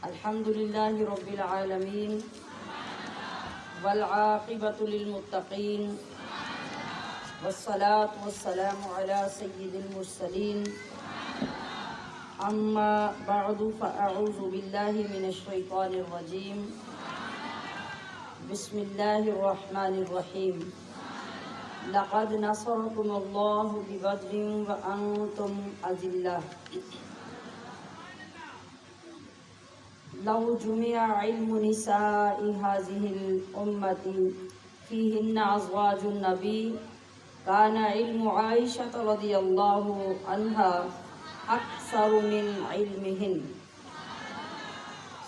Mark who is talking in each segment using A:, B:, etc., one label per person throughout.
A: الحمد لله رب العالمين والعاقبة للمتقين والصلاة والسلام على سيد المرسلين أما بعد فأعوذ بالله من الشيطان الرجيم بسم الله الرحمن الرحيم لقد نصركم الله ببدر وأنتم أذلة لو جمع علم نساء هذه الأمة فيهن أزواج النبي كان علم عائشة رضي الله عنها أكثر من علمهن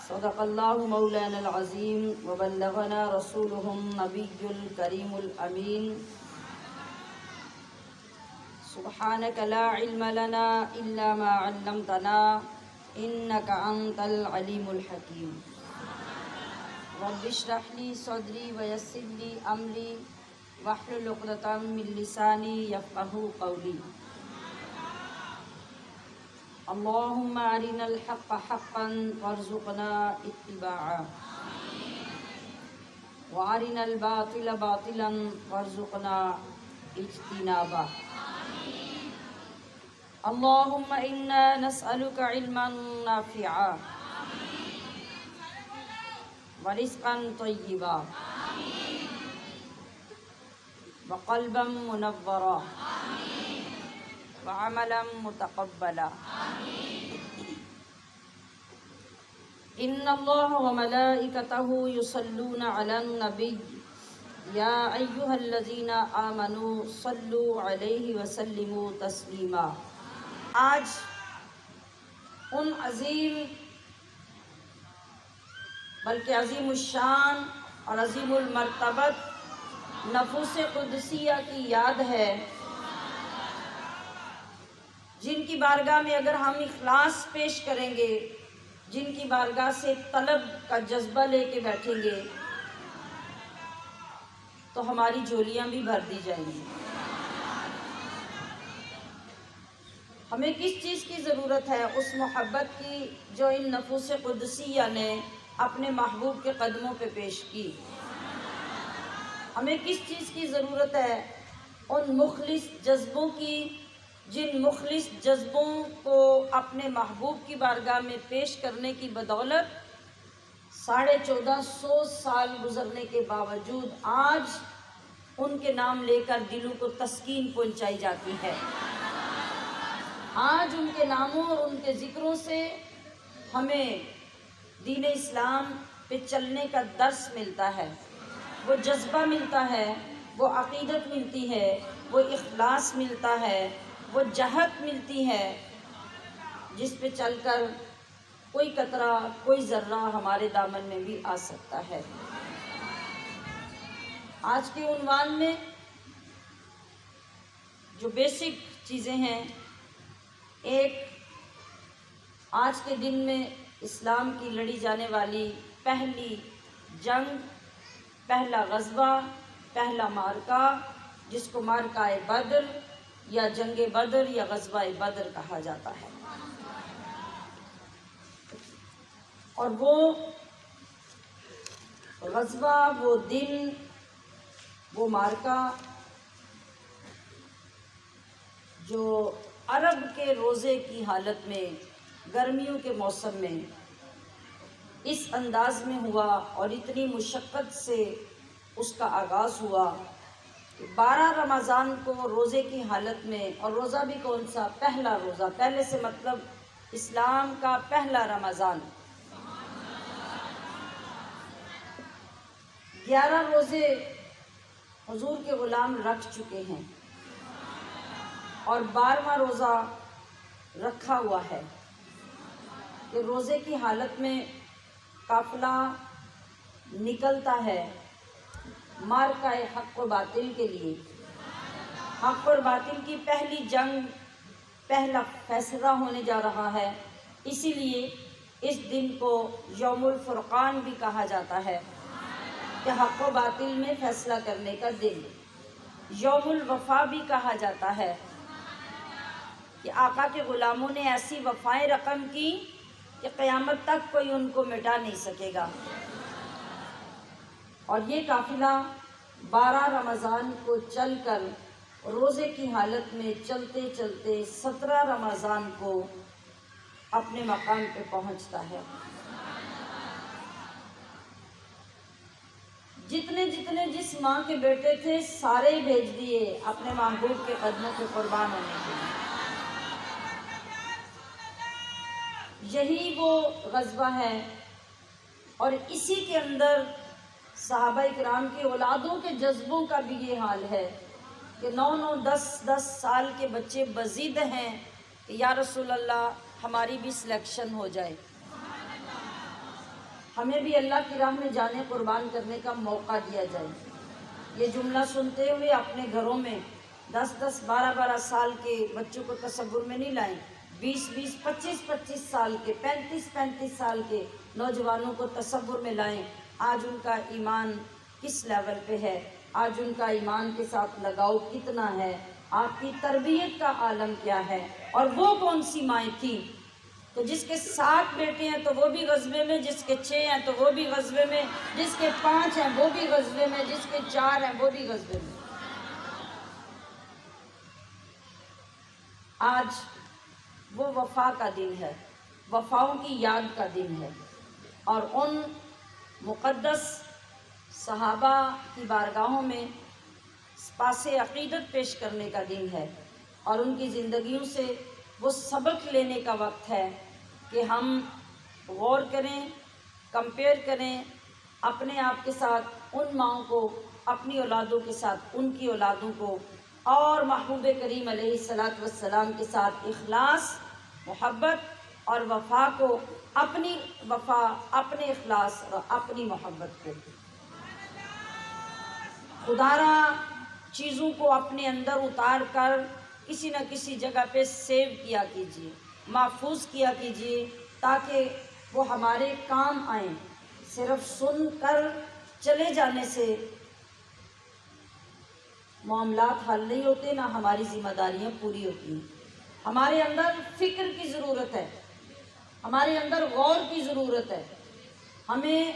A: صدق الله مولانا العظيم وبلغنا رسوله النبي الكريم الأمين سبحانك لا علم لنا إلا ما علمتنا إنك أنت العليم الحكيم رب اشرح لي صدري ويسر لي أمري واحلل عقدة من لساني يفقهوا قولي اللهم أرنا الحق حقا وارزقنا اتباعه وأرنا الباطل باطلا وارزقنا اجتنابه اللهم إنا نسألك علما نافعا ورزقا طيبا وقلبا منورا وعملا متقبلا إن الله وملائكته يصلون على النبي يا أيها الذين آمنوا صلوا عليه وسلموا تسليما آج ان عظیم بلکہ عظیم الشان اور عظیم المرتبت نفوس قدسیہ کی یاد ہے جن کی بارگاہ میں اگر ہم اخلاص پیش کریں گے، جن کی بارگاہ سے طلب کا جذبہ لے کے بیٹھیں گے تو ہماری جھولیاں بھی بھر دی جائیں گی۔ ہمیں کس چیز کی ضرورت ہے؟ اس محبت کی جو ان نفوس قدسیہ نے اپنے محبوب کے قدموں پہ پیش کی۔ ہمیں کس چیز کی ضرورت ہے؟ ان مخلص جذبوں کی، جن مخلص جذبوں کو اپنے محبوب کی بارگاہ میں پیش کرنے کی بدولت 1450 سال گزرنے کے باوجود آج ان کے نام لے کر دلوں کو تسکین پہنچائی جاتی ہے۔ آج ان کے ناموں اور ان کے ذکروں سے ہمیں دین اسلام پہ چلنے کا درس ملتا ہے، وہ جذبہ ملتا ہے، وہ عقیدت ملتی ہے، وہ اخلاص ملتا ہے، وہ جہت ملتی ہے جس پہ چل کر کوئی قطرہ، کوئی ذرہ ہمارے دامن میں بھی آ سکتا ہے۔ آج کے عنوان میں جو بیسک چیزیں ہیں، ایک آج کے دن میں اسلام کی لڑی جانے والی پہلی جنگ، پہلا غزوہ، پہلا معرکہ، جس کو معرکہ بدر یا جنگ بدر یا غزوہ بدر کہا جاتا ہے، اور وہ غزوہ، وہ دن، وہ معرکہ جو عرب کے روزے کی حالت میں، گرمیوں کے موسم میں اس انداز میں ہوا اور اتنی مشقت سے اس کا آغاز ہوا کہ 12 رمضان کو روزے کی حالت میں، اور روزہ بھی کون سا؟ پہلا روزہ، پہلے سے مطلب اسلام کا پہلا رمضان، 11 روزے حضور کے غلام رکھ چکے ہیں اور 12واں روزہ رکھا ہوا ہے کہ روزے کی حالت میں قافلہ نکلتا ہے معرکہ حق و باطل کے لیے۔ حق اور باطل کی پہلی جنگ، پہلا فیصلہ ہونے جا رہا ہے، اسی لیے اس دن کو یوم الفرقان بھی کہا جاتا ہے کہ حق و باطل میں فیصلہ کرنے کا دن۔ یوم الوفا بھی کہا جاتا ہے کہ آقا کے غلاموں نے ایسی وفائیں رقم کی کہ قیامت تک کوئی ان کو مٹا نہیں سکے گا۔ اور یہ قافلہ 12 رمضان کو چل کر روزے کی حالت میں چلتے چلتے 17 رمضان کو اپنے مقام پہ پہنچتا ہے۔ جتنے جتنے جس ماں کے بیٹے تھے سارے ہی بھیج دیے اپنے محبوب کے قدموں پہ قربان ہونے کے لیے۔ یہی وہ غزوہ ہے، اور اسی کے اندر صحابہ کرام کی اولادوں کے جذبوں کا بھی یہ حال ہے کہ 9 10 سال کے بچے بضد ہیں کہ یا رسول اللہ ہماری بھی سلیکشن ہو جائے، ہمیں بھی اللہ کی راہ میں جانے قربان کرنے کا موقع دیا جائے۔ یہ جملہ سنتے ہوئے اپنے گھروں میں 10 12 سال کے بچوں کو تصور میں نہیں لائیں، 20 25 سال کے 35 سال کے نوجوانوں کو تصور میں لائیں۔ آج ان کا ایمان کس لیول پہ ہے، آج ان کا ایمان کے ساتھ لگاؤ کتنا ہے، آپ کی تربیت کا عالم کیا ہے، اور وہ کون سی مائیں تھیں تو جس کے 7 بیٹے ہیں تو وہ بھی غزوے میں، جس کے 6 ہیں تو وہ بھی غزوے میں، جس کے 5 ہیں وہ بھی غزوے میں، جس کے 4 ہیں وہ بھی غزوے میں۔ آج وہ وفا کا دن ہے، وفاؤں کی یاد کا دن ہے، اور ان مقدس صحابہ کی بارگاہوں میں پاس عقیدت پیش کرنے کا دن ہے، اور ان کی زندگیوں سے وہ سبق لینے کا وقت ہے کہ ہم غور کریں، کمپیئر کریں اپنے آپ کے ساتھ ان ماؤں کو، اپنی اولادوں کے ساتھ ان کی اولادوں کو، اور محبوب کریم علیہ الصلاۃ والسلام کے ساتھ اخلاص، محبت اور وفا کو، اپنی وفا، اپنے اخلاص اور اپنی محبت کو، خدارا چیزوں کو اپنے اندر اتار کر کسی نہ کسی جگہ پہ سیو کیا کیجیے، محفوظ کیا کیجیے، تاکہ وہ ہمارے کام آئیں۔ صرف سن کر چلے جانے سے معاملات حل نہیں ہوتے، نہ ہماری ذمہ داریاں پوری ہوتی ہیں۔ ہمارے اندر فکر کی ضرورت ہے، ہمارے اندر غور کی ضرورت ہے، ہمیں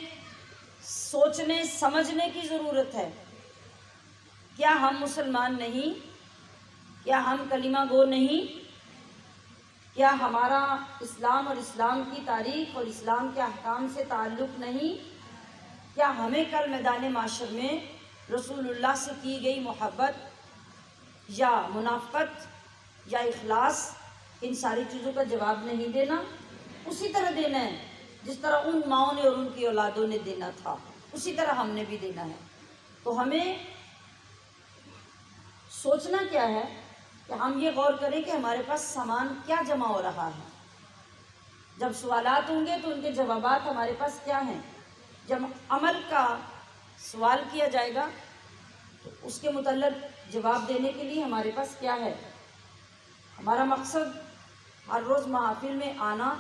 A: سوچنے سمجھنے کی ضرورت ہے۔ کیا ہم مسلمان نہیں؟ کیا ہم کلمہ گو نہیں؟ کیا ہمارا اسلام اور اسلام کی تاریخ اور اسلام کے احکام سے تعلق نہیں؟ کیا ہمیں کل میدان معاشر میں رسول اللہ سے کی گئی محبت یا منافقت یا اخلاص، ان ساری چیزوں کا جواب نہیں دینا؟ اسی طرح دینا ہے جس طرح ان ماؤں نے اور ان کی اولادوں نے دینا تھا، اسی طرح ہم نے بھی دینا ہے۔ تو ہمیں سوچنا کیا ہے کہ ہم یہ غور کریں کہ ہمارے پاس سامان کیا جمع ہو رہا ہے۔ جب سوالات ہوں گے تو ان کے جوابات ہمارے پاس کیا ہیں۔ جب عمل کا سوال کیا جائے گا تو اس کے متعلق جواب دینے کے لیے ہمارے پاس کیا ہے۔ ہمارا مقصد ہر روز محافل میں آنا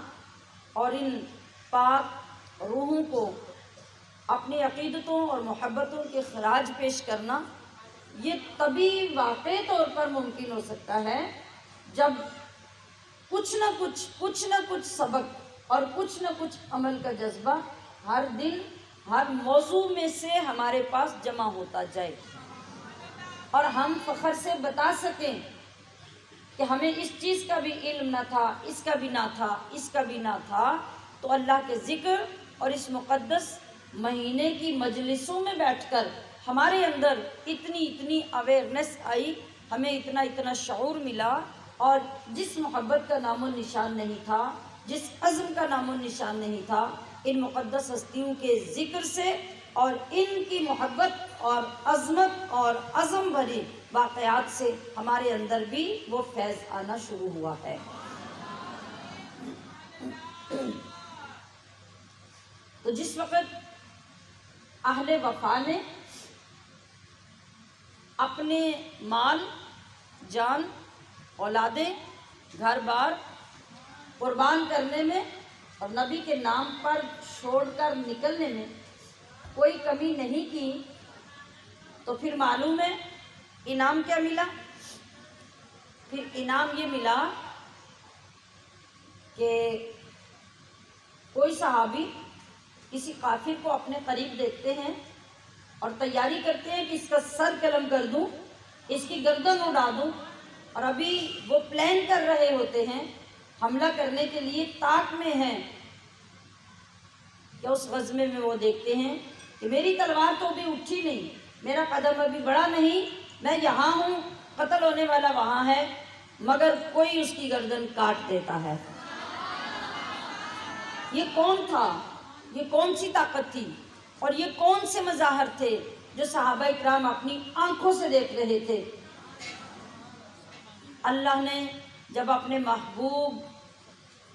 A: اور ان پاک روحوں کو اپنی عقیدتوں اور محبتوں کے خراج پیش کرنا، یہ تبھی واقعی طور پر ممکن ہو سکتا ہے جب کچھ نہ کچھ سبق اور کچھ نہ کچھ عمل کا جذبہ ہر دن ہر موضوع میں سے ہمارے پاس جمع ہوتا جائے، اور ہم فخر سے بتا سکیں کہ ہمیں اس چیز کا بھی علم نہ تھا، اس کا بھی نہ تھا، اس کا بھی نہ تھا۔ تو اللہ کے ذکر اور اس مقدس مہینے کی مجلسوں میں بیٹھ کر ہمارے اندر اتنی اویئرنیس آئی، ہمیں اتنا شعور ملا، اور جس محبت کا نام و نشان نہیں تھا، جس عزم کا نام و نشان نہیں تھا، ان مقدس ہستیوں کے ذکر سے اور ان کی محبت اور عظمت اور عزم بھری واقعات سے ہمارے اندر بھی وہ فیض آنا شروع ہوا ہے۔ تو جس وقت اہل وفا نے اپنے مال، جان، اولادیں، گھر بار قربان کرنے میں اور نبی کے نام پر چھوڑ کر نکلنے میں کوئی کمی نہیں کی، تو پھر معلوم ہے انعام کیا ملا؟ پھر انعام یہ ملا کہ صحابی کسی کافر کو اپنے قریب دیکھتے ہیں اور تیاری کرتے ہیں کہ اس کا سر قلم کر دوں، اس کی گردن اڑا دوں، اور ابھی وہ پلان کر رہے ہوتے ہیں حملہ کرنے کے لیے، طاق میں ہیں کہ اس غزوے میں وہ دیکھتے ہیں کہ میری تلوار تو ابھی اٹھی نہیں، میرا قدم ابھی بڑھا نہیں، میں یہاں ہوں، قتل ہونے والا وہاں ہے، مگر کوئی اس کی گردن کاٹ دیتا ہے۔ یہ کون تھا؟ یہ کون سی طاقت تھی؟ اور یہ کون سے مظاہر تھے جو صحابہ اکرام اپنی آنکھوں سے دیکھ رہے تھے؟ اللہ نے جب اپنے محبوب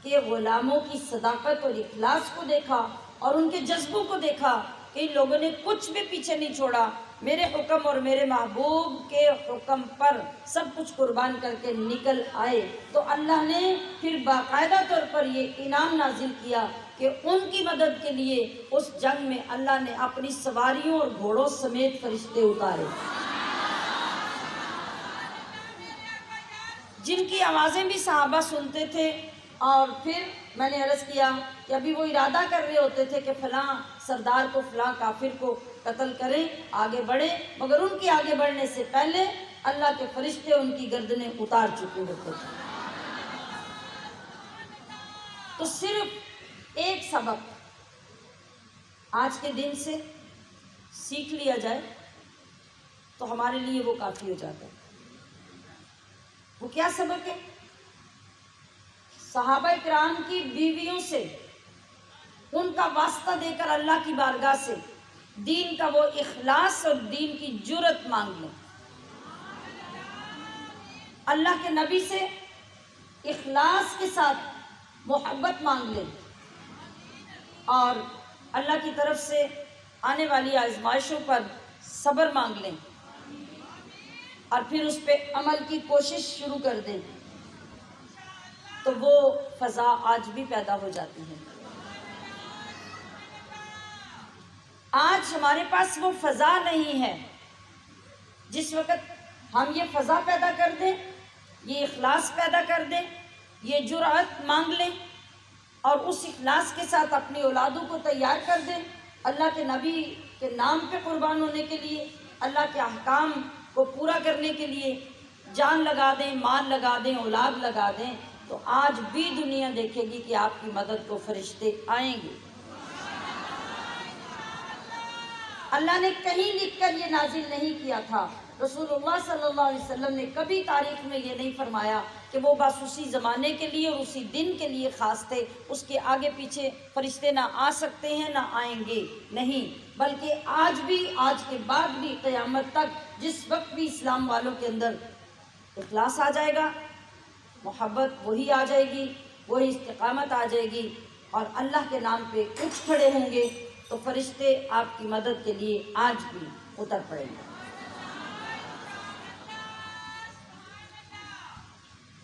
A: کے غلاموں کی صداقت اور اخلاص کو دیکھا اور ان کے جذبوں کو دیکھا کہ ان لوگوں نے کچھ بھی پیچھے نہیں چھوڑا، میرے حکم اور میرے محبوب کے حکم پر سب کچھ قربان کر کے نکل آئے، تو اللہ نے پھر باقاعدہ طور پر یہ انعام نازل کیا کہ ان کی مدد کے لیے اس جنگ میں اللہ نے اپنی سواریوں اور گھوڑوں سمیت فرشتے اتارے، جن کی آوازیں بھی صحابہ سنتے تھے۔ اور پھر میں نے عرض کیا کہ ابھی وہ ارادہ کر رہے ہوتے تھے کہ فلاں سردار کو، فلاں کافر کو قتل کریں، آگے بڑھیں، مگر ان کے آگے بڑھنے سے پہلے اللہ کے فرشتے ان کی گردنیں اتار چکے ہوتے تھے۔ تو صرف ایک سبق آج کے دن سے سیکھ لیا جائے تو ہمارے لیے وہ کافی ہو جاتا ہے۔ وہ کیا سبق ہے؟ صحابہ کرام کی بیویوں سے ان کا واسطہ دے کر اللہ کی بارگاہ سے دین کا وہ اخلاص اور دین کی جرأت مانگ لیں، اللہ کے نبی سے اخلاص کے ساتھ محبت مانگ لیں، اور اللہ کی طرف سے آنے والی آزمائشوں پر صبر مانگ لیں، اور پھر اس پہ عمل کی کوشش شروع کر دیں، تو وہ فضا آج بھی پیدا ہو جاتی ہے۔ آج ہمارے پاس وہ فضا نہیں ہے۔ جس وقت ہم یہ فضا پیدا کر دیں، یہ اخلاص پیدا کر دیں، یہ جرأت مانگ لیں، اور اس اخلاص کے ساتھ اپنی اولادوں کو تیار کر دیں اللہ کے نبی کے نام پہ قربان ہونے کے لیے، اللہ کے احکام کو پورا کرنے کے لیے جان لگا دیں، مال لگا دیں، اولاد لگا دیں، تو آج بھی دنیا دیکھے گی کہ آپ کی مدد کو فرشتے آئیں گے۔ اللہ نے کہیں لکھ کر یہ نازل نہیں کیا تھا، رسول اللہ صلی اللہ علیہ وسلم نے کبھی تاریخ میں یہ نہیں فرمایا کہ وہ بس اسی زمانے کے لیے اور اسی دن کے لیے خاص تھے، اس کے آگے پیچھے فرشتے نہ آ سکتے ہیں نہ آئیں گے، نہیں، بلکہ آج بھی، آج کے بعد بھی، قیامت تک جس وقت بھی اسلام والوں کے اندر اخلاص آ جائے گا، محبت وہی آ جائے گی، وہی استقامت آ جائے گی، اور اللہ کے نام پہ اٹھ کھڑے ہوں گے، تو فرشتے آپ کی مدد کے لیے آج بھی اتر پڑیں گے۔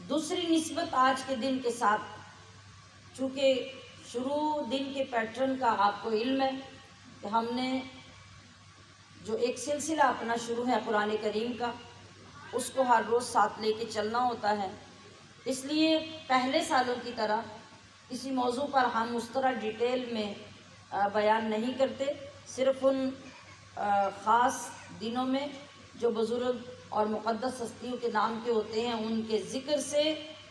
A: دوسری نسبت آج کے دن کے ساتھ، چونکہ شروع دن کے پیٹرن کا آپ کو علم ہے کہ ہم نے جو ایک سلسلہ اپنا شروع ہے قرآن کریم کا، اس کو ہر روز ساتھ لے کے چلنا ہوتا ہے، اس لیے پہلے سالوں کی طرح کسی موضوع پر ہم اس طرح ڈیٹیل میں بیان نہیں کرتے، صرف ان خاص دنوں میں جو بزرگ اور مقدس ہستیوں کے نام کے ہوتے ہیں ان کے ذکر سے،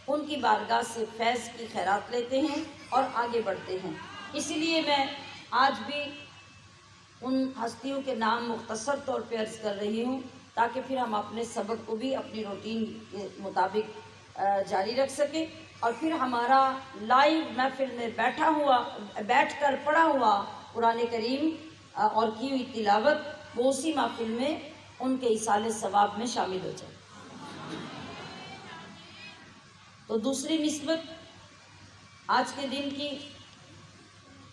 A: ان کی بارگاہ سے فیض کی خیرات لیتے ہیں اور آگے بڑھتے ہیں۔ اسی لیے میں آج بھی ان ہستیوں کے نام مختصر طور پہ عرض کر رہی ہوں، تاکہ پھر ہم اپنے سبق کو بھی اپنی روٹین کے مطابق جاری رکھ سکیں، اور پھر ہمارا لائیو محفل میں بیٹھ کر پڑھا ہوا قرآن کریم اور کی ہوئی تلاوت وہ اسی محفل میں ان کے ایصال ثواب میں شامل ہو جائے۔ تو دوسری نسبت آج کے دن کی،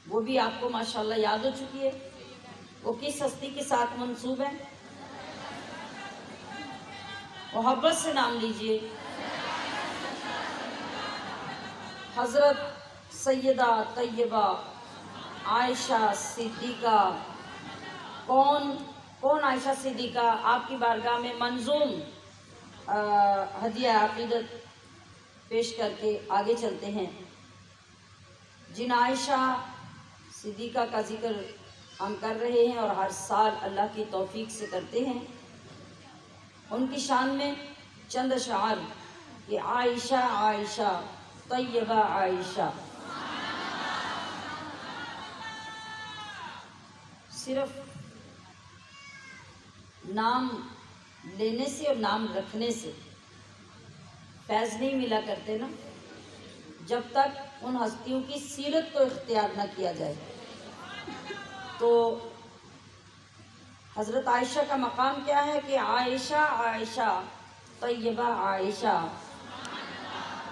A: وہ بھی آپ کو ماشاءاللہ یاد ہو چکی ہے، وہ کس ہستی کے ساتھ منسوب ہے؟ محبت سے نام لیجئے، حضرت سیدہ طیبہ عائشہ صدیقہ۔ کون عائشہ صدیقہ؟ آپ کی بارگاہ میں منظوم ہدیہ عقیدت پیش کر کے آگے چلتے ہیں۔ جن عائشہ صدیقہ کا ذکر ہم کر رہے ہیں اور ہر سال اللہ کی توفیق سے کرتے ہیں۔ ان کی شان میں چند اشعار کہ عائشہ عائشہ طیبہ عائشہ، صرف نام لینے سے اور نام رکھنے سے فیض نہیں ملا کرتے نا، جب تک ان ہستیوں کی سیرت کو اختیار نہ کیا جائے۔ تو حضرت عائشہ کا مقام کیا ہے کہ عائشہ عائشہ طیبہ عائشہ،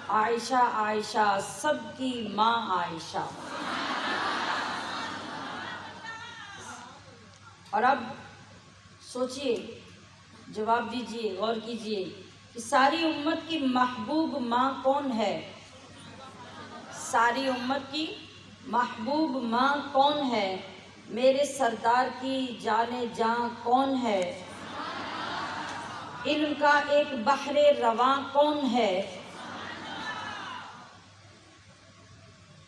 A: عائشہ عائشہ سب کی ماں عائشہ۔ اور اب سوچئے، جواب دیجئے، غور کیجئے کہ ساری امت کی محبوب ماں کون ہے؟ ساری امت کی محبوب ماں کون ہے؟ میرے سردار کی جان جاں کون ہے؟ علم کا ایک بحر رواں کون ہے؟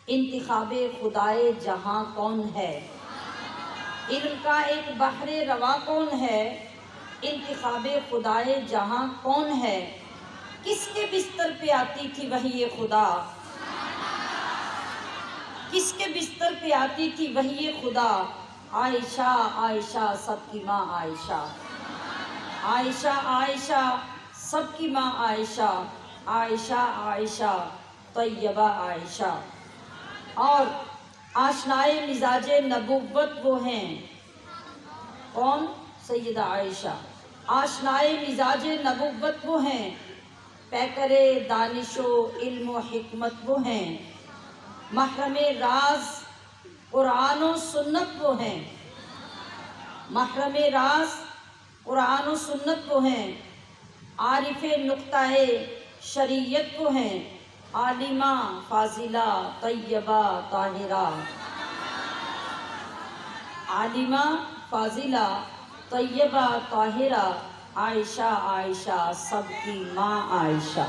A: انتخاب خدائے جہاں کون ہے؟ علم کا ایک بحر رواں کون ہے؟ انتخاب خدائے جہاں کون ہے؟ کس کے بستر پہ آتی تھی وحی خدا؟ کس کے بستر پہ آتی تھی وحی خدا؟ عائشہ عائشہ سب کی ماں عائشہ، عائشہ عائشہ سب کی ماں عائشہ، عائشہ عائشہ طیبہ عائشہ۔ اور آشنائے مزاج نبوت وہ ہیں، کون؟ سیدہ عائشہ۔ آشنائے مزاج نبوت وہ ہیں، پیکر دانش و علم و حکمت وہ ہیں، محرم راز قرآن و سنت وہ ہیں، محرم راز قرآن و سنت وہ ہیں، عارف نقطہ شریعت وہ ہیں، عالمہ فاضلہ طیبہ طاہرہ، عالمہ فاضلہ طیبہ طاہرہ، عائشہ عائشہ سب کی ماں عائشہ۔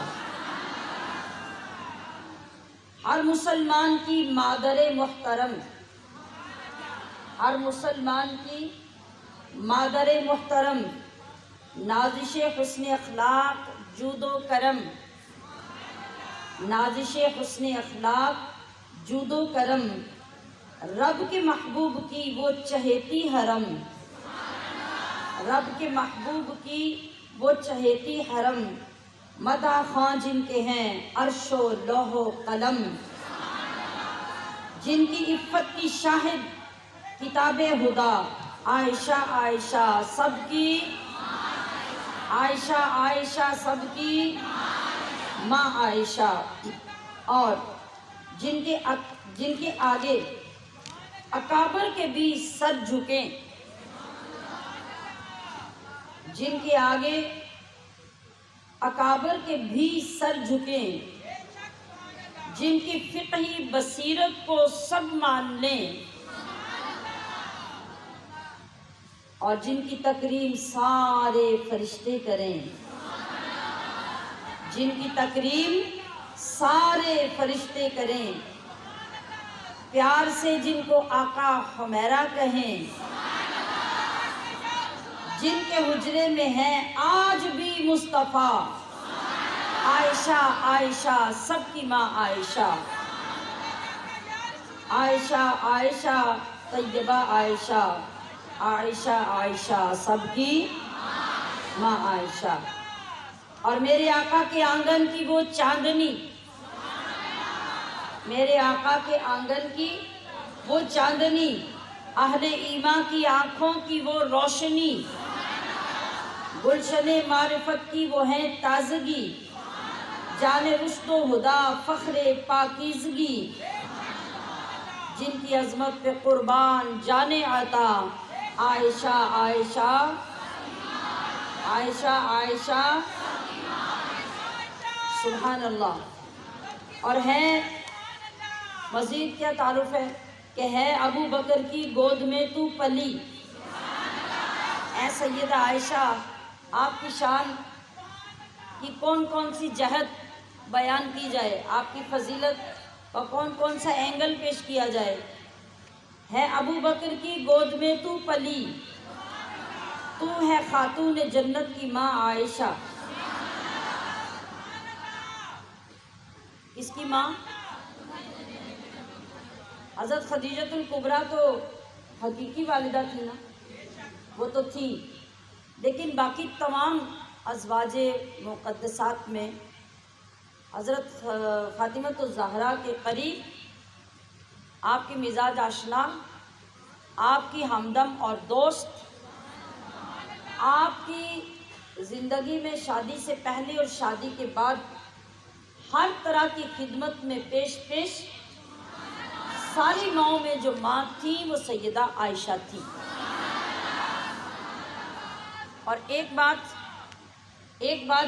A: ہر مسلمان کی مادر محترم، ہر مسلمان کی مادر محترم، نازش حسن اخلاق جود و کرم، نازش حسن اخلاق جود و کرم، رب کے محبوب کی وہ چہیتی حرم، رب کے محبوب کی وہ چہیتی حرم، مدح خواں جن کے ہیں عرش و لوح و قلم، جن کی عفت کی شاہد کتاب خدا، عائشہ عائشہ سب کی، عائشہ عائشہ سب کی ماں عائشہ۔ اور جن کے آگے اکابر کے بھی سر جھکیں، جن کے آگے اکابر کے بھی سر جھکیں، جن کی فقہی بصیرت کو سب مان لیں، اور جن کی تکریم سارے فرشتے کریں، جن کی تکریم سارے فرشتے کریں، پیار سے جن کو آقا حمیرہ کہیں، جن کے حجرے میں ہیں آج بھی مصطفیٰ، عائشہ عائشہ سب کی ماں عائشہ، عائشہ عائشہ طیبہ عائشہ، عائشہ عائشہ سب کی ماں عائشہ۔ اور میرے آقا کے آنگن کی وہ چاندنی، میرے آقا کے آنگن کی وہ چاندنی، اہل ایمان کی آنکھوں کی وہ روشنی، گلشن معرفت کی وہ ہیں تازگی، جان رشد و ہدا فخر پاکیزگی، جن کی عظمت پہ قربان جان عطا، عائشہ عائشہ عائشہ عائشہ سبحان اللہ۔ اور ہے مزید کیا تعارف ہے کہ ہے ابو بکر کی گود میں تو پلی، اے سیدہ عائشہ آپ کی شان کی کون کون سی جہت بیان کی جائے، آپ کی فضیلت کا کون کون سا اینگل پیش کیا جائے۔ ہے ابو بکر کی گود میں تو پلی، تو ہے خاتون جنت کی ماں عائشہ۔ کس کی ماں؟ حضرت خدیجۃ الکبریٰ تو حقیقی والدہ تھی نا، وہ تو تھی، لیکن باقی تمام ازواج مقدسات میں حضرت فاطمۃ الزہرا کے قریب، آپ کی مزاج آشنا، آپ کی ہمدم اور دوست، آپ کی زندگی میں شادی سے پہلے اور شادی کے بعد ہر طرح کی خدمت میں پیش ساری ماؤں میں جو ماں تھی وہ سیدہ عائشہ تھی۔ اور ایک بات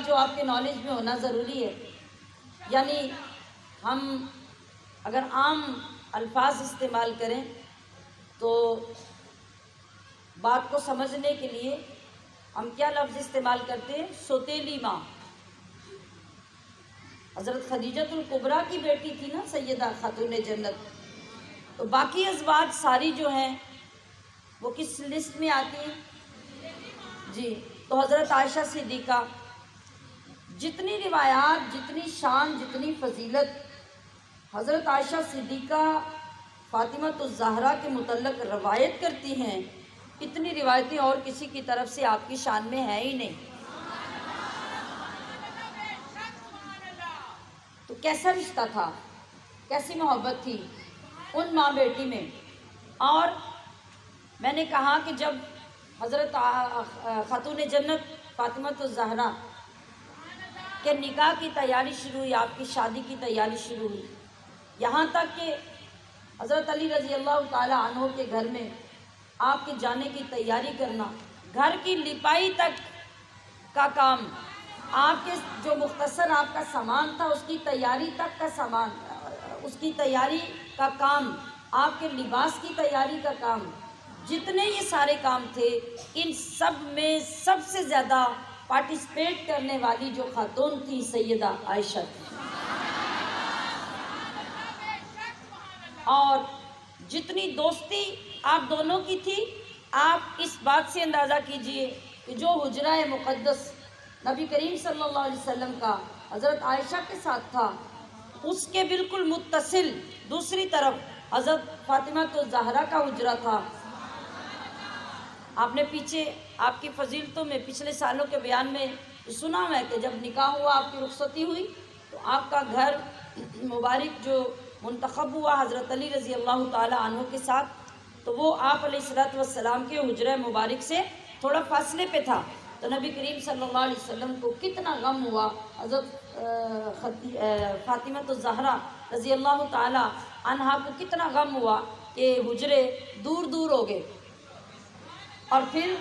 A: جو آپ کے نالج میں ہونا ضروری ہے، یعنی ہم اگر عام الفاظ استعمال کریں تو بات کو سمجھنے کے لیے ہم کیا لفظ استعمال کرتے ہیں؟ سوتیلی ماں۔ حضرت خدیجۃ الکبریٰ کی بیٹی تھی نا سیدہ خاتون جنت، تو باقی ازواج ساری جو ہیں وہ کس لسٹ میں آتی ہیں؟ جی، تو حضرت عائشہ صدیقہ، جتنی روایات، جتنی شان، جتنی فضیلت حضرت عائشہ صدیقہ فاطمۃ الزہرا کے متعلق روایت کرتی ہیں، اتنی روایتیں اور کسی کی طرف سے آپ کی شان میں ہیں ہی نہیں۔ تو کیسا رشتہ تھا، کیسی محبت تھی ان ماں بیٹی میں۔ اور میں نے کہا کہ جب حضرت خاتون جنت فاطمۃ الزہرا کے نکاح کی تیاری شروع ہوئی، آپ کی شادی کی تیاری شروع ہوئی، یہاں تک کہ حضرت علی رضی اللہ تعالی عنہ کے گھر میں آپ کے جانے کی تیاری کرنا، گھر کی لپائی تک کا کام، آپ کے جو مختصر آپ کا سامان تھا اس کی تیاری تک کا سامان، اس کی تیاری کا کام، آپ کے لباس کی تیاری کا کام، جتنے یہ سارے کام تھے، ان سب میں سب سے زیادہ پارٹیسپیٹ کرنے والی جو خاتون تھی سیدہ عائشہ تھی۔ اور جتنی دوستی آپ دونوں کی تھی، آپ اس بات سے اندازہ کیجئے کہ جو حجرہ مقدس نبی کریم صلی اللہ علیہ وسلم کا حضرت عائشہ کے ساتھ تھا، اس کے بالکل متصل دوسری طرف حضرت فاطمۃ الزہرا کا حجرہ تھا۔ آپ نے پیچھے آپ کی فضیلتوں میں پچھلے سالوں کے بیان میں سنا ہے کہ جب نکاح ہوا، آپ کی رخصتی ہوئی، تو آپ کا گھر مبارک جو منتخب ہوا حضرت علی رضی اللہ تعالی عنہ کے ساتھ، تو وہ آپ علیہ الصلوۃ والسلام کے حجرہ مبارک سے تھوڑا فاصلے پہ تھا۔ تو نبی کریم صلی اللہ علیہ وسلم کو کتنا غم ہوا، حضرت فاطمۃ الزہرا رضی اللہ تعالی عنہا کو کتنا غم ہوا کہ حجرے دور دور ہو گئے۔ اور پھر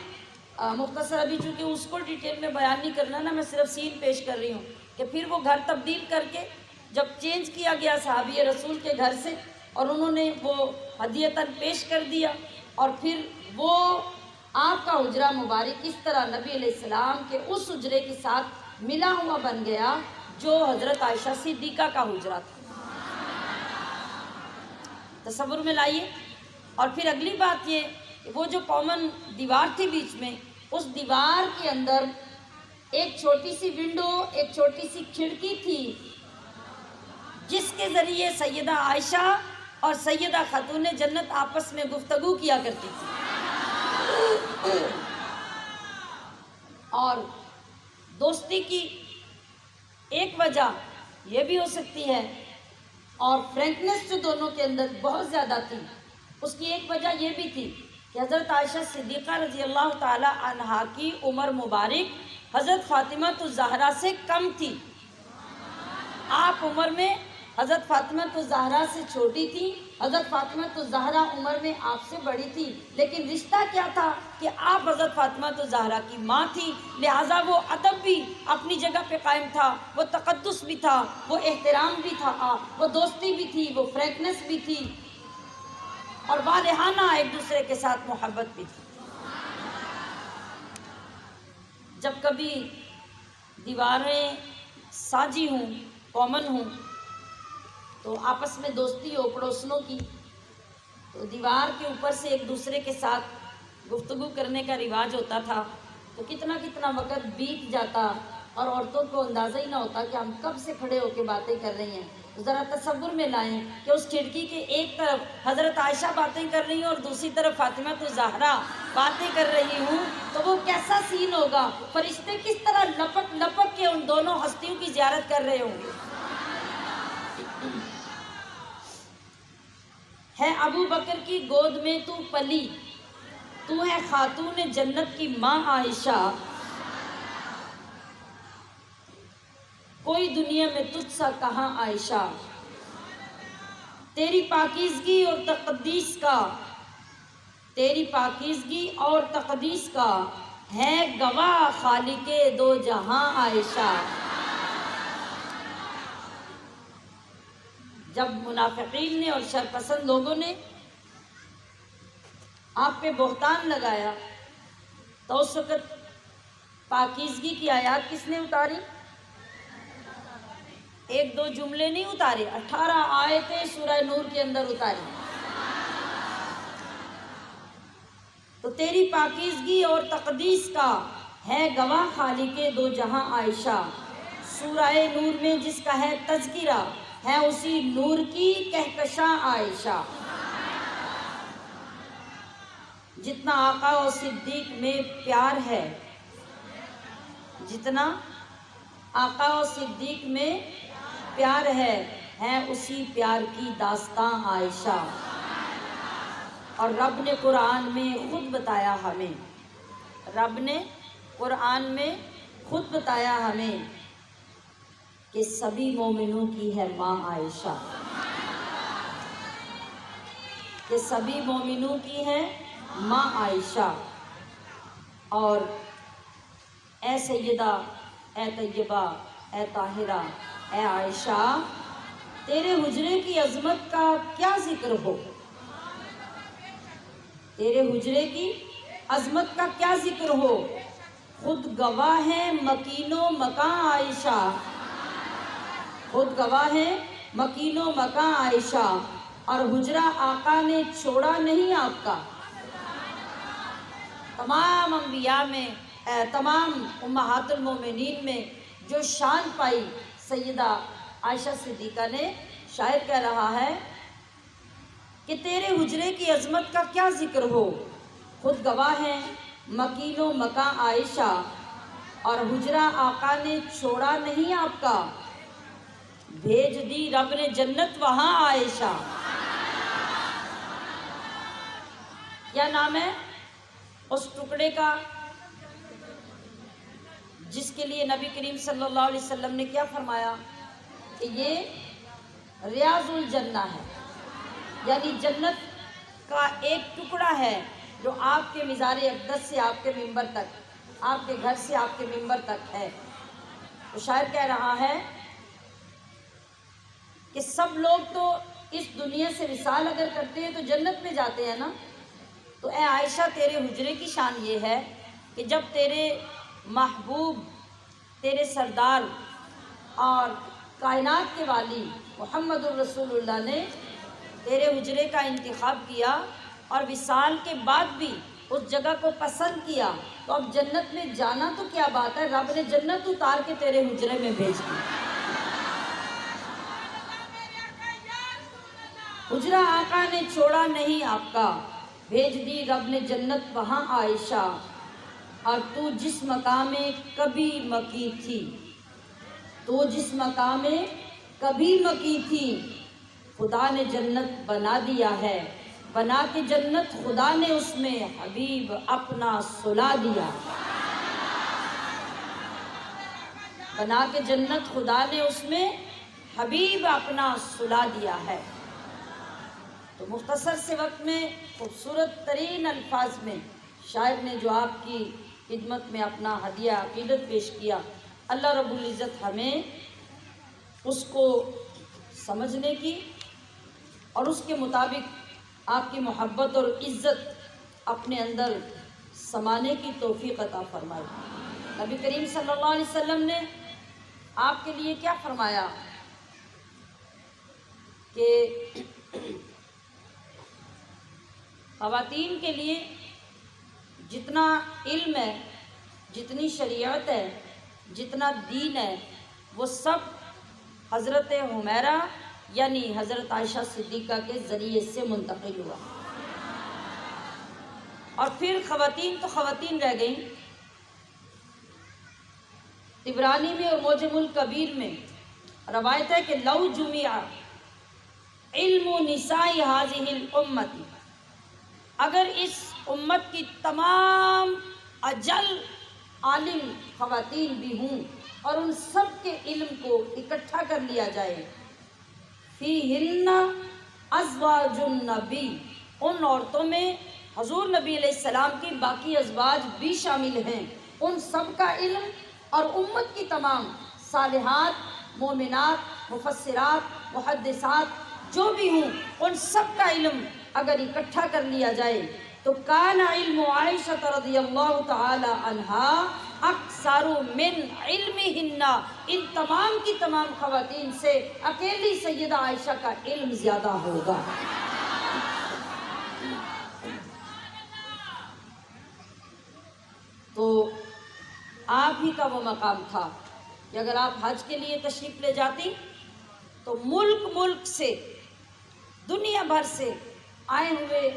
A: مختصر ابھی چونکہ اس کو ڈیٹیل میں بیان نہیں کرنا نا، میں صرف سین پیش کر رہی ہوں کہ پھر وہ گھر تبدیل کر کے جب چینج کیا گیا صحابی رسول کے گھر سے، اور انہوں نے وہ ہدیتاً پیش کر دیا، اور پھر وہ آپ کا حجرہ مبارک اس طرح نبی علیہ السلام کے اس حجرے کے ساتھ ملا ہوا بن گیا جو حضرت عائشہ صدیقہ کا حجرہ تھا۔ تصور میں لائیے۔ اور پھر اگلی بات یہ کہ وہ جو کامن دیوار تھی بیچ میں، اس دیوار کے اندر ایک چھوٹی سی ونڈو، ایک چھوٹی سی کھڑکی تھی، جس کے ذریعے سیدہ عائشہ اور سیدہ خاتون جنت آپس میں گفتگو کیا کرتی تھی۔ اور دوستی کی ایک وجہ یہ بھی ہو سکتی ہے، اور فرینکنس جو دونوں کے اندر بہت زیادہ تھی، اس کی ایک وجہ یہ بھی تھی کہ حضرت عائشہ صدیقہ رضی اللہ تعالی عنہا کی عمر مبارک حضرت فاطمۃ الزہرا سے کم تھی۔ آپ عمر میں حضرت فاطمۃ الزہرا سے چھوٹی تھی، حضرت فاطمۃ الزہرا عمر میں آپ سے بڑی تھی، لیکن رشتہ کیا تھا کہ آپ حضرت فاطمۃ الزہرا کی ماں تھی، لہٰذا وہ ادب بھی اپنی جگہ پہ قائم تھا، وہ تقدس بھی تھا، وہ احترام بھی تھا، وہ دوستی بھی تھی، وہ فرینکنس بھی تھی، اور والہانہ ایک دوسرے کے ساتھ محبت بھی تھی۔ جب کبھی دیواریں ساجی ہوں، کامن ہوں، تو آپس میں دوستی ہو پڑوسنوں کی، تو دیوار کے اوپر سے ایک دوسرے کے ساتھ گفتگو کرنے کا رواج ہوتا تھا، تو کتنا کتنا وقت بیت جاتا اور عورتوں کو اندازہ ہی نہ ہوتا کہ ہم کب سے کھڑے ہو کے باتیں کر رہی ہیں۔ ذرا تصور میں لائیں کہ اس کھڑکی کے ایک طرف حضرت عائشہ باتیں کر رہی ہیں اور دوسری طرف فاطمہ الزہرا باتیں کر رہی ہوں، تو وہ کیسا سین ہوگا؟ فرشتے کس طرح لپک لپک کے ان دونوں ہستیوں کی زیارت کر رہے ہوں گے۔ ہے ابو بکر کی گود میں تو پلی، تو ہے خاتون جنت کی ماں عائشہ، کوئی دنیا میں تجھ سا کہاں عائشہ، تیری پاکیزگی اور تقدیس کا، تیری پاکیزگی اور تقدیس کا ہے گواہ خالق دو جہاں عائشہ۔ جب منافقین نے اور شرپسند لوگوں نے آپ پہ بہتان لگایا تو اس وقت پاکیزگی کی آیات کس نے اتاری؟ ایک دو جملے نہیں اتارے، 18 آیتیں سورہ نور کے اندر اتاری۔ تو تیری پاکیزگی اور تقدیس کا ہے گواہ خالق دو جہاں عائشہ، سورہ نور میں جس کا ہے تذکرہ ہے اسی نور کی کہکشاں عائشہ۔ جتنا آقا و صدیق میں پیار ہے، جتنا آقا و صدیق میں پیار ہے اسی پیار کی داستاں عائشہ۔ اور رب نے قرآن میں خود بتایا ہمیں، رب نے قرآن میں خود بتایا ہمیں کہ سبھی مومنوں کی ہے ماں عائشہ، کہ سبھی مومنوں کی ہے ماں عائشہ۔ اور اے سیدہ، اے طیبہ، اے طاہرہ، اے عائشہ، تیرے حجرے کی عظمت کا کیا ذکر ہو، تیرے حجرے کی عظمت کا کیا ذکر ہو، خود گواہ ہے مکین و مکاں عائشہ، خود گواہ ہے مکین و مکاں عائشہ، اور حجرہ آقا نے چھوڑا نہیں آپ کا۔ تمام انبیاء میں، تمام امہات المومنین میں جو شان پائی سیدہ عائشہ صدیقہ نے، شاعر کہہ رہا ہے کہ تیرے حجرے کی عظمت کا کیا ذکر ہو، خود گواہ ہے مکین و مکاں عائشہ، اور حجرہ آقا نے چھوڑا نہیں آپ کا، بھیج دی رب نے جنت وہاں عائشہ۔ کیا نام ہے اس ٹکڑے کا جس کے لیے نبی کریم صلی اللہ علیہ وسلم نے کیا فرمایا کہ یہ ریاض الجنہ ہے، یعنی جنت کا ایک ٹکڑا ہے جو آپ کے مزار اقدس سے آپ کے منبر تک، آپ کے گھر سے آپ کے منبر تک ہے۔ تو شاعر کہہ رہا ہے کہ سب لوگ تو اس دنیا سے وصال اگر کرتے ہیں تو جنت میں جاتے ہیں نا، تو اے عائشہ تیرے حجرے کی شان یہ ہے کہ جب تیرے محبوب، تیرے سردار اور کائنات کے والی محمد الرسول اللہ نے تیرے حجرے کا انتخاب کیا اور وصال کے بعد بھی اس جگہ کو پسند کیا، تو اب جنت میں جانا تو کیا بات ہے، رب نے جنت اتار کے تیرے حجرے میں بھیج دی۔ حجرہ آقا نے چھوڑا نہیں آپ کا، بھیج دی رب نے جنت وہاں عائشہ، اور تو جس مقام میں کبھی مکی تھی، تو جس مقام میں کبھی مکی تھی، خدا نے جنت بنا دیا ہے، بنا کے جنت خدا نے اس میں حبیب اپنا سلا دیا، بنا کے جنت خدا نے اس میں حبیب اپنا سلا دیا ہے۔ تو مختصر سے وقت میں خوبصورت ترین الفاظ میں شاعر نے جو آپ کی خدمت میں اپنا ہدیہ عقیدت پیش کیا، اللہ رب العزت ہمیں اس کو سمجھنے کی اور اس کے مطابق آپ کی محبت اور عزت اپنے اندر سمانے کی توفیق عطا فرمائے۔ نبی کریم صلی اللہ علیہ وسلم نے آپ کے لیے کیا فرمایا کہ خواتین کے لیے جتنا علم ہے، جتنی شریعت ہے، جتنا دین ہے، وہ سب حضرت حمیرہ یعنی حضرت عائشہ صدیقہ کے ذریعے سے منتقل ہوا۔ اور پھر خواتین تو خواتین رہ گئیں۔ طبرانی میں اور معجم الکبیر میں روایت ہے کہ لو جمع علم نساء هذه الامت، اگر اس امت کی تمام اجل عالم خواتین بھی ہوں اور ان سب کے علم کو اکٹھا کر لیا جائے، فیہن ازواج النبی، ان عورتوں میں حضور نبی علیہ السلام کی باقی ازواج بھی شامل ہیں، ان سب کا علم اور امت کی تمام صالحات، مومنات، مفسرات، محدثات جو بھی ہوں، ان سب کا علم اگر اکٹھا کر لیا جائے تو کان علم عائشہ رضی اللہ تعالی عنہا اکثر من علمہن، ان تمام کی تمام خواتین سے اکیلی سیدہ عائشہ کا علم زیادہ ہوگا۔ تو آپ ہی کا وہ مقام تھا کہ اگر آپ حج کے لیے تشریف لے جاتی تو ملک سے، دنیا بھر سے آئے ہوئے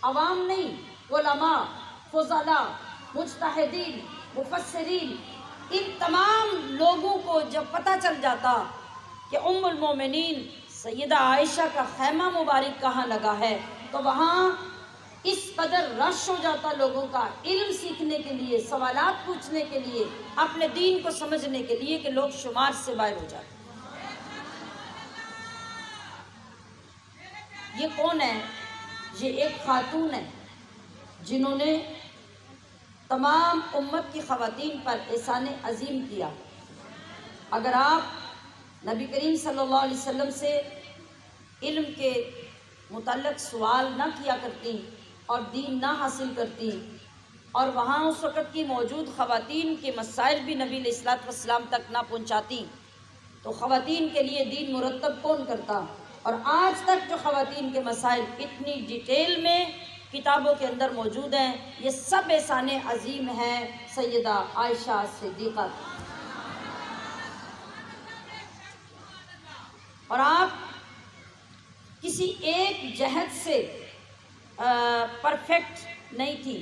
A: عوام نہیں، علماء، فضلاء، مجتہدین، مفسرین، ان تمام لوگوں کو جب پتہ چل جاتا کہ ام المومنین سیدہ عائشہ کا خیمہ مبارک کہاں لگا ہے، تو وہاں اس قدر رش ہو جاتا لوگوں کا علم سیکھنے کے لیے، سوالات پوچھنے کے لیے، اپنے دین کو سمجھنے کے لیے، کہ لوگ شمار سے باہر ہو جاتے۔ یہ کون ہے؟ یہ ایک خاتون ہے جنہوں نے تمام امت کی خواتین پر احسان عظیم کیا۔ اگر آپ نبی کریم صلی اللہ علیہ وسلم سے علم کے متعلق سوال نہ کیا کرتی اور دین نہ حاصل کرتی، اور وہاں اس وقت کی موجود خواتین کے مسائل بھی نبی علیہ الصلوۃ والسلام تک نہ پہنچاتی، تو خواتین کے لیے دین مرتب کون کرتا؟ اور آج تک جو خواتین کے مسائل اتنی ڈیٹیل میں کتابوں کے اندر موجود ہیں، یہ سب احسان عظیم ہیں سیدہ عائشہ صدیقہ۔ اور آپ کسی ایک جہت سے پرفیکٹ نہیں تھی،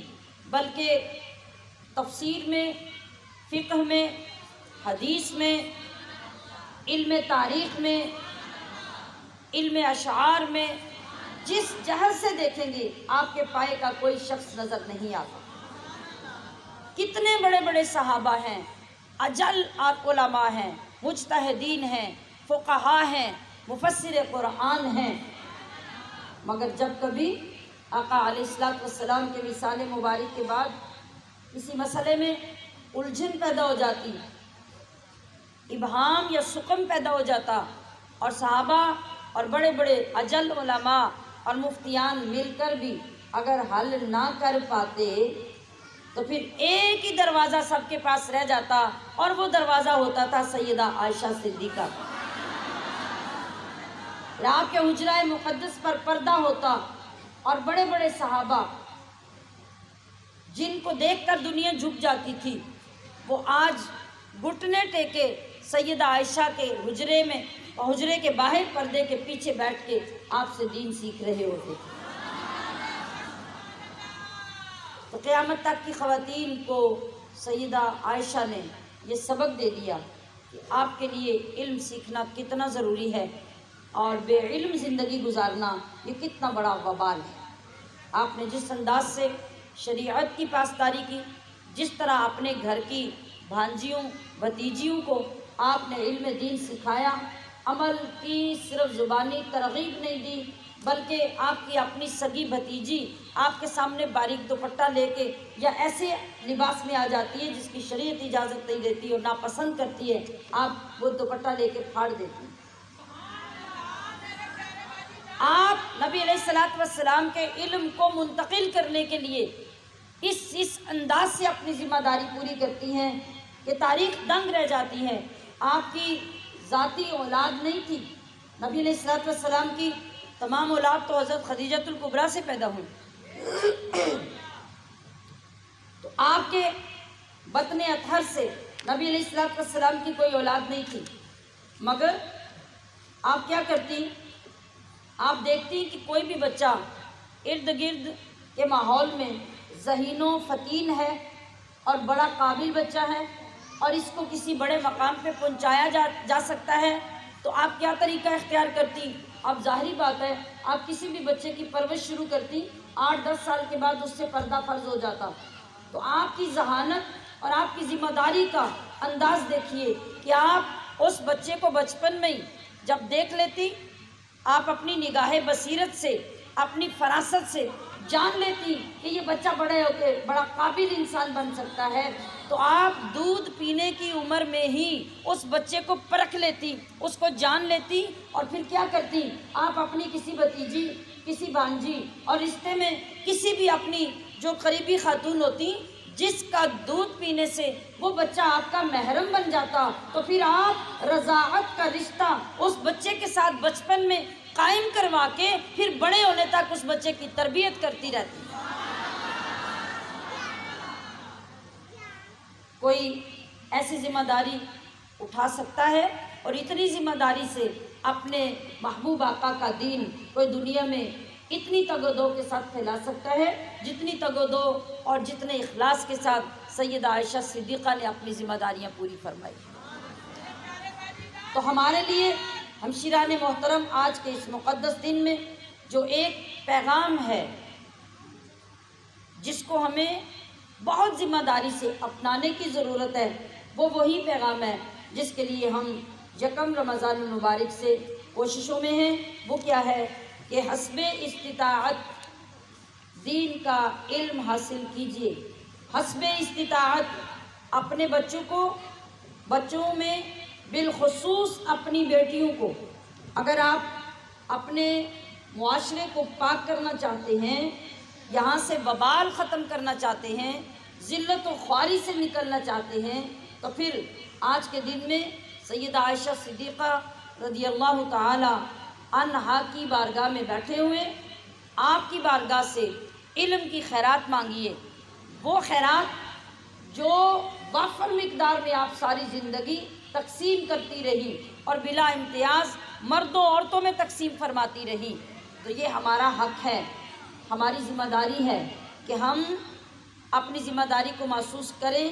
A: بلکہ تفسیر میں، فقہ میں، حدیث میں، علم تاریخ میں، علم اشعار میں، جس جہت سے دیکھیں گے آپ کے پائے کا کوئی شخص نظر نہیں آتا۔ کتنے بڑے بڑے صحابہ ہیں، اجل علماء ہیں، مجتہدین ہیں، فقہاء ہیں، مفسر قرآن ہیں، مگر جب کبھی آقا علیہ الصلوۃ والسلام کے وصال مبارک کے بعد کسی مسئلے میں الجھن پیدا ہو جاتی، ابہام یا سقم پیدا ہو جاتا، اور صحابہ اور بڑے بڑے اجل علماء اور مفتیان مل کر بھی اگر حل نہ کر پاتے تو پھر ایک ہی دروازہ سب کے پاس رہ جاتا، اور وہ دروازہ ہوتا تھا سیدہ عائشہ صدیقہ۔ آپ کے حجرہ مقدس پر پردہ ہوتا، اور بڑے بڑے صحابہ جن کو دیکھ کر دنیا جھک جاتی تھی، وہ آج گھٹنے ٹیکے سیدہ عائشہ کے حجرے میں، حجرے کے باہر پردے کے پیچھے بیٹھ کے آپ سے دین سیکھ رہے ہوتے تھے۔ تو قیامت تک کی خواتین کو سیدہ عائشہ نے یہ سبق دے دیا کہ آپ کے لیے علم سیکھنا کتنا ضروری ہے، اور بے علم زندگی گزارنا یہ کتنا بڑا وبال ہے۔ آپ نے جس انداز سے شریعت کی پاسداری کی، جس طرح اپنے گھر کی بھانجیوں بھتیجیوں کو آپ نے علم دین سکھایا، عمل کی صرف زبانی ترغیب نہیں دی، بلکہ آپ کی اپنی سگی بھتیجی آپ کے سامنے باریک دوپٹہ لے کے یا ایسے لباس میں آ جاتی ہے جس کی شریعت اجازت نہیں دیتی اور ناپسند کرتی ہے، آپ وہ دوپٹہ لے کے پھاڑ دیتی ہیں۔ آپ نبی علیہ الصلوۃ والسلام کے علم کو منتقل کرنے کے لیے اس انداز سے اپنی ذمہ داری پوری کرتی ہیں کہ تاریخ دنگ رہ جاتی ہے۔ آپ کی ذاتی اولاد نہیں تھی، نبی علیہ الصلوۃ والسلام کی تمام اولاد تو حضرت خدیجہ الکبریٰ سے پیدا ہوئی، تو آپ کے بطن اطہر سے نبی علیہ السلام کی کوئی اولاد نہیں تھی، مگر آپ کیا کرتی، آپ دیکھتی کہ کوئی بھی بچہ ارد گرد کے ماحول میں ذہین و فتین ہے اور بڑا قابل بچہ ہے اور اس کو کسی بڑے مقام پہ پہنچایا جا سکتا ہے، تو آپ کیا طریقہ اختیار کرتی؟ اب ظاہری بات ہے، آپ کسی بھی بچے کی پرورش شروع کرتی، 8-10 سال کے بعد اس سے پردہ فرض ہو جاتا۔ تو آپ کی ذہانت اور آپ کی ذمہ داری کا انداز دیکھیے کہ آپ اس بچے کو بچپن میں ہی جب دیکھ لیتی، آپ اپنی نگاہ بصیرت سے، اپنی فراست سے جان لیتی کہ یہ بچہ بڑے ہو کے بڑا قابل انسان بن سکتا ہے، تو آپ دودھ پینے کی عمر میں ہی اس بچے کو پرکھ لیتی، اس کو جان لیتی، اور پھر کیا کرتی، آپ اپنی کسی بھتیجی، کسی بھانجی اور رشتے میں کسی بھی اپنی جو قریبی خاتون ہوتی جس کا دودھ پینے سے وہ بچہ آپ کا محرم بن جاتا، تو پھر آپ رضاعت کا رشتہ اس بچے کے ساتھ بچپن میں قائم کروا کے پھر بڑے ہونے تک اس بچے کی تربیت کرتی رہتی۔ کوئی ایسی ذمہ داری اٹھا سکتا ہے اور اتنی ذمہ داری سے اپنے محبوب آقا کا دین کوئی دنیا میں اتنی تگ و دو کے ساتھ پھیلا سکتا ہے جتنی تگ و دو اور جتنے اخلاص کے ساتھ سیدہ عائشہ صدیقہ نے اپنی ذمہ داریاں پوری فرمائی۔ تو ہمارے لیے ہمشیران محترم آج کے اس مقدس دن میں جو ایک پیغام ہے جس کو ہمیں بہت ذمہ داری سے اپنانے کی ضرورت ہے، وہ وہی پیغام ہے جس کے لیے ہم یکم رمضان المبارک سے کوششوں میں ہیں۔ وہ کیا ہے کہ حسب استطاعت دین کا علم حاصل کیجیے، حسب استطاعت اپنے بچوں میں بالخصوص اپنی بیٹیوں کو، اگر آپ اپنے معاشرے کو پاک کرنا چاہتے ہیں، یہاں سے وبال ختم کرنا چاہتے ہیں، ذلت و خواری سے نکلنا چاہتے ہیں، تو پھر آج کے دن میں سیدہ عائشہ صدیقہ رضی اللہ تعالی عنہا کی بارگاہ میں بیٹھے ہوئے آپ کی بارگاہ سے علم کی خیرات مانگیے، وہ خیرات جو وافر مقدار میں آپ ساری زندگی تقسیم کرتی رہی اور بلا امتیاز مردوں عورتوں میں تقسیم فرماتی رہی۔ تو یہ ہمارا حق ہے، ہماری ذمہ داری ہے کہ ہم اپنی ذمہ داری کو محسوس کریں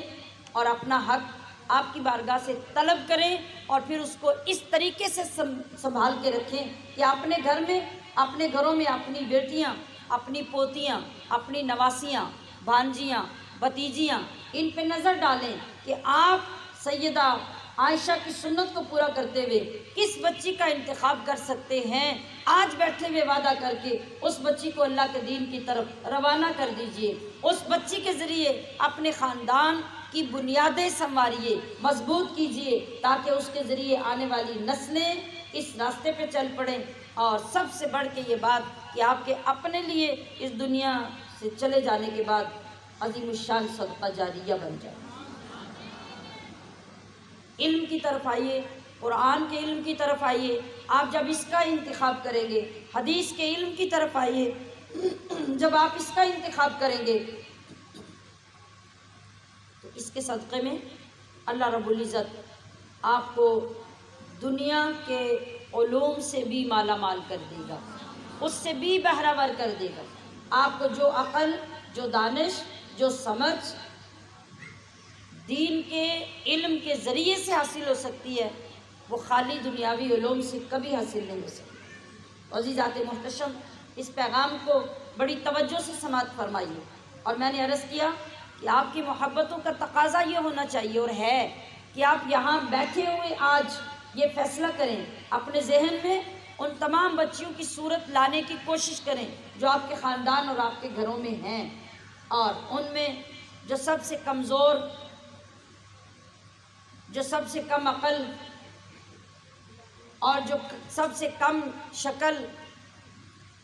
A: اور اپنا حق آپ کی بارگاہ سے طلب کریں، اور پھر اس کو اس طریقے سے سنبھال کے رکھیں کہ اپنے گھروں میں اپنی بیٹیاں، اپنی پوتیاں، اپنی نواسیاں، بھانجیاں، بھتیجیاں، ان پہ نظر ڈالیں کہ آپ سیدہ عائشہ کی سنت کو پورا کرتے ہوئے کس بچی کا انتخاب کر سکتے ہیں۔ آج بیٹھے ہوئے وعدہ کر کے اس بچی کو اللہ کے دین کی طرف روانہ کر دیجئے، اس بچی کے ذریعے اپنے خاندان کی بنیادیں سنواریے، مضبوط کیجئے، تاکہ اس کے ذریعے آنے والی نسلیں اس راستے پہ چل پڑیں، اور سب سے بڑھ کے یہ بات کہ آپ کے اپنے لیے اس دنیا سے چلے جانے کے بعد عظیم الشان صدقہ جاریہ بن جائے۔ علم کی طرف آئیے، قرآن کے علم کی طرف آئیے، آپ جب اس کا انتخاب کریں گے، حدیث کے علم کی طرف آئیے، جب آپ اس کا انتخاب کریں گے تو اس کے صدقے میں اللہ رب العزت آپ کو دنیا کے علوم سے بھی مالا مال کر دے گا، اس سے بھی بہرہور کر دے گا۔ آپ کو جو عقل، جو دانش، جو سمجھ دین کے علم کے ذریعے سے حاصل ہو سکتی ہے، وہ خالی دنیاوی علوم سے کبھی حاصل نہیں ہو سکتی۔ عزیزات محتشم، اس پیغام کو بڑی توجہ سے سماعت فرمائیے، اور میں نے عرض کیا کہ آپ کی محبتوں کا تقاضا یہ ہونا چاہیے اور ہے کہ آپ یہاں بیٹھے ہوئے آج یہ فیصلہ کریں، اپنے ذہن میں ان تمام بچیوں کی صورت لانے کی کوشش کریں جو آپ کے خاندان اور آپ کے گھروں میں ہیں، اور ان میں جو سب سے کمزور، جو سب سے کم عقل اور جو سب سے کم شکل،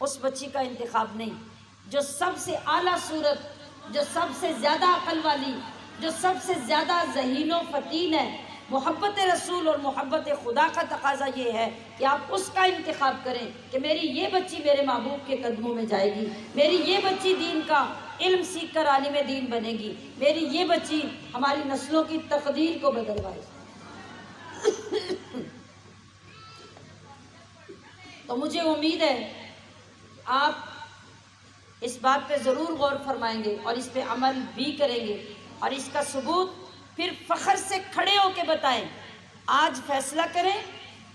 A: اس بچی کا انتخاب نہیں، جو سب سے اعلیٰ صورت، جو سب سے زیادہ عقل والی، جو سب سے زیادہ ذہین و فتین ہے، محبت رسول اور محبت خدا کا تقاضا یہ ہے کہ آپ اس کا انتخاب کریں کہ میری یہ بچی میرے محبوب کے قدموں میں جائے گی، میری یہ بچی دین کا علم سیکھ کر عالم دین بنے گی، میری یہ بچی ہماری نسلوں کی تقدیر کو بدلوائے گی۔ تو مجھے امید ہے آپ اس بات پہ ضرور غور فرمائیں گے اور اس پہ عمل بھی کریں گے، اور اس کا ثبوت پھر فخر سے کھڑے ہو کے بتائیں۔ آج فیصلہ کریں،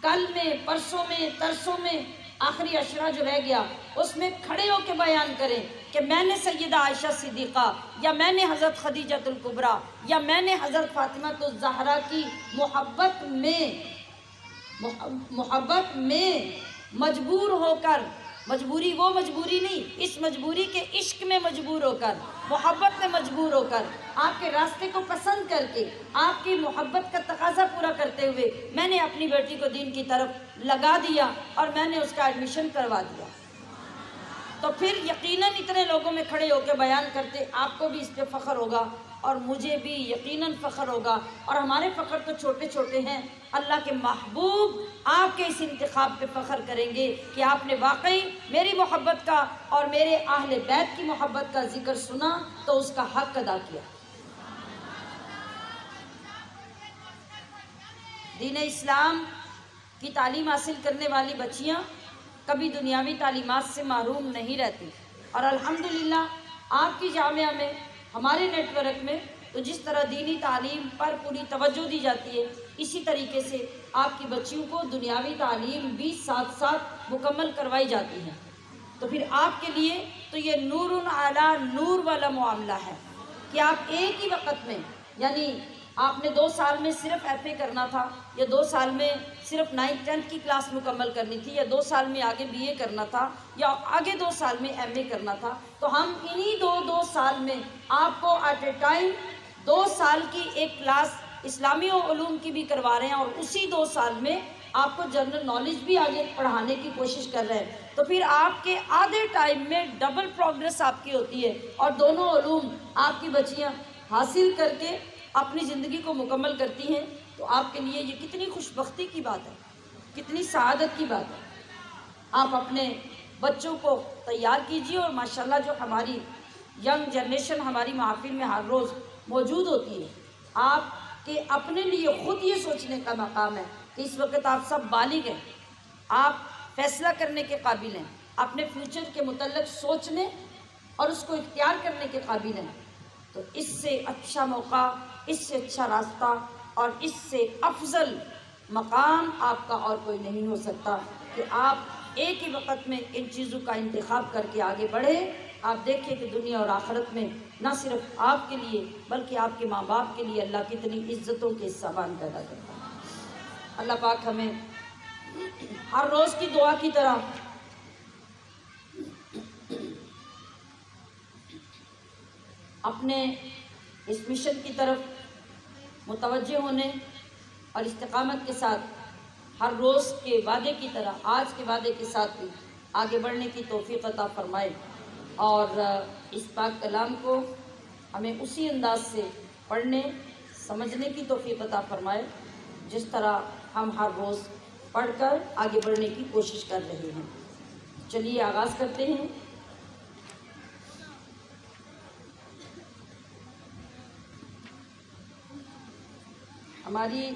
A: کل میں، پرسوں میں، ترسوں میں، آخری عشرہ جو رہ گیا اس میں کھڑے ہو کے بیان کریں کہ میں نے سیدہ عائشہ صدیقہ یا میں نے حضرت خدیجۃ الکبریٰ یا میں نے حضرت فاطمہ الزہرا کی محبت میں مجبور ہو کر، مجبوری وہ مجبوری نہیں، اس مجبوری کے عشق میں مجبور ہو کر، محبت میں مجبور ہو کر، آپ کے راستے کو پسند کر کے، آپ کی محبت کا تقاضا پورا کرتے ہوئے میں نے اپنی بیٹی کو دین کی طرف لگا دیا اور میں نے اس کا ایڈمیشن کروا دیا۔ تو پھر یقیناً اتنے لوگوں میں کھڑے ہو کے بیان کرتے آپ کو بھی اس پہ فخر ہوگا اور مجھے بھی یقیناً فخر ہوگا، اور ہمارے فخر تو چھوٹے چھوٹے ہیں، اللہ کے محبوب آپ کے اس انتخاب پہ فخر کریں گے کہ آپ نے واقعی میری محبت کا اور میرے اہل بیت کی محبت کا ذکر سنا تو اس کا حق ادا کیا۔ دین اسلام کی تعلیم حاصل کرنے والی بچیاں کبھی دنیاوی تعلیمات سے محروم نہیں رہتی، اور الحمدللہ آپ کی جامعہ میں، ہمارے نیٹ ورک میں تو جس طرح دینی تعلیم پر پوری توجہ دی جاتی ہے، اسی طریقے سے آپ کی بچیوں کو دنیاوی تعلیم بھی ساتھ ساتھ مکمل کروائی جاتی ہے۔ تو پھر آپ کے لیے تو یہ نور علی نور والا معاملہ ہے کہ آپ ایک ہی وقت میں، یعنی آپ نے 2 سال میں صرف ایف اے کرنا تھا، یا 2 سال میں صرف 9th 10th کی کلاس مکمل کرنی تھی، یا 2 سال میں آگے بی اے کرنا تھا، یا آگے 2 سال میں ایم اے کرنا تھا، تو ہم انہی 2 سال میں آپ کو ایٹ اے ٹائم 2 سال کی ایک کلاس اسلامی علوم کی بھی کروا رہے ہیں، اور اسی 2 سال میں آپ کو جنرل نالج بھی آگے پڑھانے کی کوشش کر رہے ہیں۔ تو پھر آپ کے آدھے ٹائم میں ڈبل پروگرس آپ کی ہوتی ہے، اور دونوں علوم آپ کی بچیاں حاصل کر کے اپنی زندگی کو مکمل کرتی ہیں۔ تو آپ کے لیے یہ کتنی خوش بختی کی بات ہے، کتنی سعادت کی بات ہے۔ آپ اپنے بچوں کو تیار کیجیے، اور ماشاءاللہ جو ہماری ینگ جنریشن ہماری محافل میں ہر روز موجود ہوتی ہے، آپ کے اپنے لیے خود یہ سوچنے کا مقام ہے کہ اس وقت آپ سب بالغ ہیں، آپ فیصلہ کرنے کے قابل ہیں، اپنے فیوچر کے متعلق سوچنے اور اس کو اختیار کرنے کے قابل ہیں۔ تو اس سے اچھا موقع، اس سے اچھا راستہ اور اس سے افضل مقام آپ کا اور کوئی نہیں ہو سکتا کہ آپ ایک ہی وقت میں ان چیزوں کا انتخاب کر کے آگے بڑھیں۔ آپ دیکھیں کہ دنیا اور آخرت میں نہ صرف آپ کے لیے بلکہ آپ کے ماں باپ کے لیے اللہ کتنی عزتوں کے سامان پیدا کرتا ہے۔ اللہ پاک ہمیں ہر روز کی دعا کی طرح اپنے اس مشن کی طرف متوجہ ہونے اور استقامت کے ساتھ ہر روز کے وعدے کی طرح آج کے وعدے کے ساتھ بھی آگے بڑھنے کی توفیق عطا فرمائے، اور اس پاک کلام کو ہمیں اسی انداز سے پڑھنے سمجھنے کی توفیق عطا فرمائے جس طرح ہم ہر روز پڑھ کر آگے بڑھنے کی کوشش کر رہے ہیں۔ چلیے آغاز کرتے ہیں۔ ہماری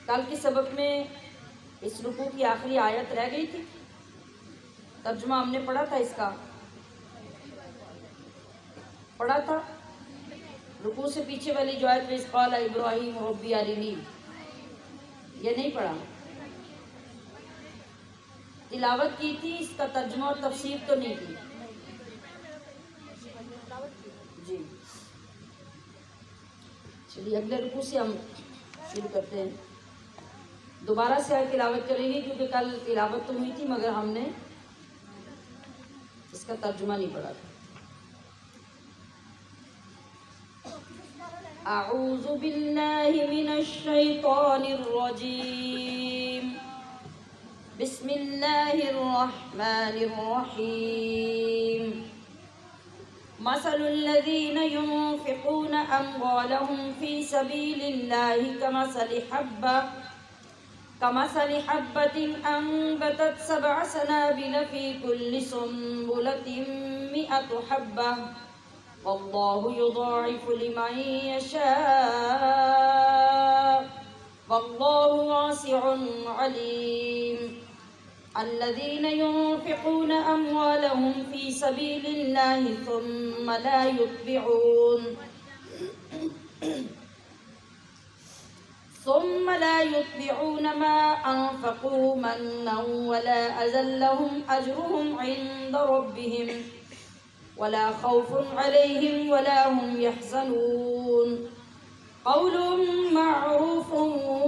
A: کل کے سبق میں اس رکوع کی آخری آیت رہ گئی تھی، ترجمہ ہم نے پڑھا تھا، اس کا پڑھا تھا۔ رکوع سے پیچھے والی جو آیت میں قال ابراہیم ربی ارنی، یہ نہیں پڑھا، تلاوت کی تھی، اس کا ترجمہ اور تفسیر تو نہیں کی جی۔ چلیے اگلے رکوع سے ہم شروع کرتے ہیں، دوبارہ سے آیت تلاوت کریں گے کیونکہ کل تلاوت تو ہوئی تھی مگر ہم نے اس کا ترجمہ نہیں پڑھا تھا۔ اعوذ باللہ من الشیطان الرجیم، بسم اللہ الرحمن الرحیم، مثل الذين ينفقون أموالهم في سبيل الله كمثل حبة أنبتت 7 سنابل في كل سنبلة 100 حبة والله يضاعف لمن يشاء والله واسع عليم. الذين ينفقون أموالهم في سبيل الله ثم لا يتبعون ما أنفقوا منا ولا أذى لهم أجرهم عند ربهم ولا خوف عليهم ولا هم يحزنون. قول معروف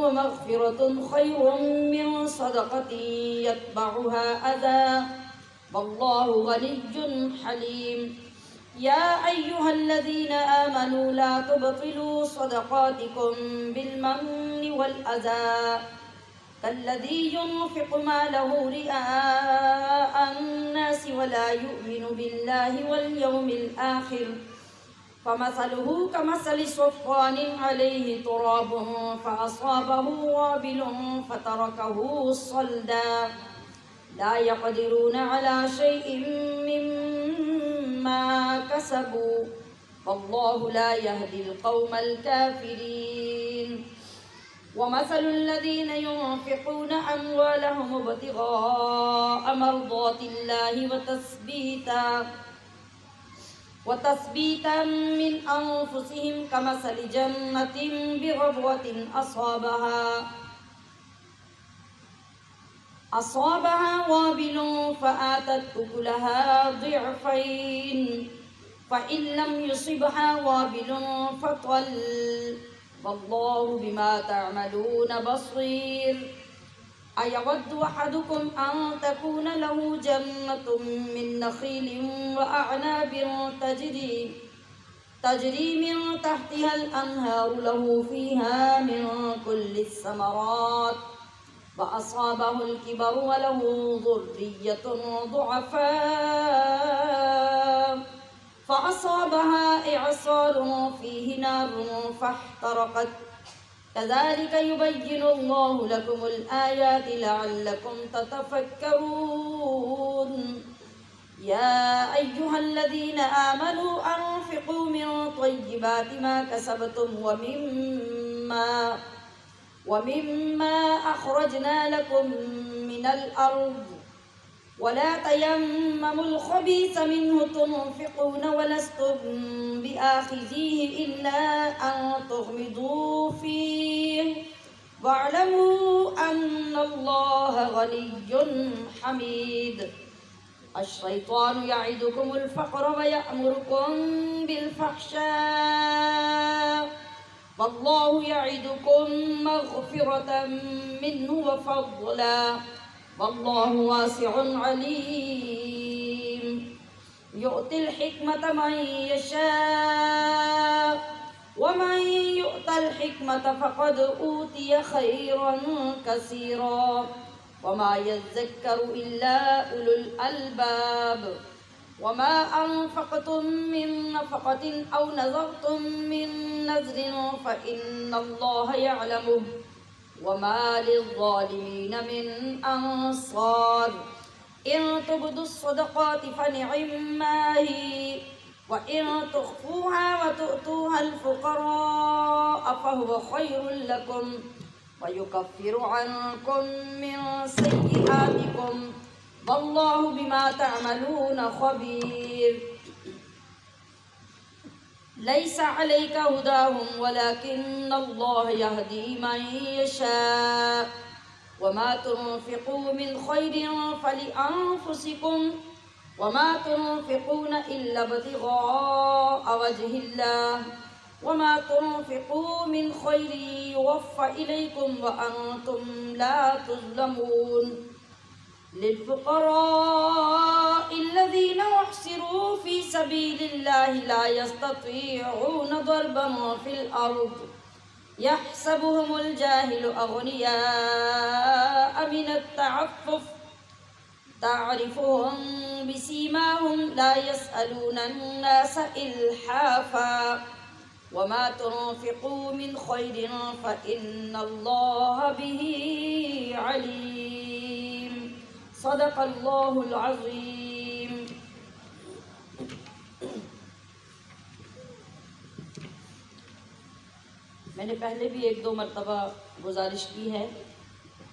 A: ومغفرة خير من صدقة يتبعها أذى والله غني حليم. يا أيها الذين آمنوا لا تبطلوا صدقاتكم بالمن والأذى كالذي ينفق ماله رئاء الناس ولا يؤمن بالله واليوم الآخر فمثله كمثل صفوان عليه تراب فأصابه وابل فتركه صلدا لا يقدرون على شيء مما كسبوا والله لا يهدي القوم الكافرين. ومثل الذين ينفقون أموالهم ابتغاء مرضات الله وتثبيتا من أنفسهم كمثل جنة بربوة أصابها وابل فآتت أكلها ضعفين فإن لم يصبها وابل فطل والله بما تعملون بصير. أيود أحدكم أن تكون له جنة من نخيل وأعناب تجري من تحتها الأنهار له فيها من كل الثمرات فأصابه الكبر وله ذرية ضعفاء فأصابها إعصار فيه نار فاحترقت كذلك يبين الله لكم الآيات لعلكم تتفكرون. يا أيها الذين آمنوا أنفقوا من طيبات ما كسبتم ومما أخرجنا لكم من الأرض ولا تيمموا الخبيث منه تنفقون ولستم بآخذيه إلا أن تغمضوا فيه واعلموا أن الله غني حميد. الشيطان يعدكم الفقر ويأمركم بالفحشاء والله يعدكم مغفرة منه وفضلا والله واسع عليم. يؤتي الحكمة من يشاء ومن يؤت الحكمة فقد أوتي خيرا كثيرا وما يذكر إلا أولو الألباب. وما أنفقتم من نفقة أو نذرتم من نذر فإن الله يعلمه وما للظالمين من أنصار. إن تبدوا الصدقات فنعما هي وإن تخفوها وتؤتوها الفقراء فهو خير لكم ويكفر عنكم من سيئاتكم والله بما تعملون خبير. ليس عليك هداهم ولكن الله يهدي من يشاء وما تنفقوا من خير فلأنفسكم وما تنفقون إلا ابتغاء وجه الله وما تنفقوا من خير يوفى إليكم وأنتم لا تظلمون. للفقراء الذين أحصروا في سبيل الله لا يستطيعون ضربا في الأرض يحسبهم الجاهل أغنياء من التعفف تعرفهم بسيماهم لا يسألون الناس إلحافا وما تنفقوا من خير فإن الله به عليم صدق الله العظيم. میں نے پہلے بھی ایک دو مرتبہ گزارش کی ہے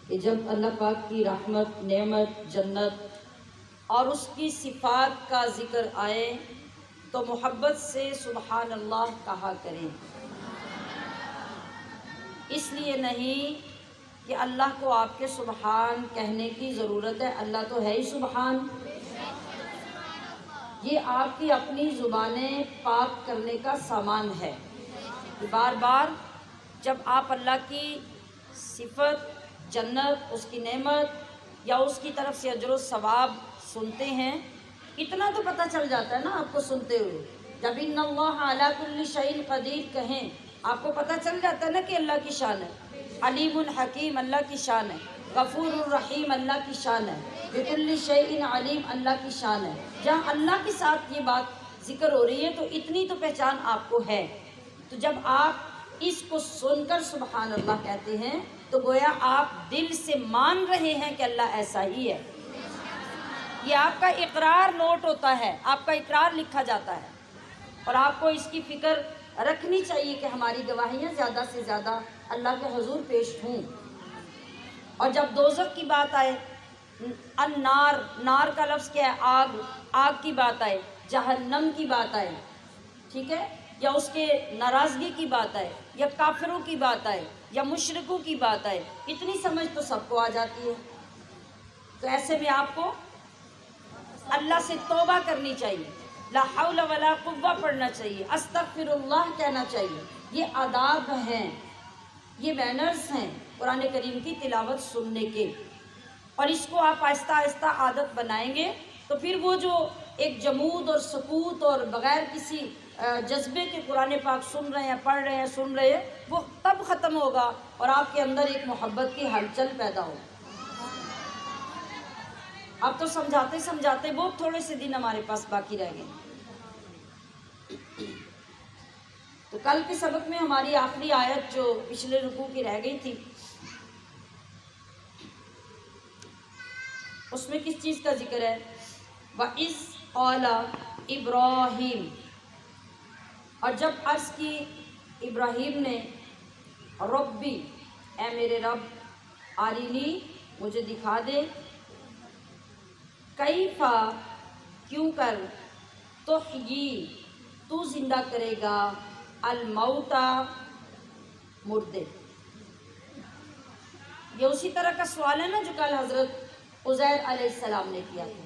A: کہ جب اللہ پاک کی رحمت، نعمت، جنت اور اس کی صفات کا ذکر آئے تو محبت سے سبحان اللہ کہا کریں. اس لیے نہیں کہ اللہ کو آپ کے سبحان کہنے کی ضرورت ہے، اللہ تو ہے ہی سبحان. یہ آپ کی اپنی زبانیں پاک کرنے کا سامان ہے. بار بار جب آپ اللہ کی صفت، جنت، اس کی نعمت یا اس کی طرف سے اجر و ثواب سنتے ہیں، اتنا تو پتہ چل جاتا ہے نا آپ کو سنتے ہوئے. جب ان اللہ علی کل شیء قدیر کہیں آپ کو پتہ چل جاتا ہے نا کہ اللہ کی شان ہے. علیم الحکیم اللہ کی شان ہے. غفور الرحیم اللہ کی شان ہے. بکل شیء علیم اللہ کی شان ہے. جہاں اللہ کے ساتھ یہ بات ذکر ہو رہی ہے تو اتنی تو پہچان آپ کو ہے. تو جب آپ اس کو سن کر سبحان اللہ کہتے ہیں تو گویا آپ دل سے مان رہے ہیں کہ اللہ ایسا ہی ہے. یہ آپ کا اقرار نوٹ ہوتا ہے، آپ کا اقرار لکھا جاتا ہے. اور آپ کو اس کی فکر رکھنی چاہیے کہ ہماری گواہیاں زیادہ سے زیادہ اللہ کے حضور پیش ہوں. اور جب دوزخ کی بات آئے، النار، نار کا لفظ کیا ہے؟ آگ، آگ کی بات آئے، جہنم کی بات آئے، ٹھیک ہے، یا اس کے ناراضگی کی بات آئے، یا کافروں کی بات آئے، یا مشرکوں کی بات آئے، اتنی سمجھ تو سب کو آ جاتی ہے. تو ایسے میں آپ کو اللہ سے توبہ کرنی چاہیے، لا حول ولا قوہ پڑھنا چاہیے، استغفر اللہ کہنا چاہیے. یہ آداب ہیں، یہ مینرز ہیں قرآن کریم کی تلاوت سننے کے. اور اس کو آپ آہستہ آہستہ عادت بنائیں گے تو پھر وہ جو ایک جمود اور سکوت اور بغیر کسی جذبے کے قرآن پاک سن رہے ہیں، پڑھ رہے ہیں، سن رہے ہیں، وہ تب ختم ہوگا اور آپ کے اندر ایک محبت کی ہلچل پیدا ہوگی. اب تو سمجھاتے سمجھاتے بہت تھوڑے سے دن ہمارے پاس باقی رہ گئے. تو کل کے سبق میں ہماری آخری آیت جو پچھلے رکوع کی رہ گئی تھی، اس میں کس چیز کا ذکر ہے؟ وَإِذْ قَالَ إِبْرَاهِيمُ، اور جب عرض کی ابراہیم نے، ربی، اے میرے رب، آرینی، مجھے دکھا دے، کیفا، کیوں کر، تحیی، تو زندہ کرے گا، الموتا، مردے. یہ اسی طرح کا سوال ہے نا جو کل حضرت عزیر علیہ السلام نے کیا تھا.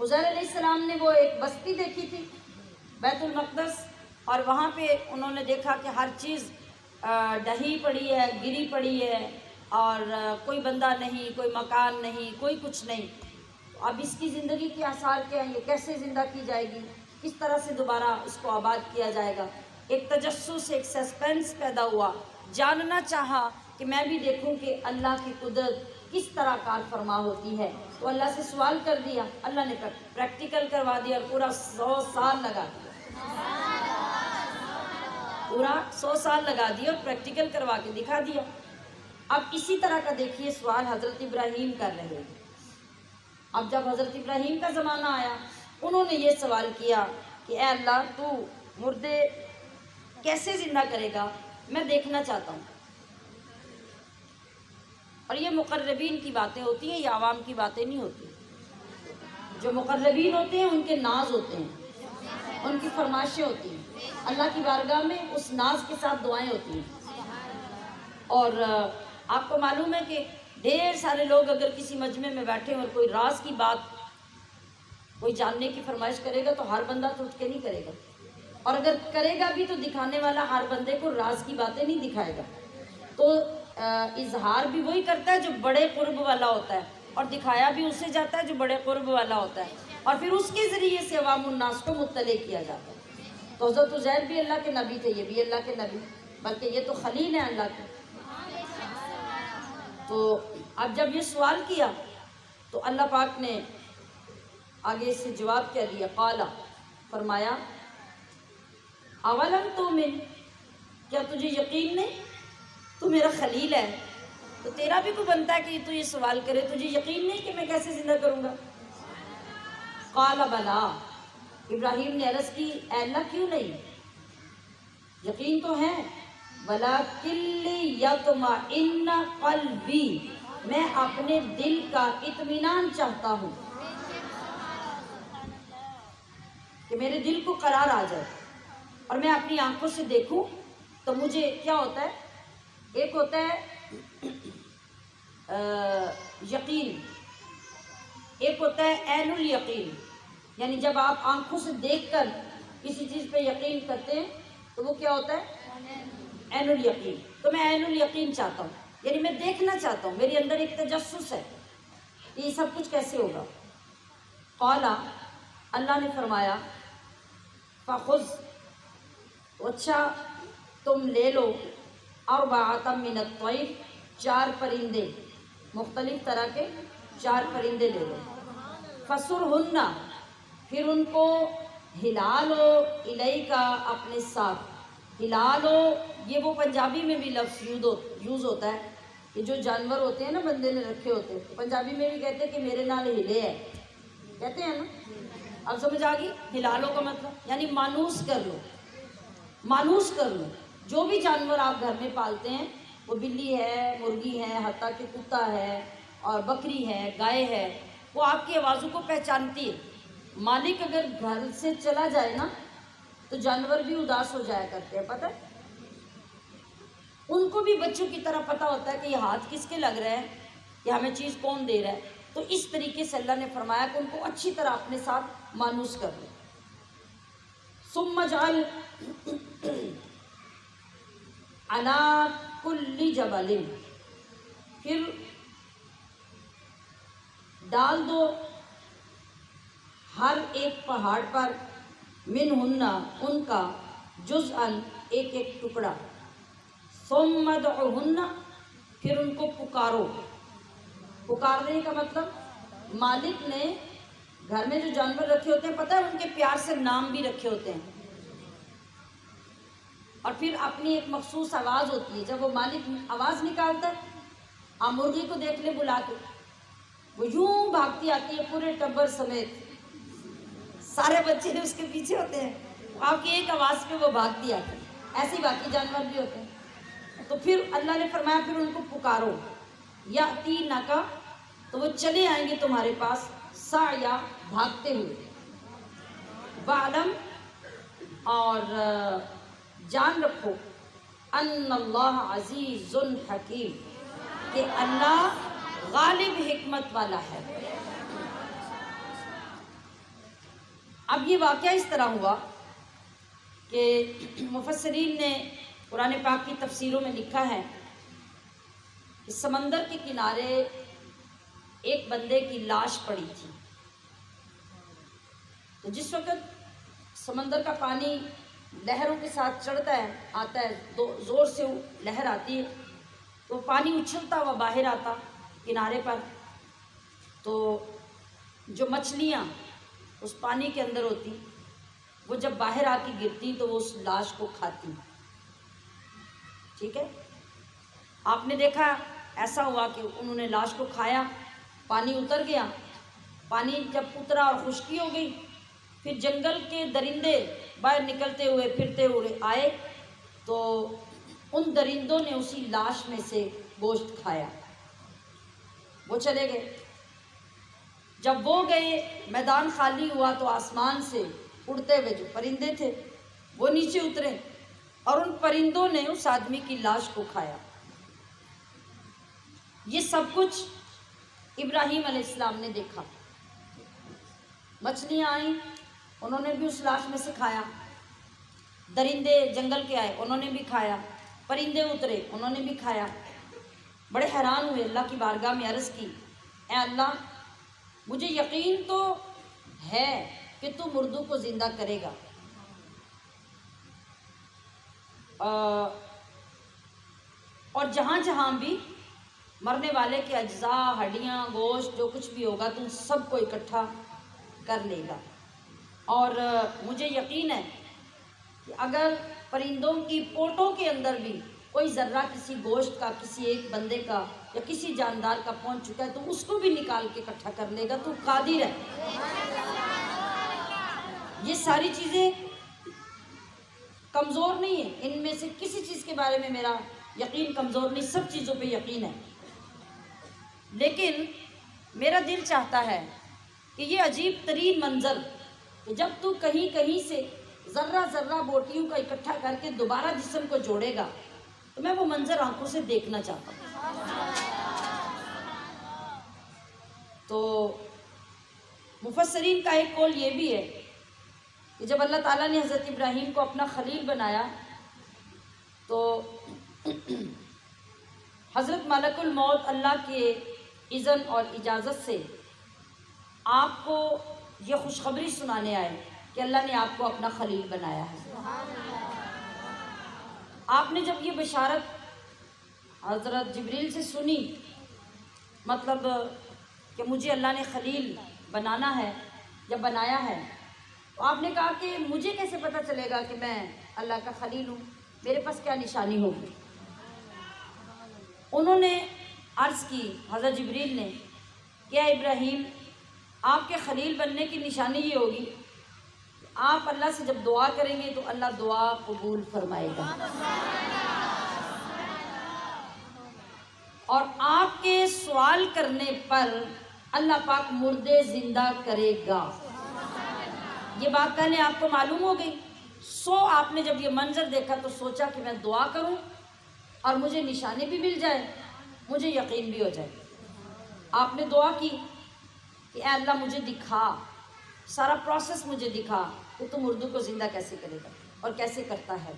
A: عزیر علیہ السلام نے وہ ایک بستی دیکھی تھی بیت المقدس، اور وہاں پہ انہوں نے دیکھا کہ ہر چیز ڈہی پڑی ہے، گری پڑی ہے، اور کوئی بندہ نہیں، کوئی مکان نہیں، کوئی کچھ نہیں. اب اس کی زندگی کے آثار کیا ہیں؟ یہ کیسے زندہ کی جائے گی؟ کس طرح سے دوبارہ اس کو آباد کیا جائے گا؟ ایک تجسس، ایک سسپینس پیدا ہوا. جاننا چاہا کہ میں بھی دیکھوں کہ اللہ کی قدرت کس طرح کار فرما ہوتی ہے. تو اللہ سے سوال کر دیا، اللہ نے پریکٹیکل کروا دیا اور پورا 100 سال لگا دیا. پورا 100 سال لگا دیا اور پریکٹیکل کروا کے دکھا دیا. اب اسی طرح کا دیکھیے سوال حضرت ابراہیم کر رہے ہیں. اب جب حضرت ابراہیم کا زمانہ آیا، انہوں نے یہ سوال کیا کہ اے اللہ، تو مردے کیسے زندہ کرے گا؟ میں دیکھنا چاہتا ہوں. اور یہ مقربین کی باتیں ہوتی ہیں، یہ عوام کی باتیں نہیں ہوتی. جو مقربین ہوتے ہیں ان کے ناز ہوتے ہیں، ان کی فرمائشیں ہوتی ہیں. اللہ کی بارگاہ میں اس ناز کے ساتھ دعائیں ہوتی ہیں. اور آپ کو معلوم ہے کہ ڈھیر سارے لوگ اگر کسی مجمع میں بیٹھے اور کوئی راز کی بات کوئی جاننے کی فرمائش کرے گا تو ہر بندہ تو اٹھ کے نہیں کرے گا، اور اگر کرے گا بھی تو دکھانے والا ہر بندے کو راز کی باتیں نہیں دکھائے گا. تو اظہار بھی وہی کرتا ہے جو بڑے قرب والا ہوتا ہے، اور دکھایا بھی اسے جاتا ہے جو بڑے قرب والا ہوتا ہے، اور پھر اس کے ذریعے سے عوام الناس کو مطلع کیا جاتا ہے. تو حضرت عزیر بھی اللہ کے نبی تھے، یہ بھی اللہ کے نبی، بلکہ یہ تو خلیل ہیں اللہ کے. تو اب جب یہ سوال کیا تو اللہ پاک نے آگے اس سے جواب کیا دیا، قالا فرمایا، اولم تؤمن، کیا تجھے یقین نہیں؟ تو میرا خلیل ہے تو تیرا بھی کو بنتا ہے کہ تو یہ سوال کرے، تجھے یقین نہیں کہ میں کیسے زندہ کروں گا؟ قال بلا، ابراہیم نے عرض کی، اے اللہ کیوں نہیں، یقین تو ہے، ولیکن لیطمئن قلبی، میں اپنے دل کا اطمینان چاہتا ہوں کہ میرے دل کو قرار آ جائے اور میں اپنی آنکھوں سے دیکھوں تو مجھے کیا ہوتا ہے، ایک ہوتا ہے یقین، ایک ہوتا ہے عین الیقین، یعنی جب آپ آنکھوں سے دیکھ کر کسی چیز پہ یقین کرتے ہیں تو وہ کیا ہوتا ہے، عین الیقین۔ تو میں عین الیقین چاہتا ہوں، یعنی میں دیکھنا چاہتا ہوں، میرے اندر ایک تجسس ہے یہ سب کچھ کیسے ہوگا۔ قال، اللہ نے فرمایا، فخذ، تو اچھا تم لے لو، اربعۃ من الطیر، 4 پرندے، مختلف طرح کے 4 پرندے لے لو، فسرہن، پھر ان کو ہلا لو، الیک، اپنے ساتھ، ہلا لو، یہ وہ پنجابی میں بھی لفظ یوز ہوتا ہے کہ جو جانور ہوتے ہیں نا بندے نے رکھے ہوتے ہیں، پنجابی میں بھی کہتے ہیں کہ میرے نال ہلے ہے، کہتے ہیں نا، اب سمجھ آ گئی، ہلا لو کا مطلب یعنی مانوس کر لو، مانوس کر لو، جو بھی جانور آپ گھر میں پالتے ہیں، وہ بلی ہے، مرغی ہے، حتیٰ کہ کتا ہے اور بکری ہے، گائے ہے، وہ آپ کی آوازوں کو پہچانتی ہے۔ مالک اگر گھر سے چلا جائے نا تو جانور بھی اداس ہو جایا کرتے ہیں، پتہ ہے، ان کو بھی بچوں کی طرح پتہ ہوتا ہے کہ یہ ہاتھ کس کے لگ رہا ہے، یہ ہمیں چیز کون دے رہا ہے، تو اس طریقے سے اللہ نے فرمایا کہ ان کو اچھی طرح اپنے ساتھ مانوس کر لو۔ ثم اجعل علی کل جبل، پھر ڈال دو ہر ایک پہاڑ پر، منہن، ان کا، جزءاً، ایک ایک ٹکڑا، ثم ادعوہن، پھر ان کو پکارو۔ پکارنے کا مطلب مالک نے گھر میں جو جانور رکھے ہوتے ہیں، پتہ ہے ان کے پیار سے نام بھی رکھے ہوتے ہیں، اور پھر اپنی ایک مخصوص آواز ہوتی ہے، جب وہ مالک آواز نکالتا ہے، آپ مرغی کو دیکھ لے بلا کے، وہ یوں بھاگتی آتی ہے پورے ٹبر سمیت، سارے بچے اس کے پیچھے ہوتے ہیں، آپ کی ایک آواز پہ وہ بھاگتی آتی ہے، ایسے ہی باقی جانور بھی ہوتے ہیں۔ تو پھر اللہ نے فرمایا پھر ان کو پکارو، یاتینک، تو وہ چلے آئیں گے تمہارے پاس، سعیا، بھاگتے ہوئے، وعلم، اور جان رکھو، ان اللہ عزیز حکیم، کہ اللہ غالب حکمت والا ہے۔ اب یہ واقعہ اس طرح ہوا کہ مفسرین نے قرآن پاک کی تفسیروں میں لکھا ہے کہ سمندر کے کنارے ایک بندے کی لاش پڑی تھی، تو جس وقت سمندر کا پانی لہروں کے ساتھ چڑھتا ہے، آتا ہے، زور سے لہر آتی ہے تو پانی اچھلتا ہوا باہر آتا کنارے پر، تو جو مچھلیاں اس پانی کے اندر ہوتی وہ جب باہر آ کے گرتی تو وہ اس لاش کو کھاتی، ٹھیک ہے۔ آپ نے دیکھا ایسا ہوا کہ انہوں نے لاش کو کھایا، پانی اتر گیا، پانی جب اترا اور خشکی ہو گئی، پھر جنگل کے درندے باہر نکلتے ہوئے پھرتے ہوئے آئے تو ان درندوں نے اسی لاش میں سے گوشت کھایا، وہ چلے گئے۔ جب وہ گئے، میدان خالی ہوا تو آسمان سے اڑتے ہوئے جو پرندے تھے وہ نیچے اترے اور ان پرندوں نے اس آدمی کی لاش کو کھایا۔ یہ سب کچھ ابراہیم علیہ السلام نے دیکھا، مچھلیاں آئیں، انہوں نے بھی اس لاش میں سے کھایا، درندے جنگل کے آئے، انہوں نے بھی کھایا، پرندے اترے، انہوں نے بھی کھایا۔ بڑے حیران ہوئے، اللہ کی بارگاہ میں عرض کی، اے اللہ، مجھے یقین تو ہے کہ تو مردوں کو زندہ کرے گا، اور جہاں جہاں بھی مرنے والے کے اجزاء، ہڈیاں، گوشت، جو کچھ بھی ہوگا تم سب کو اکٹھا کر لے گا۔ اور مجھے یقین ہے کہ اگر پرندوں کی پوٹوں کے اندر بھی کوئی ذرہ کسی گوشت کا، کسی ایک بندے کا یا کسی جاندار کا پہنچ چکا ہے تو اس کو بھی نکال کے اکٹھا کر لے گا۔ تو قادر ہے۔ یہ ساری چیزیں کمزور نہیں ہیں، ان میں سے کسی چیز کے بارے میں میرا یقین کمزور نہیں، سب چیزوں پہ یقین ہے۔ لیکن میرا دل چاہتا ہے کہ یہ عجیب ترین منظر کہ جب تو کہیں کہیں سے ذرہ ذرہ بوٹیوں کا اکٹھا کر کے دوبارہ جسم کو جوڑے گا، تو میں وہ منظر آنکھوں سے دیکھنا چاہتا ہوں۔ تو مفسرین کا ایک قول یہ بھی ہے کہ جب اللہ تعالیٰ نے حضرت ابراہیم کو اپنا خلیل بنایا تو حضرت ملک الموت اللہ کے اذن اور اجازت سے آپ کو یہ خوشخبری سنانے آئے کہ اللہ نے آپ کو اپنا خلیل بنایا ہے۔ آپ نے جب یہ بشارت حضرت جبریل سے سنی، مطلب کہ مجھے اللہ نے خلیل بنانا ہے یا بنایا ہے، تو آپ نے کہا کہ مجھے کیسے پتہ چلے گا کہ میں اللہ کا خلیل ہوں، میرے پاس کیا نشانی ہوگی؟ انہوں نے عرض کی حضرت جبریل نے کہ اے ابراہیم، آپ کے خلیل بننے کی نشانی یہ ہوگی، آپ اللہ سے جب دعا کریں گے تو اللہ دعا قبول فرمائے گا، اور آپ کے سوال کرنے پر اللہ پاک مردے زندہ کرے گا۔ یہ بات پہلے آپ کو معلوم ہو گئی۔ آپ نے جب یہ منظر دیکھا تو سوچا کہ میں دعا کروں اور مجھے نشانی بھی مل جائے، مجھے یقین بھی ہو جائے۔ آپ نے دعا کی کہ اے اللہ مجھے دکھا، سارا پروسیس مجھے دکھا کہ تم مردوں کو زندہ کیسے کرے گا اور کیسے کرتا ہے۔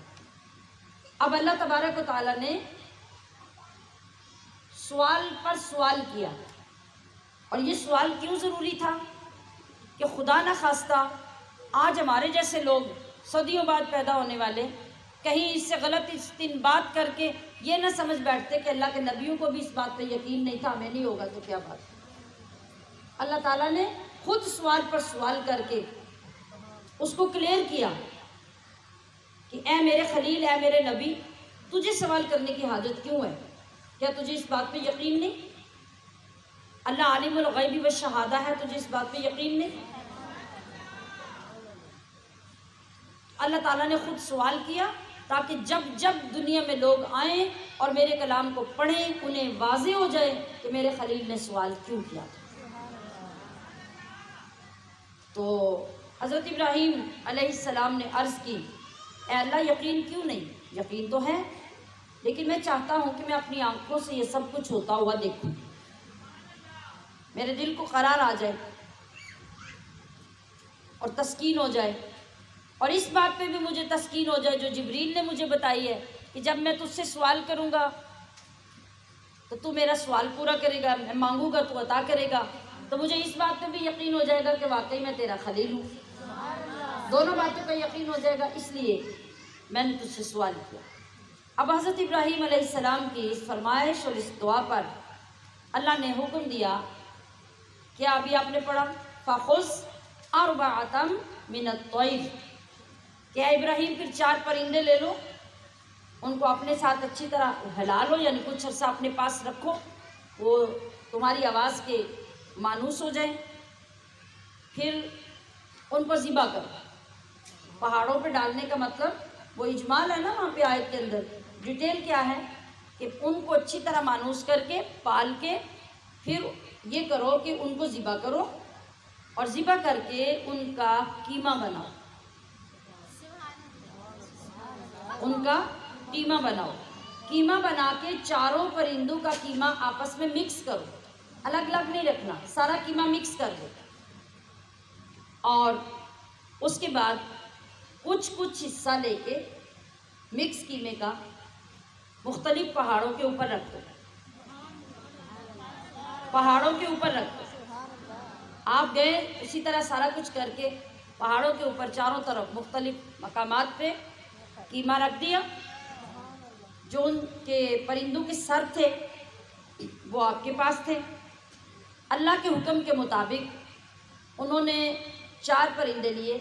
A: اب اللہ تبارک و تعالیٰ نے سوال پر سوال کیا، اور یہ سوال کیوں ضروری تھا کہ خدا نہ خواستہ آج ہمارے جیسے لوگ صدیوں بعد پیدا ہونے والے کہیں اس سے غلط استنباط کر کے یہ نہ سمجھ بیٹھتے کہ اللہ کے نبیوں کو بھی اس بات پہ یقین نہیں تھا، ہمیں نہیں ہوگا تو کیا بات۔ اللہ تعالیٰ نے خود سوال پر سوال کر کے اس کو کلیئر کیا کہ اے میرے خلیل، اے میرے نبی، تجھے سوال کرنے کی حاجت کیوں ہے؟ کیا تجھے اس بات پہ یقین نہیں؟ اللہ عالم الغیب والشہادہ ہے، تجھے اس بات پہ یقین نہیں؟ اللہ تعالیٰ نے خود سوال کیا تاکہ جب جب دنیا میں لوگ آئیں اور میرے کلام کو پڑھیں انہیں واضح ہو جائے کہ میرے خلیل نے سوال کیوں کیا تھا۔ تو حضرت ابراہیم علیہ السلام نے عرض کی اے اللہ یقین کیوں نہیں؟ یقین تو ہے، لیکن میں چاہتا ہوں کہ میں اپنی آنکھوں سے یہ سب کچھ ہوتا ہوا دیکھوں، میرے دل کو قرار آ جائے اور تسکین ہو جائے، اور اس بات پہ بھی مجھے تسکین ہو جائے جو جبریل نے مجھے بتائی ہے کہ جب میں تجھ سے سوال کروں گا تو تو میرا سوال پورا کرے گا، میں مانگوں گا تو عطا کرے گا، تو مجھے اس بات پہ بھی یقین ہو جائے گا کہ واقعی میں تیرا خلیل ہوں۔ دونوں باتوں پہ یقین ہو جائے گا، اس لیے میں نے تجھ سے سوال کیا۔ اب حضرت ابراہیم علیہ السلام کی اس فرمائش اور اس دعا پر اللہ نے حکم دیا، کیا ابھی آپ نے پڑھا فَخُذْ أَرْبَعَةً مِنَ الطَّيْرِ، کیا ابراہیم پھر 4 پرندے لے لو، ان کو اپنے ساتھ اچھی طرح ہلا لو، یعنی کچھ عرصہ اپنے پاس رکھو، وہ تمہاری آواز کے مانوس ہو جائیں، پھر ان کو ذبح کرو۔ پہاڑوں پہ ڈالنے کا مطلب وہ اجمال ہے نا، وہاں پہ آیت کے اندر ڈیٹیل کیا ہے کہ ان کو اچھی طرح مانوس کر کے پال کے پھر یہ کرو کہ ان کو ذبح کرو، اور ذبح کر کے ان کا قیمہ بناؤ، ان کا قیمہ بناؤ۔ قیمہ بنا کے 4 پرندوں کا قیمہ آپس میں مکس کرو، الگ الگ نہیں رکھنا، سارا قیمہ مکس کر دو، اور اس کے بعد کچھ حصہ لے کے مکس قیمے کا مختلف پہاڑوں کے اوپر رکھ دو، پہاڑوں کے اوپر رکھ دو۔ آپ گئے اسی طرح سارا کچھ کر کے پہاڑوں کے اوپر چاروں طرف مختلف مقامات پہ قیمہ رکھ دیا، جو ان کے پرندوں کے سر تھے وہ آپ کے پاس تھے۔ اللہ کے حکم کے مطابق انہوں نے 4 پرندے لیے۔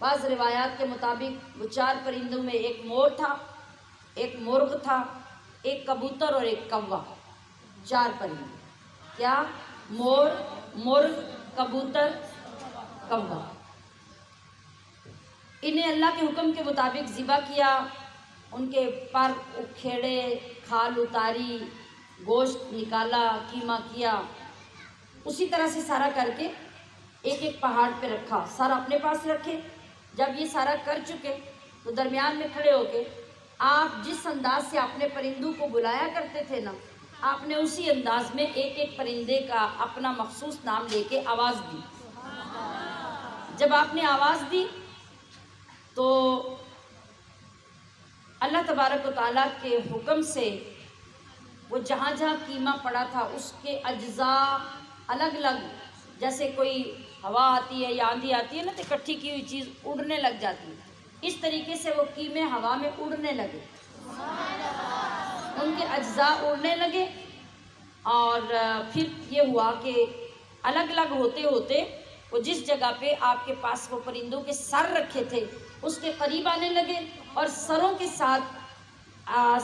A: بعض روایات کے مطابق وہ 4 پرندوں میں ایک مور تھا، ایک مرغ تھا، ایک کبوتر اور ایک کوا۔ 4 پرندے، کیا؟ مور، مرغ، کبوتر، کوا۔ انہیں اللہ کے حکم کے مطابق ذبح کیا، ان کے پر اکھیڑے، کھال اتاری، گوشت نکالا، قیمہ کیا، اسی طرح سے سارا کر کے ایک ایک پہاڑ پہ رکھا، سارا اپنے پاس رکھے۔ جب یہ سارا کر چکے تو درمیان میں کھڑے ہو کے آپ جس انداز سے اپنے پرندوں کو بلایا کرتے تھے نا، آپ نے اسی انداز میں ایک ایک پرندے کا اپنا مخصوص نام لے کے آواز دی۔ جب آپ نے آواز دی تو اللہ تبارک و تعالیٰ کے حکم سے وہ جہاں جہاں قیمہ پڑا تھا اس کے اجزاء الگ الگ، جیسے کوئی ہوا آتی ہے یا آندھی آتی ہے نا تو اکٹھی کی ہوئی چیز اڑنے لگ جاتی ہے، اس طریقے سے وہ قیمے ہوا میں اڑنے لگے، ان کے اجزاء اڑنے لگے۔ اور پھر یہ ہوا کہ الگ الگ ہوتے ہوتے وہ جس جگہ پہ آپ کے پاس وہ پرندوں کے سر رکھے تھے اس کے قریب آنے لگے، اور سروں کے ساتھ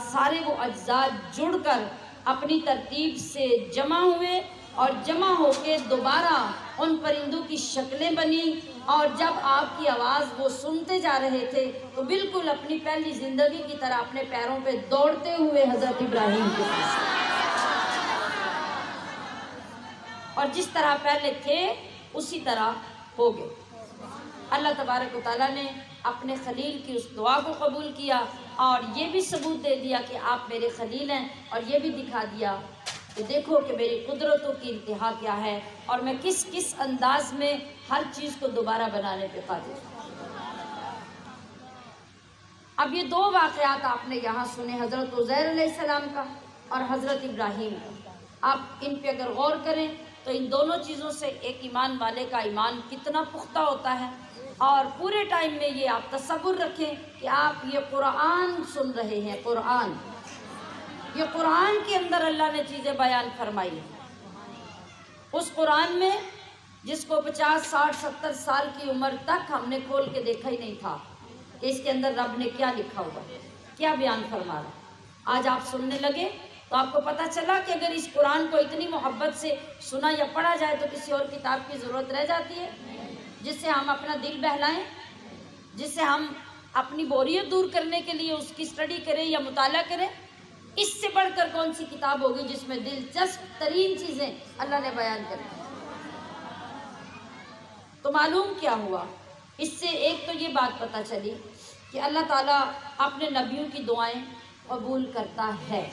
A: سارے وہ اجزاء جڑ کر اپنی ترتیب سے جمع ہوئے، اور جمع ہو کے دوبارہ ان پرندوں کی شکلیں بنی، اور جب آپ کی آواز وہ سنتے جا رہے تھے تو بالکل اپنی پہلی زندگی کی طرح اپنے پیروں پہ دوڑتے ہوئے حضرت ابراہیم کے پاس، اور جس طرح پہلے تھے اسی طرح ہو گئے۔ اللہ تبارک و تعالیٰ نے اپنے خلیل کی اس دعا کو قبول کیا، اور یہ بھی ثبوت دے دیا کہ آپ میرے خلیل ہیں، اور یہ بھی دکھا دیا کہ دیکھو کہ میری قدرتوں کی انتہا کیا ہے، اور میں کس کس انداز میں ہر چیز کو دوبارہ بنانے پہ قادر ہوں۔ اب یہ 2 واقعات آپ نے یہاں سنے، حضرت عزیر علیہ السلام کا اور حضرت ابراہیم کا۔ آپ ان پہ اگر غور کریں تو ان دونوں چیزوں سے ایک ایمان والے کا ایمان کتنا پختہ ہوتا ہے، اور پورے ٹائم میں یہ آپ تصور رکھیں کہ آپ یہ قرآن سن رہے ہیں، قرآن، یہ قرآن کے اندر اللہ نے چیزیں بیان فرمائی ہیں۔ اس قرآن میں جس کو 50 60 70 سال کی عمر تک ہم نے کھول کے دیکھا ہی نہیں تھا کہ اس کے اندر رب نے کیا لکھا ہوا ہے، کیا بیان فرما رہا ہے۔ آج آپ سننے لگے تو آپ کو پتہ چلا کہ اگر اس قرآن کو اتنی محبت سے سنا یا پڑھا جائے تو کسی اور کتاب کی ضرورت رہ جاتی ہے جس سے ہم اپنا دل بہلائیں، جس سے ہم اپنی بوریت دور کرنے کے لیے اس کی اسٹڈی کریں یا مطالعہ کریں۔ اس سے بڑھ کر کون سی کتاب ہوگی جس میں دلچسپ ترین چیزیں اللہ نے بیان کر دی۔ تو معلوم کیا ہوا اس سے؟ ایک تو یہ بات پتہ چلی کہ اللہ تعالیٰ اپنے نبیوں کی دعائیں قبول کرتا ہے،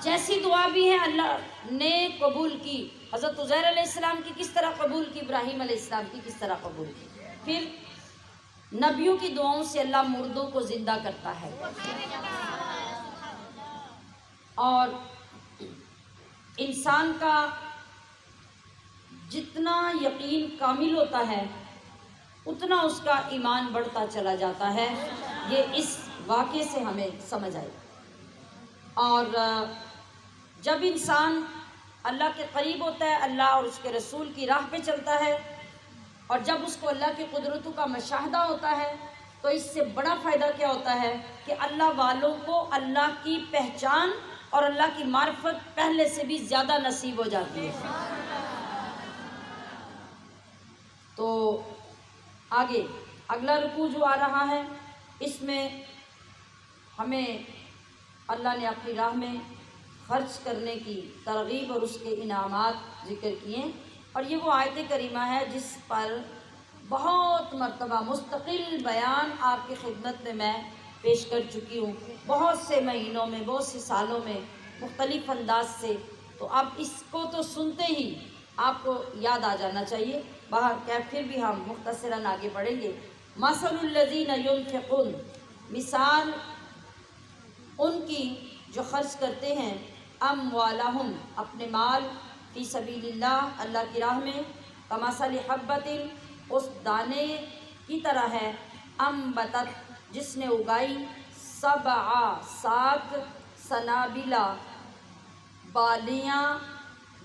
A: جیسی دعا بھی ہے اللہ نے قبول کی۔ حضرت عزیر علیہ السلام کی کس طرح قبول کی، ابراہیم علیہ السلام کی کس طرح قبول کی۔ پھر نبیوں کی دعاؤں سے اللہ مردوں کو زندہ کرتا ہے، اور انسان کا جتنا یقین کامل ہوتا ہے اتنا اس کا ایمان بڑھتا چلا جاتا ہے۔ یہ اس واقعے سے ہمیں سمجھ آئی۔ اور جب انسان اللہ کے قریب ہوتا ہے، اللہ اور اس کے رسول کی راہ پہ چلتا ہے، اور جب اس کو اللہ کی قدرتوں کا مشاہدہ ہوتا ہے تو اس سے بڑا فائدہ کیا ہوتا ہے کہ اللہ والوں کو اللہ کی پہچان اور اللہ کی معرفت پہلے سے بھی زیادہ نصیب ہو جاتی ہے۔ تو آگے اگلا رکوع جو آ رہا ہے اس میں ہمیں اللہ نے اپنی راہ میں خرچ کرنے کی ترغیب اور اس کے انعامات ذکر کیے، اور یہ وہ آیت کریمہ ہے جس پر بہت مرتبہ مستقل بیان آپ کی خدمت میں پیش کر چکی ہوں، بہت سے مہینوں میں، بہت سے سالوں میں، مختلف انداز سے۔ تو اب اس کو تو سنتے ہی آپ کو یاد آ جانا چاہیے۔ باہر کیا پھر بھی ہم مختصراً آگے بڑھیں گے۔ مثل الذین ينفقون، مثال ان کی جو خرچ کرتے ہیں، اموالہم، اپنے مال، فی سبیل اللہ، اللہ کی راہ میں، کمثل حبۃ، اس دانے کی طرح ہے، انبتت، جس نے اگائی، 7 سنابلا، بالیاں،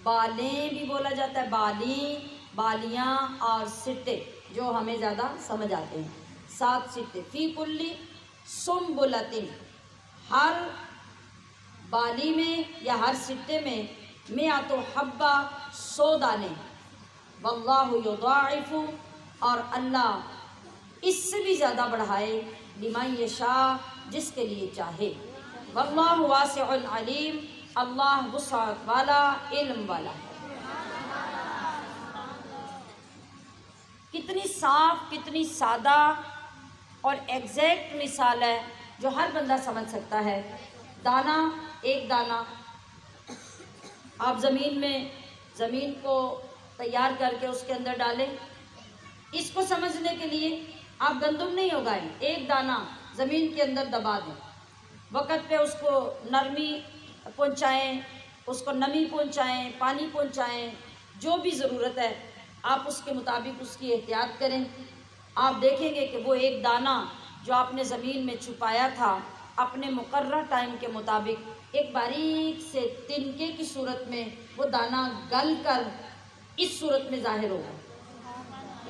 A: بالیں بھی بولا جاتا ہے، بالیں، بالیاں اور سٹے جو ہمیں زیادہ سمجھ آتے ہیں، 7 سٹے، فی کلی سنبلۃ، ہر بالی میں یا ہر سٹے میں 100 حبہ، 100 دانے، واللہ یضاعف، اور اللہ اس سے بھی زیادہ بڑھائے، لمن یشاء، جس کے لیے چاہے، واللہ واسع علیم، اللہ وسعت والا، علم والا ہے۔ کتنی صاف، کتنی سادہ اور ایگزیکٹ مثال ہے جو ہر بندہ سمجھ سکتا ہے۔ دانہ، ایک دانہ آپ زمین کو تیار کر کے اس کے اندر ڈالیں، اس کو سمجھنے کے لیے آپ گندم نہیں اگائیں، ایک دانہ زمین کے اندر دبا دیں، وقت پہ اس کو نرمی پہنچائیں، اس کو نمی پہنچائیں، پانی پہنچائیں، جو بھی ضرورت ہے آپ اس کے مطابق اس کی احتیاط کریں۔ آپ دیکھیں گے کہ وہ ایک دانہ جو آپ نے زمین میں چھپایا تھا، اپنے مقررہ ٹائم کے مطابق ایک باریک سے تنکے کی صورت میں وہ دانہ گل کر اس صورت میں ظاہر ہوگا۔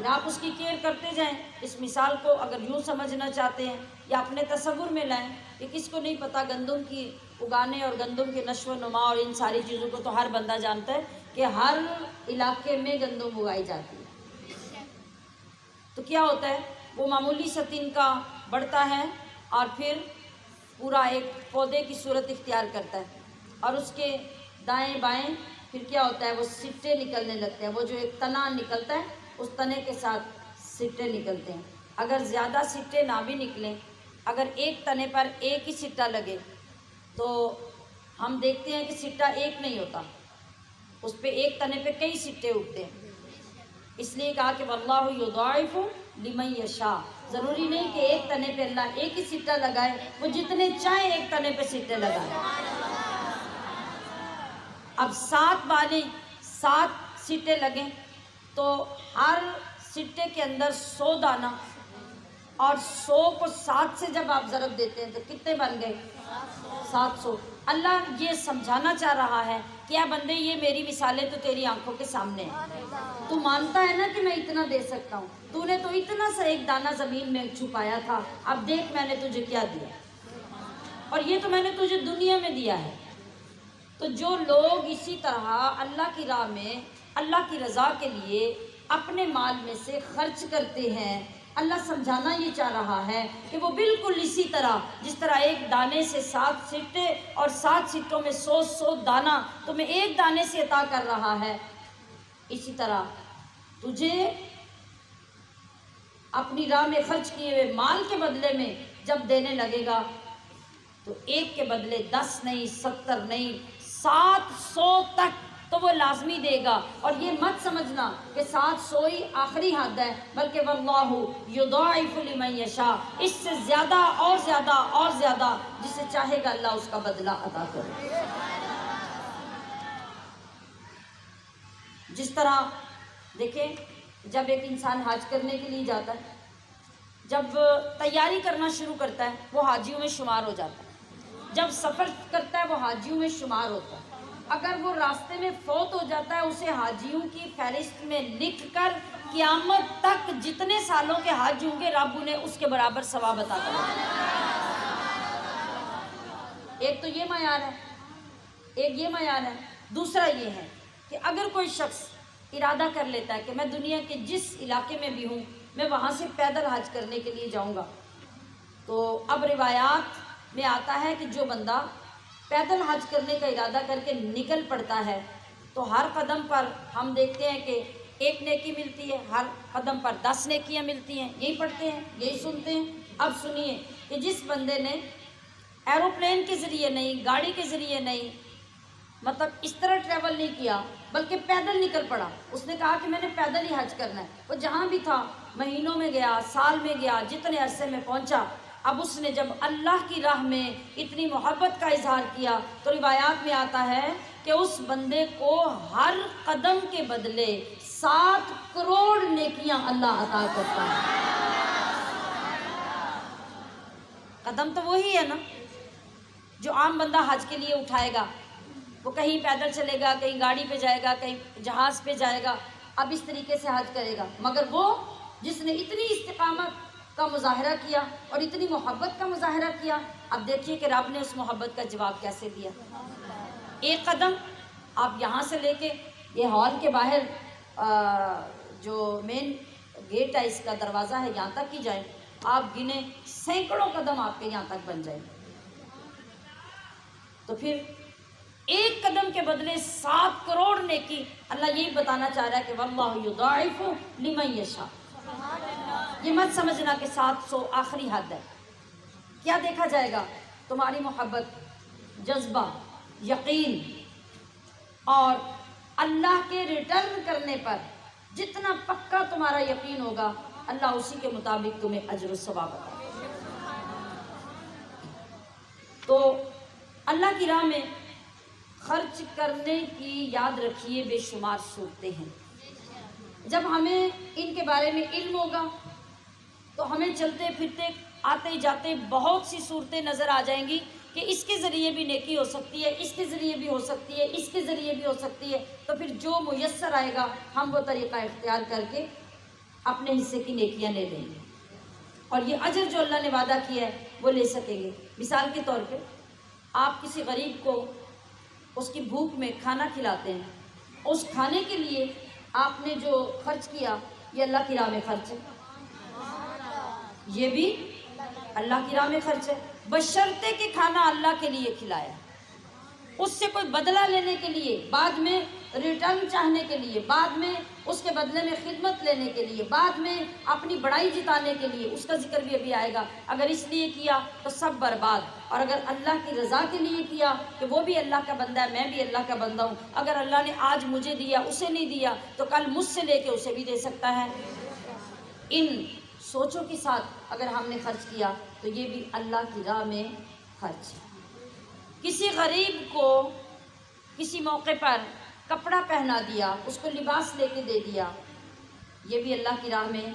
A: آپ اس کی کیئر کرتے جائیں۔ اس مثال کو اگر یوں سمجھنا چاہتے ہیں یا اپنے تصور میں لائیں کہ کس کو نہیں پتہ گندم کی اگانے اور گندم کے نشو و نما اور ان ساری چیزوں کو تو ہر بندہ جانتا ہے کہ ہر علاقے میں گندم اگائی جاتی ہے۔ تو کیا ہوتا ہے، وہ معمولی سا تنکا بڑھتا ہے اور پھر پورا ایک پودے کی صورت اختیار کرتا ہے، اور اس کے دائیں بائیں پھر کیا ہوتا ہے، وہ سٹے نکلنے لگتے ہیں۔ وہ جو ایک تنا نکلتا ہے، اس تنے کے ساتھ سٹے نکلتے ہیں۔ اگر زیادہ سٹے نہ بھی نکلیں، اگر ایک تنے پر ایک ہی سٹا لگے تو ہم دیکھتے ہیں کہ سٹا ایک نہیں ہوتا، اس پہ ایک تنے پہ کئی سٹے اگتے ہیں۔ اس لیے کہا کہ واللہ یضاعف لمن یشاء، ضروری نہیں کہ ایک تنے پہ اللہ ایک ہی سٹا لگائے، وہ جتنے چاہیں ایک تنے پہ سٹے لگائے۔ اب 7 بالیں، 7 سٹے لگیں تو ہر سٹے کے اندر 100 دانہ، اور 100 کو 7 سے جب آپ ضرب دیتے ہیں تو کتنے بن گئے، 700۔ اللہ یہ سمجھانا چاہ رہا ہے کہ اے بندے، یہ میری مثالیں تو تیری آنکھوں کے سامنے ہیں، تو مانتا ہے نا کہ میں اتنا دے سکتا ہوں، تو نے تو اتنا سا ایک دانہ زمین میں چھپایا تھا، اب دیکھ میں نے تجھے کیا دیا، اور یہ تو میں نے تجھے دنیا میں دیا ہے۔ تو جو لوگ اسی طرح اللہ کی راہ میں اللہ کی رضا کے لیے اپنے مال میں سے خرچ کرتے ہیں، اللہ سمجھانا یہ چاہ رہا ہے کہ وہ بالکل اسی طرح جس طرح ایک دانے سے 7 سٹے اور 7 سٹوں میں 100 دانہ تمہیں ایک دانے سے عطا کر رہا ہے، اسی طرح تجھے اپنی راہ میں خرچ کیے ہوئے مال کے بدلے میں جب دینے لگے گا تو ایک کے بدلے 10 نہیں، 70 نہیں، 700 تک تو وہ لازمی دے گا۔ اور یہ مت سمجھنا کہ 700 ہی آخری حد ہے، بلکہ واللہ یضاعف لمن یشاء، اس سے زیادہ اور زیادہ اور زیادہ جسے چاہے گا اللہ اس کا بدلہ عطا کرے۔ جس طرح دیکھیں، جب ایک انسان حج کرنے کے لیے جاتا ہے، جب تیاری کرنا شروع کرتا ہے وہ حاجیوں میں شمار ہو جاتا ہے، جب سفر کرتا ہے وہ حاجیوں میں شمار ہوتا ہے، اگر وہ راستے میں فوت ہو جاتا ہے اسے حاجیوں کی فہرست میں لکھ کر قیامت تک جتنے سالوں کے حج ہوں گے رب انہیں اس کے برابر ثواب عطا کرے گا۔ ایک تو یہ معیار ہے، ایک یہ معیار ہے۔ دوسرا یہ ہے کہ اگر کوئی شخص ارادہ کر لیتا ہے کہ میں دنیا کے جس علاقے میں بھی ہوں میں وہاں سے پیدل حج کرنے کے لیے جاؤں گا، تو اب روایات میں آتا ہے کہ جو بندہ پیدل حج کرنے کا ارادہ کر کے نکل پڑتا ہے تو ہر قدم پر ہم دیکھتے ہیں کہ 1 نیکی ملتی ہے، ہر قدم پر 10 نیکیاں ملتی ہیں۔ یہی پڑھتے ہیں، یہی سنتے ہیں۔ اب سنیے کہ جس بندے نے ایروپلین کے ذریعے نہیں، گاڑی کے ذریعے نہیں، مطلب اس طرح ٹریول نہیں کیا بلکہ پیدل نکل پڑا، اس نے کہا کہ میں نے پیدل ہی حج کرنا ہے، وہ جہاں بھی تھا، مہینوں میں گیا، سال میں گیا، جتنے عرصے میں پہنچا، اب اس نے جب اللہ کی راہ میں اتنی محبت کا اظہار کیا تو روایات میں آتا ہے کہ اس بندے کو ہر قدم کے بدلے 7 کروڑ نیکیاں اللہ عطا کرتا ہے۔ قدم تو وہی ہے نا جو عام بندہ حج کے لیے اٹھائے گا، وہ کہیں پیدل چلے گا، کہیں گاڑی پہ جائے گا، کہیں جہاز پہ جائے گا، اب اس طریقے سے حج کرے گا۔ مگر وہ جس نے اتنی استقامت کا مظاہرہ کیا اور اتنی محبت کا مظاہرہ کیا، اب دیکھیے کہ رب نے اس محبت کا جواب کیسے دیا۔ ایک قدم آپ یہاں سے لے کے یہ ہال کے باہر جو مین گیٹ ہے، اس کا دروازہ ہے، یہاں تک کی جائیں، آپ گنے سینکڑوں قدم آپ کے یہاں تک بن جائیں۔ تو پھر ایک قدم کے بدلے 7 کروڑ نیکی، اللہ یہی بتانا چاہ رہا ہے کہ واللہ یضاعف لمن یشاء۔ یہ مت سمجھنا کہ 700 آخری حد ہے۔ کیا دیکھا جائے گا؟ تمہاری محبت، جذبہ، یقین، اور اللہ کے ریٹرن کرنے پر جتنا پکا تمہارا یقین ہوگا، اللہ اسی کے مطابق تمہیں اجر و ثواب عطا کرے۔ تو اللہ کی راہ میں خرچ کرنے کی یاد رکھیے بے شمار صورتیں ہیں۔ جب ہمیں ان کے بارے میں علم ہوگا تو ہمیں چلتے پھرتے آتے جاتے بہت سی صورتیں نظر آ جائیں گی کہ اس کے ذریعے بھی نیکی ہو سکتی ہے، اس کے ذریعے بھی ہو سکتی ہے، اس کے ذریعے بھی ہو سکتی ہے۔ تو پھر جو میسر آئے گا ہم وہ طریقہ اختیار کر کے اپنے حصے کی نیکیاں لے لیں گے، اور یہ اجر جو اللہ نے وعدہ کیا ہے وہ لے سکیں گے۔ مثال کے طور پہ آپ کسی غریب کو اس کی بھوک میں کھانا کھلاتے ہیں، اس کھانے کے لیے آپ نے جو خرچ کیا یہ اللہ کی راہ میں خرچ ہے، یہ بھی اللہ کی راہ میں خرچ ہے، بشرطے کہ کھانا اللہ کے لیے کھلایا، اس سے کوئی بدلہ لینے کے لیے، بعد میں ریٹرن چاہنے کے لیے، بعد میں اس کے بدلے میں خدمت لینے کے لیے، بعد میں اپنی بڑائی جتانے کے لیے، اس کا ذکر بھی ابھی آئے گا۔ اگر اس لیے کیا تو سب برباد، اور اگر اللہ کی رضا کے لیے کیا کہ وہ بھی اللہ کا بندہ ہے، میں بھی اللہ کا بندہ ہوں، اگر اللہ نے آج مجھے دیا اسے نہیں دیا تو کل مجھ سے لے کے اسے بھی دے سکتا ہے۔ ان سوچوں کے ساتھ اگر ہم نے خرچ کیا تو یہ بھی اللہ کی راہ میں خرچ ہے۔ کسی غریب کو کسی موقع پر کپڑا پہنا دیا، اس کو لباس لے کے دے دیا، یہ بھی اللہ کی راہ میں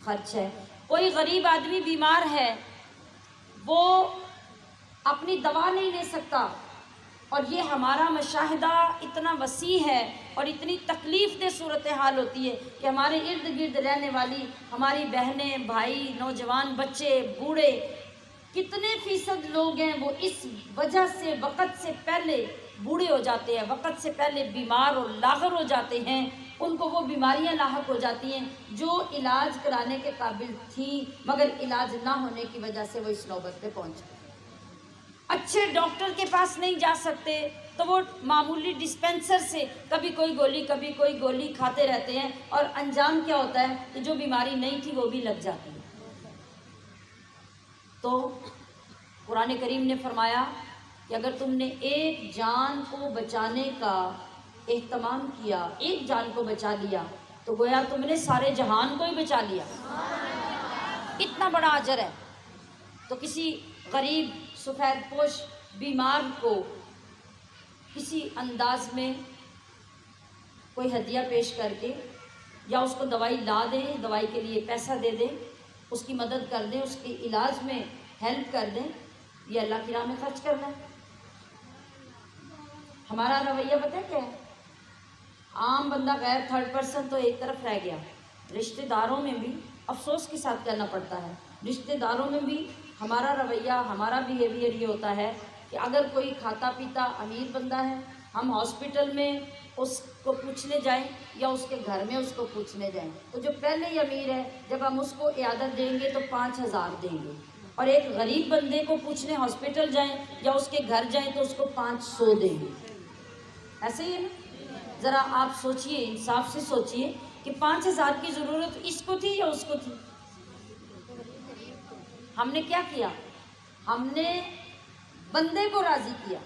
A: خرچ ہے۔ کوئی غریب آدمی بیمار ہے، وہ اپنی دوا نہیں لے سکتا، اور یہ ہمارا مشاہدہ اتنا وسیع ہے اور اتنی تکلیف دہ صورتحال ہوتی ہے کہ ہمارے ارد گرد رہنے والی ہماری بہنیں، بھائی، نوجوان، بچے، بوڑھے، کتنے فیصد لوگ ہیں وہ اس وجہ سے وقت سے پہلے بوڑھے ہو جاتے ہیں، وقت سے پہلے بیمار اور لاغر ہو جاتے ہیں، ان کو وہ بیماریاں لاحق ہو جاتی ہیں جو علاج کرانے کے قابل تھیں مگر علاج نہ ہونے کی وجہ سے وہ اس نوبت پہ پہنچ گئے۔ اچھے ڈاکٹر کے پاس نہیں جا سکتے تو وہ معمولی ڈسپینسر سے کبھی کوئی گولی کھاتے رہتے ہیں، اور انجام کیا ہوتا ہے کہ جو بیماری نہیں تھی وہ بھی لگ جاتی ہے۔ تو قرآن کریم نے فرمایا کہ اگر تم نے ایک جان کو بچانے کا اہتمام کیا، ایک جان کو بچا لیا، تو گویا تم نے سارے جہان کو ہی بچا لیا، اتنا بڑا اجر ہے۔ تو کسی غریب، سفید پوش بیمار کو کسی انداز میں کوئی ہدیہ پیش کر کے، یا اس کو دوائی لا دیں، دوائی کے لیے پیسہ دے دیں، اس کی مدد کر دیں، اس کے علاج میں ہیلپ کر دیں، یہ اللہ کی راہ میں خرچ کرنا ہے۔ ہمارا رویہ پتہ ہے کیا ہے؟ عام بندہ غیر تھرڈ پرسن تو ایک طرف رہ گیا، رشتہ داروں میں بھی افسوس کے ساتھ کہنا پڑتا ہے، رشتہ داروں میں بھی ہمارا رویہ، ہمارا بیہیویئر یہ ہوتا ہے کہ اگر کوئی کھاتا پیتا امیر بندہ ہے، ہم ہاسپٹل میں اس کو پوچھنے جائیں یا اس کے گھر میں اس کو پوچھنے جائیں تو جو پہلے ہی امیر ہے جب ہم اس کو عیادت دیں گے تو 5,000 دیں گے، اور ایک غریب بندے کو پوچھنے ہاسپٹل جائیں یا اس کے گھر جائیں تو اس کو 500 دیں گے۔ ایسے ہی ہے نا؟ ذرا آپ سوچئے، انصاف سے سوچئے کہ 5,000 کی ضرورت اس کو تھی یا اس کو تھی؟ ہم نے کیا کیا؟ ہم نے بندے کو راضی کیا،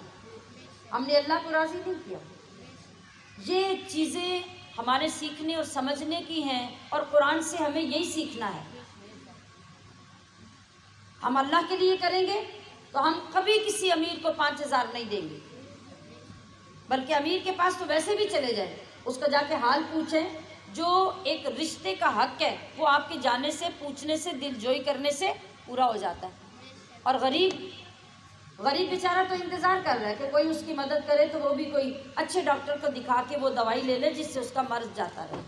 A: ہم نے اللہ کو راضی نہیں کیا۔ یہ چیزیں ہمارے سیکھنے اور سمجھنے کی ہیں، اور قرآن سے ہمیں یہی سیکھنا ہے۔ ہم اللہ کے لیے کریں گے تو ہم کبھی کسی امیر کو 5,000 نہیں دیں گے، بلکہ امیر کے پاس تو ویسے بھی چلے جائیں، اس کو جا کے حال پوچھیں، جو ایک رشتے کا حق ہے وہ آپ کے جانے سے، پوچھنے سے، دل جوئی کرنے سے پورا ہو جاتا ہے۔ اور غریب غریب بیچارہ تو انتظار کر رہا ہے کہ کوئی اس کی مدد کرے، تو وہ بھی کوئی اچھے ڈاکٹر کو دکھا کے وہ دوائی لے لے جس سے اس کا مرض جاتا رہے۔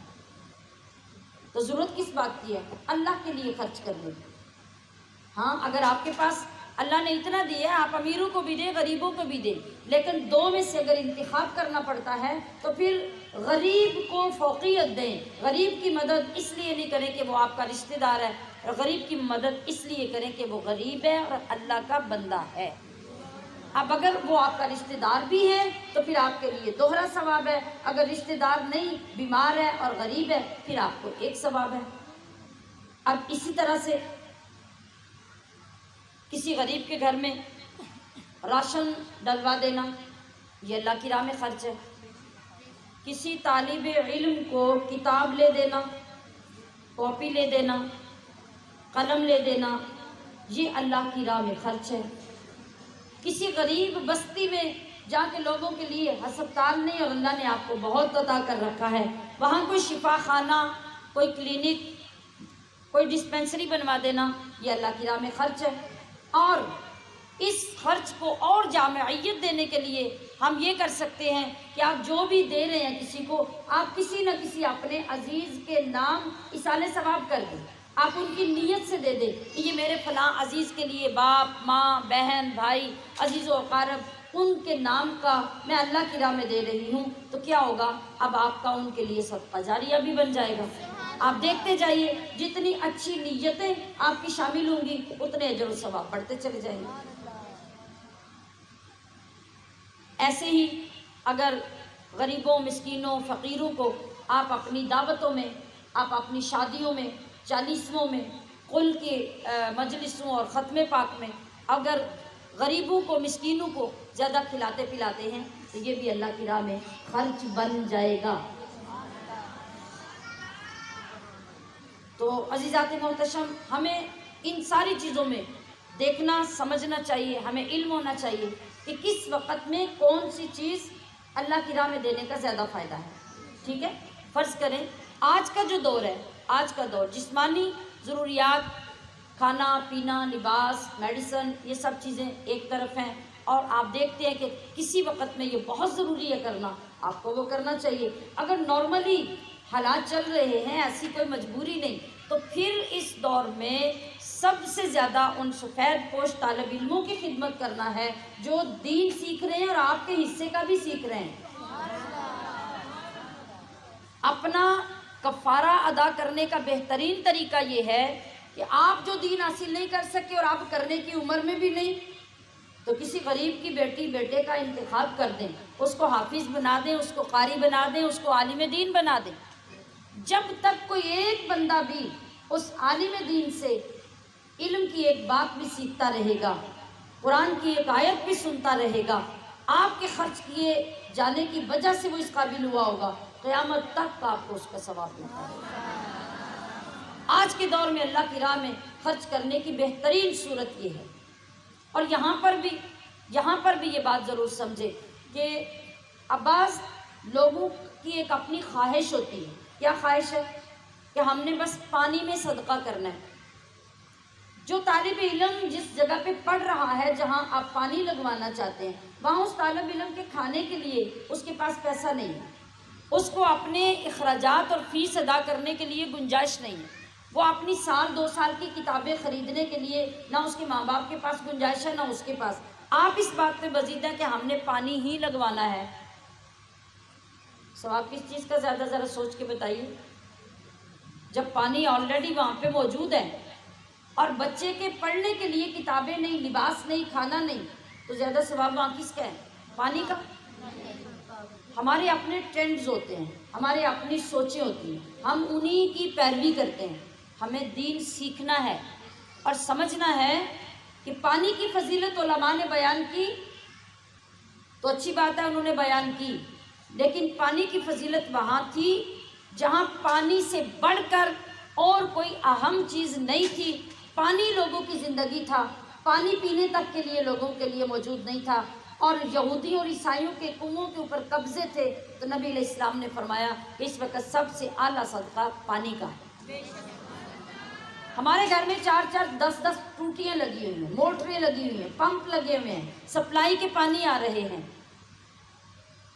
A: تو ضرورت کس بات کی ہے؟ اللہ کے لیے خرچ کر لیں۔ ہاں اگر آپ کے پاس اللہ نے اتنا دیا ہے، آپ امیروں کو بھی دیں، غریبوں کو بھی دیں، لیکن دو میں سے اگر انتخاب کرنا پڑتا ہے تو پھر غریب کو فوقیت دیں۔ غریب کی مدد اس لیے نہیں کریں کہ وہ آپ کا رشتہ دار ہے، اور غریب کی مدد اس لیے کریں کہ وہ غریب ہے اور اللہ کا بندہ ہے۔ اب اگر وہ آپ کا رشتہ دار بھی ہے تو پھر آپ کے لیے دوہرا ثواب ہے، اگر رشتہ دار نہیں، بیمار ہے اور غریب ہے، پھر آپ کو ایک ثواب ہے۔ اب اسی طرح سے کسی غریب کے گھر میں راشن ڈلوا دینا، یہ اللہ کی راہ میں خرچ ہے۔ کسی طالب علم کو کتاب لے دینا، کاپی لے دینا، قلم لے دینا، یہ اللہ کی راہ میں خرچ ہے۔ کسی غریب بستی میں جا کے لوگوں کے لیے ہسپتال نہیں، اور اللہ نے آپ کو بہت عطا کر رکھا ہے، وہاں کوئی شفا خانہ، کوئی کلینک، کوئی ڈسپینسری بنوا دینا، یہ اللہ کی راہ میں خرچ ہے۔ اور اس خرچ کو اور جامعیت دینے کے لیے ہم یہ کر سکتے ہیں کہ آپ جو بھی دے رہے ہیں کسی کو، آپ کسی نہ کسی اپنے عزیز کے نام ایصال ثواب کر دیں، آپ ان کی نیت سے دے دیں کہ یہ میرے فلاں عزیز کے لیے، باپ، ماں، بہن، بھائی، عزیز و اقارب، ان کے نام کا میں اللہ کی راہ میں دے رہی ہوں، تو کیا ہوگا؟ اب آپ کا ان کے لیے صدقہ جاریہ بھی بن جائے گا۔ آپ دیکھتے جائیے جتنی اچھی نیتیں آپ کی شامل ہوں گی اتنے اجر و ثواب بڑھتے چلے جائیں گے۔ ایسے ہی اگر غریبوں، مسکینوں، فقیروں کو آپ اپنی دعوتوں میں، آپ اپنی شادیوں میں، چالیسووں میں، قل کے مجلسوں اور ختم پاک میں اگر غریبوں کو، مسکینوں کو زیادہ کھلاتے پلاتے ہیں تو یہ بھی اللہ کی راہ میں خرچ بن جائے گا۔ تو عزیزات محتشم، ہمیں ان ساری چیزوں میں دیکھنا، سمجھنا چاہیے، ہمیں علم ہونا چاہیے کہ کس وقت میں کون سی چیز اللہ کی راہ میں دینے کا زیادہ فائدہ ہے۔ ٹھیک ہے، فرض کریں آج کا جو دور ہے، آج کا دور جسمانی ضروریات، کھانا پینا، لباس، میڈیسن، یہ سب چیزیں ایک طرف ہیں، اور آپ دیکھتے ہیں کہ کسی وقت میں یہ بہت ضروری ہے کرنا، آپ کو وہ کرنا چاہیے۔ اگر نارملی حالات چل رہے ہیں، ایسی کوئی مجبوری نہیں، تو پھر اس دور میں سب سے زیادہ ان سفید پوش طالب علموں کی خدمت کرنا ہے جو دین سیکھ رہے ہیں اور آپ کے حصے کا بھی سیکھ رہے ہیں۔ اپنا کفارہ ادا کرنے کا بہترین طریقہ یہ ہے کہ آپ جو دین حاصل نہیں کر سکے اور آپ کرنے کی عمر میں بھی نہیں، تو کسی غریب کی بیٹی بیٹے کا انتخاب کر دیں، اس کو حافظ بنا دیں، اس کو قاری بنا دیں، اس کو عالم دین بنا دیں۔ جب تک کوئی ایک بندہ بھی اس عالم دین سے علم کی ایک بات بھی سیکھتا رہے گا، قرآن کی ایک آیت بھی سنتا رہے گا، آپ کے خرچ کیے جانے کی وجہ سے وہ اس قابل ہوا ہوگا، قیامت تک کا آپ کو اس کا ثواب ملتا ہے۔ آج کے دور میں اللہ کی راہ میں خرچ کرنے کی بہترین صورت یہ ہے۔ اور یہاں پر بھی یہ بات ضرور سمجھے کہ بعض لوگوں کی ایک اپنی خواہش ہوتی ہے۔ کیا خواہش ہے؟ کہ ہم نے بس پانی میں صدقہ کرنا ہے۔ جو طالب علم جس جگہ پہ پڑھ رہا ہے، جہاں آپ پانی لگوانا چاہتے ہیں، وہاں اس طالب علم کے کھانے کے لیے اس کے پاس پیسہ نہیں ہے، اس کو اپنے اخراجات اور فیس ادا کرنے کے لیے گنجائش نہیں ہے، وہ اپنی سال 2 سال کی کتابیں خریدنے کے لیے نہ اس کے ماں باپ کے پاس گنجائش ہے نہ اس کے پاس۔ آپ اس بات پہ بزید ہیں کہ ہم نے پانی ہی لگوانا ہے، ثواب کس چیز کا زیادہ، ذرا سوچ کے بتائیے۔ جب پانی آلریڈی وہاں پہ موجود ہے اور بچے کے پڑھنے کے لیے کتابیں نہیں، لباس نہیں، کھانا نہیں، تو زیادہ ثواب وہاں کس کا ہے؟ پانی کا۔ ہمارے اپنے ٹرینڈز ہوتے ہیں، ہمارے اپنی سوچیں ہوتی ہیں، ہم انہی کی پیروی کرتے ہیں۔ ہمیں دین سیکھنا ہے اور سمجھنا ہے کہ پانی کی فضیلت علماء نے بیان کی تو اچھی بات ہے، انہوں نے بیان کی، لیکن پانی کی فضیلت وہاں تھی جہاں پانی سے بڑھ کر اور کوئی اہم چیز نہیں تھی۔ پانی لوگوں کی زندگی تھا، پانی پینے تک کے لیے لوگوں کے لیے موجود نہیں تھا، اور یہودیوں اور عیسائیوں کے کنووں کے اوپر قبضے تھے، تو نبی علیہ السلام نے فرمایا کہ اس وقت سب سے اعلیٰ صدقہ پانی کا ہے۔ ہمارے گھر میں 4-4 10-10 ٹوٹیاں لگی ہوئی ہیں، موٹریں لگی ہوئی ہیں، پمپ لگے ہوئے ہیں، سپلائی کے پانی آ رہے ہیں.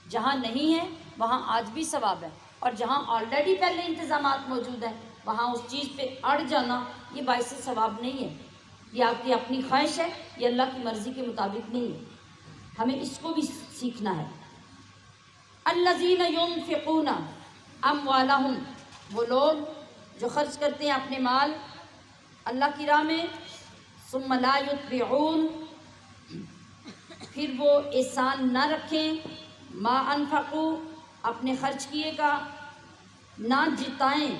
A: جہاں نہیں ہے وہاں آج بھی ثواب ہے، اور جہاں آلریڈی پہلے انتظامات موجود ہیں وہاں اس چیز پہ اڑ جانا یہ باعث ثواب نہیں ہے. یہ آپ کی اپنی خواہش ہے، یہ اللہ کی مرضی کے مطابق نہیں ہے. ہمیں اس کو بھی سیکھنا ہے. الذین ينفقون اموالہم، وہ لوگ جو خرچ کرتے ہیں اپنے مال اللہ کی راہ میں، ثم لا یتبعون، پھر وہ احسان نہ رکھیں، ما انفقوا، اپنے خرچ کیے کا، نہ جتائیں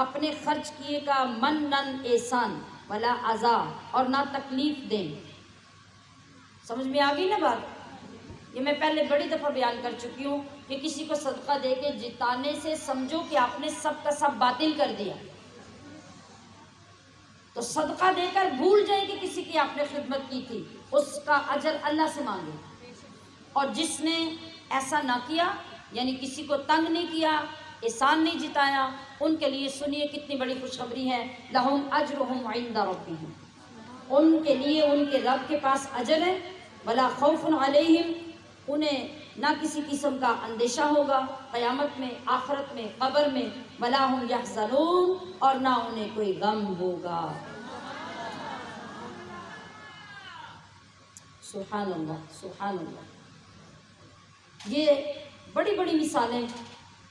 A: اپنے خرچ کیے کا، منن احسان، ولا اذا، اور نہ تکلیف دیں. سمجھ میں آ گئی نا بات؟ یہ میں پہلے بڑی دفعہ بیان کر چکی ہوں کہ کسی کو صدقہ دے کے جتانے سے سمجھو کہ آپ نے سب کا سب باطل کر دیا. تو صدقہ دے کر بھول جائے کہ کسی کی آپ نے خدمت کی تھی، اس کا اجر اللہ سے مانگے. اور جس نے ایسا نہ کیا، یعنی کسی کو تنگ نہیں کیا، احسان نہیں جتایا، ان کے لیے سنیے کتنی بڑی خوشخبری ہے. لہم اجرہم عند ربہم، ان کے لیے ان کے رب کے پاس اجر ہے. ولا خوف علیہم، انہیں نہ کسی قسم کا اندیشہ ہوگا قیامت میں، آخرت میں، قبر میں. ولا ہم یحزنون، اور نہ انہیں کوئی غم ہوگا. سبحان اللہ، سبحان اللہ. یہ بڑی بڑی مثالیں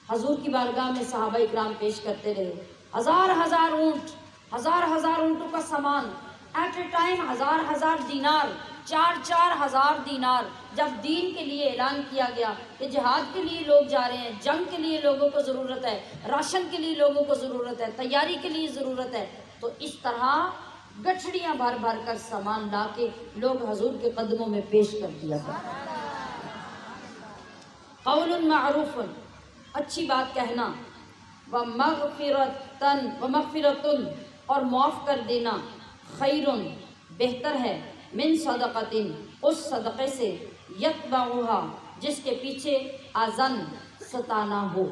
A: حضور کی بارگاہ میں صحابہ اکرام پیش کرتے رہے. ہزار ہزار اونٹ، ہزار ہزار اونٹوں کا سامان، ایٹ اے ٹائم ہزار ہزار دینار، 4,000 دینار. جب دین کے لیے اعلان کیا گیا کہ جہاد کے لیے لوگ جا رہے ہیں، جنگ کے لیے لوگوں کو ضرورت ہے، راشن کے لیے لوگوں کو ضرورت ہے، تیاری کے لیے ضرورت ہے، تو اس طرح گٹھڑیاں بھر بھر کر سامان لا کے لوگ حضور کے قدموں میں پیش کر دیا تھا. قول معروف، اچھی بات کہنا، ومغفرۃ، اور معاف کر دینا، خیر، بہتر ہے، من صدقۃ، اس صدقے سے، یتبعھا، جس کے پیچھے اذن، ستانا ہو.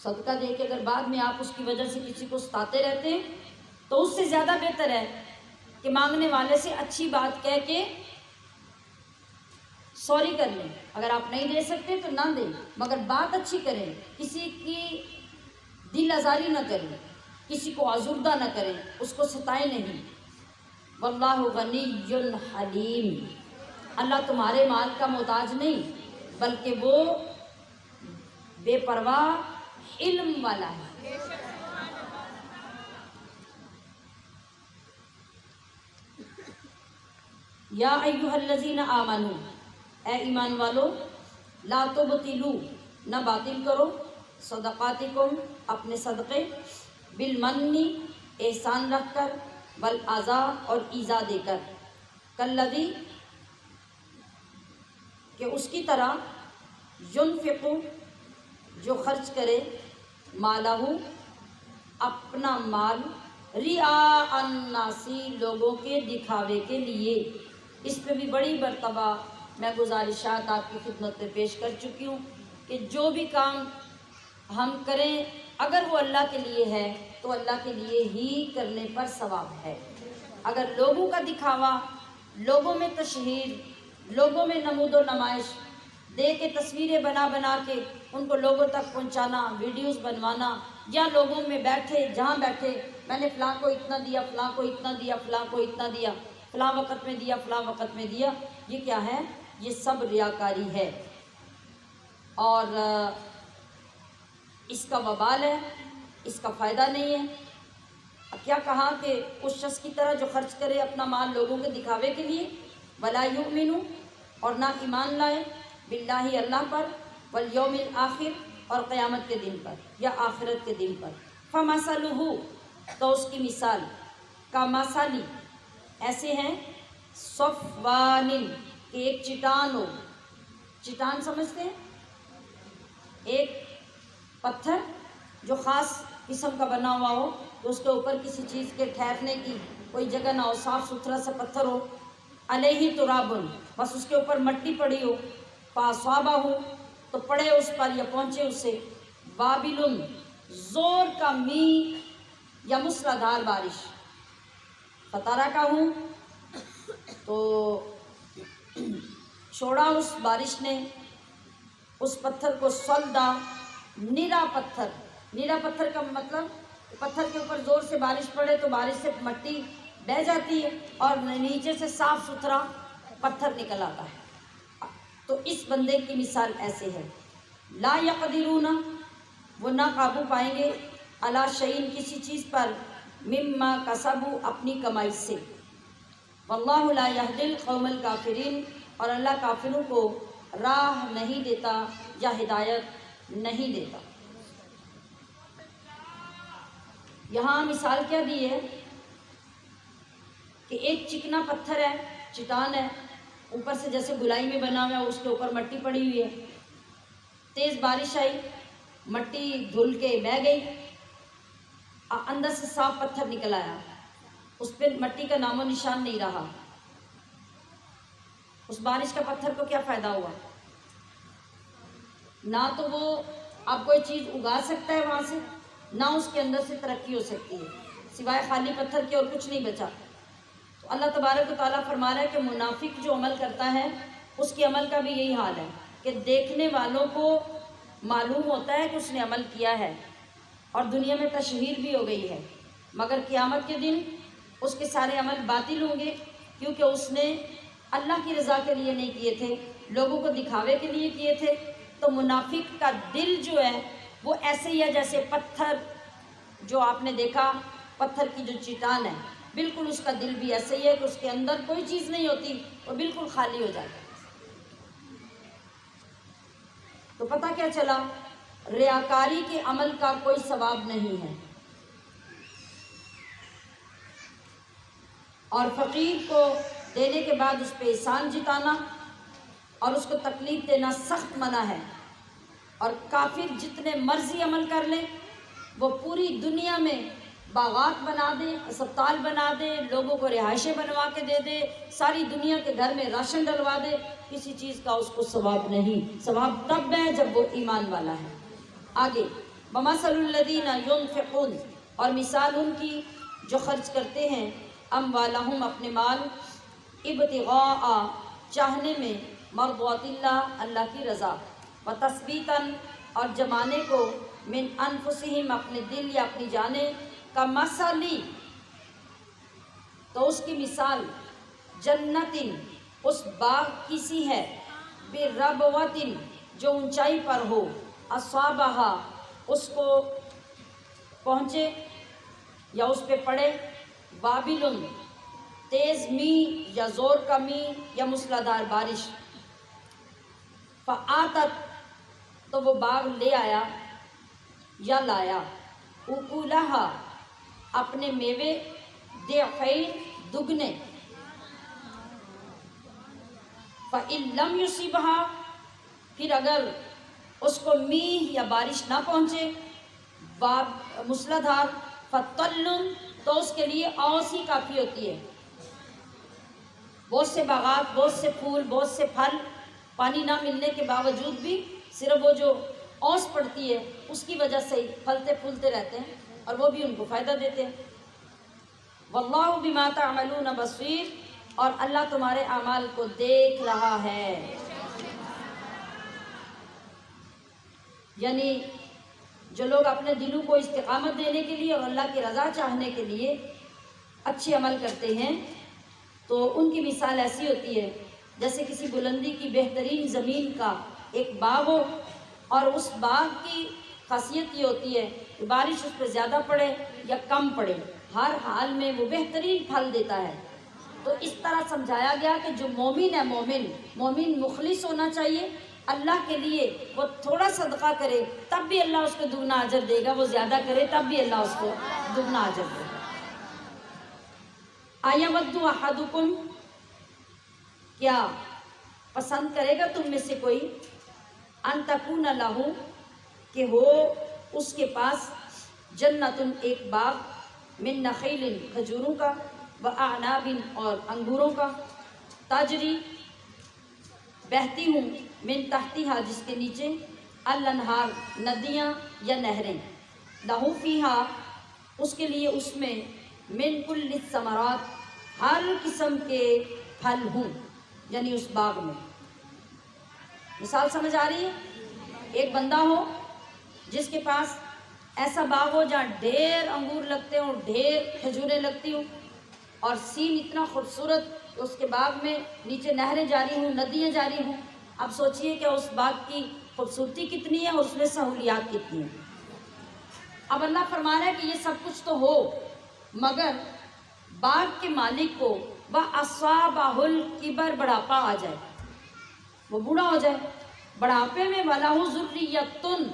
A: صدقہ دے کے اگر بعد میں آپ اس کی وجہ سے کسی کو ستاتے رہتے ہیں تو اس سے زیادہ بہتر ہے کہ مانگنے والے سے اچھی بات کہہ کے سوری کر لیں. اگر آپ نہیں دے سکتے تو نہ دیں، مگر بات اچھی کریں، کسی کی دل آزاری نہ کریں، کسی کو آزردہ نہ کریں، اس کو ستائیں نہیں. واللہ غنی حلیم، اللہ تمہارے مال کا محتاج نہیں بلکہ وہ بے پرواہ علم والا ہے. یا ایھا الذین آمنوا، اے ایمان والو، لا تبطلوا، نہ باطل کرو، صدقاتکم، اپنے صدقے، بالمن، احسان رکھ کر، والاذی، اور ایذا دے کر، کالذی، کہ اس کی طرح، ينفق، جو خرچ کرے، مالہ، اپنا مال، رعاء الناس، لوگوں کے دکھاوے کے لیے. اس پہ بھی بڑی مرتبہ میں گزارشات آپ کی خدمت میں پیش کر چکی ہوں کہ جو بھی کام ہم کریں اگر وہ اللہ کے لیے ہے تو اللہ کے لیے ہی کرنے پر ثواب ہے. اگر لوگوں کا دکھاوا، لوگوں میں تشہیر، لوگوں میں نمود و نمائش دے کے تصویریں بنا بنا کے ان کو لوگوں تک پہنچانا، ویڈیوز بنوانا، یا لوگوں میں بیٹھے جہاں بیٹھے میں نے فلاں کو اتنا دیا، فلاں کو اتنا دیا، فلاں کو اتنا دیا، فلاں وقت میں دیا، فلاں وقت میں دیا، یہ کیا ہے؟ یہ سب ریاکاری ہے اور اس کا وبال ہے، اس کا فائدہ نہیں ہے. اب کیا کہا کہ اس شخص کی طرح جو خرچ کرے اپنا مال لوگوں کے دکھاوے کے لیے، ولا یؤمن، اور نہ ایمان لائے، باللہ، اللہ پر، والیوم الآخر، اور قیامت کے دن پر یا آخرت کے دن پر. فمثلہ، تو اس کی مثال، کمثل، ایسے ہیں، صفوان، کہ ایک چٹان ہو. چٹان سمجھتے ہیں؟ ایک پتھر جو خاص قسم کا بنا ہوا ہو تو اس کے اوپر کسی چیز کے ٹھہرنے کی کوئی جگہ نہ ہو، صاف ستھرا سا پتھر ہو، علیہ تراب، بس اس کے اوپر مٹی پڑی ہو، فاصابہ ہو، تو پڑے اس پر یا پہنچے اسے، وابل، زور کا می، یا موسلادھار بارش، فتارہ کا ہوں تو چھوڑا اس بارش نے اس پتھر کو سلدا، نرا پتھر، نرا پتھر کا مطلب پتھر کے اوپر زور سے بارش پڑے تو بارش سے مٹی بہہ جاتی ہے اور نیچے سے صاف ستھرا پتھر نکل آتا ہے۔ تو اس بندے کی مثال ایسے ہے، لا یقدرون، وہ نہ قابو پائیں گے، علی شیء، کسی چیز پر، مما کسبوا، اپنی کمائی سے، واللہ لا یہدی القوم الکافرین، اور اللہ کافروں کو راہ نہیں دیتا یا ہدایت نہیں دیتا۔ یہاں مثال کیا دی ہے کہ ایک چکنا پتھر ہے، چٹان ہے، اوپر سے جیسے گلائی میں بنا ہوا ہے، اس کے اوپر مٹی پڑی ہوئی ہے، تیز بارش آئی، مٹی دھل کے بہہ گئی، اندر سے صاف پتھر نکل آیا، اس پہ مٹی کا نام و نشان نہیں رہا، اس بارش کا پتھر کو کیا فائدہ ہوا؟ نہ تو وہ اب کوئی چیز اگا سکتا ہے وہاں سے، نہ اس کے اندر سے ترقی ہو سکتی ہے، سوائے خالی پتھر کے اور کچھ نہیں بچا۔ تو اللہ تبارک و تعالیٰ فرما رہا ہے کہ منافق جو عمل کرتا ہے اس کے عمل کا بھی یہی حال ہے کہ دیکھنے والوں کو معلوم ہوتا ہے کہ اس نے عمل کیا ہے اور دنیا میں تشہیر بھی ہو گئی ہے، مگر قیامت کے دن اس کے سارے عمل باطل ہوں گے، کیونکہ اس نے اللہ کی رضا کے لیے نہیں کیے تھے، لوگوں کو دکھاوے کے لیے کیے تھے۔ تو منافق کا دل جو ہے وہ ایسے ہی ہے جیسے پتھر، جو آپ نے دیکھا پتھر کی جو چٹان ہے، بالکل اس کا دل بھی ایسے ہی ہے کہ اس کے اندر کوئی چیز نہیں ہوتی، وہ بالکل خالی ہو جاتا ہے۔ تو پتہ کیا چلا؟ ریاکاری کے عمل کا کوئی ثواب نہیں ہے، اور فقیر کو دینے کے بعد اس پہ احسان جتانا اور اس کو تکلیف دینا سخت منع ہے، اور کافر جتنے مرضی عمل کر لیں، وہ پوری دنیا میں باغات بنا دے، اسپتال بنا دے، لوگوں کو رہائشیں بنوا کے دے دے، ساری دنیا کے گھر میں راشن ڈلوا دے، کسی چیز کا اس کو ثواب نہیں۔ ثواب تب ہے جب وہ ایمان والا ہے۔ آگے، وَمَثَلُ الَّذِينَ يُنْفِقُونَ، اور مثال ان کی جو خرچ کرتے ہیں، اموالہم، اپنے مال، ابتغاء، چاہنے میں، مرضات اللہ، اللہ کی رضا، وتثبیتاً، اور جمانے کو، من انفسہم، اپنے دل یا اپنی جانیں، کمثلی، تو اس کی مثال، جنتن، اس باغ کی سی ہے، بربوتن، جو اونچائی پر ہو، اصابہا، اس کو پہنچے یا اس پہ پڑے، وابل، تیز می یا زور کا می یا موسلادھار بارش، فآتت، تو وہ باغ لے آیا یا لایا، اکولہا، اپنے میوے، ضعفین، دگنے، فإن لم یصبھا، پھر اگر اس کو میہ یا بارش نہ پہنچے، موسلادھار، فطل، تو اس کے لیے اوس ہی کافی ہوتی ہے۔ بہت سے باغات، بہت سے پھول، بہت سے پھل، پانی نہ ملنے کے باوجود بھی صرف وہ جو اوس پڑتی ہے اس کی وجہ سے ہی پھلتے پھولتے رہتے ہیں، اور وہ بھی ان کو فائدہ دیتے ہیں۔ واللہ بما تعملون بصیر، اور اللہ تمہارے اعمال کو دیکھ رہا ہے۔ یعنی جو لوگ اپنے دلوں کو استقامت دینے کے لیے اور اللہ کی رضا چاہنے کے لیے اچھے عمل کرتے ہیں، تو ان کی مثال ایسی ہوتی ہے جیسے کسی بلندی کی بہترین زمین کا ایک باغ ہو، اور اس باغ کی خاصیت یہ ہوتی ہے کہ بارش اس پہ زیادہ پڑے یا کم پڑے، ہر حال میں وہ بہترین پھل دیتا ہے۔ تو اس طرح سمجھایا گیا کہ جو مومن ہے، مومن مخلص ہونا چاہیے اللہ کے لیے، وہ تھوڑا صدقہ کرے تب بھی اللہ اس کو دگنا اجر دے گا، وہ زیادہ کرے تب بھی اللہ اس کو دگنا اجر دے گا۔ اَیَوَدُّ أَحَدُکُمْ، کیا پسند کرے گا تم میں سے کوئی، ان تکون لہ، کہ ہو اس کے پاس، جنتن، ایک باغ، من نخیل، کھجوروں کا، وَأَعْنَابٍ، اور انگوروں کا، تجری، بہتی ہوں، من تحتہا، جس کے نیچے، الانہار، ندیاں یا نہریں، لہو فیہا، اس کے لیے اس میں من کل الثمرات ہر قسم کے پھل ہوں، یعنی اس باغ میں۔ مثال سمجھ آ رہی ہے؟ ایک بندہ ہو جس کے پاس ایسا باغ ہو جہاں ڈھیر انگور لگتے ہوں، ڈھیر کھجوریں لگتی ہوں، اور سین اتنا خوبصورت، اس کے باغ میں نیچے نہریں جاری ہوں، ندیاں جاری ہوں۔ اب سوچئے کہ اس باغ کی خوبصورتی کتنی ہے اور اس میں سہولیات کتنی ہیں۔ اب اللہ فرما رہا ہے کہ یہ سب کچھ تو ہو، مگر باغ کے مالک کو وَأَصَابَهُ الْكِبَرُ بڑھاپا آ جائے، وہ بوڑھا ہو جائے، بڑھاپے میں وَلَهُ ذُرِّيَّةٌ،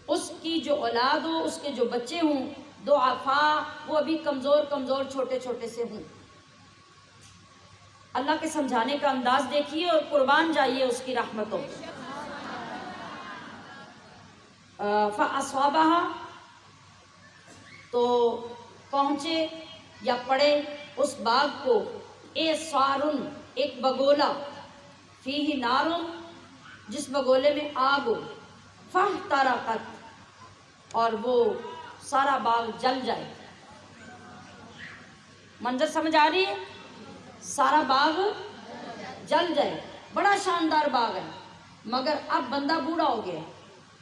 A: اس کی جو اولاد ہو، اس کے جو بچے ہوں، ضعفاء، وہ ابھی کمزور کمزور چھوٹے چھوٹے سے ہوں۔ اللہ کے سمجھانے کا انداز دیکھیے اور قربان جائیے اس کی رحمتوں۔ فَأَصَابَهَا، تو پہنچے یا پڑے اس باغ کو، اعصار، ایک بگولا، فیہ نار، جس بگولے میں آگ ہو، فاحترقت، اور وہ سارا باغ جل جائے۔ منظر سمجھ آ رہی ہے؟ سارا باغ جل جائے، بڑا شاندار باغ ہے، مگر اب بندہ بوڑھا ہو گیا،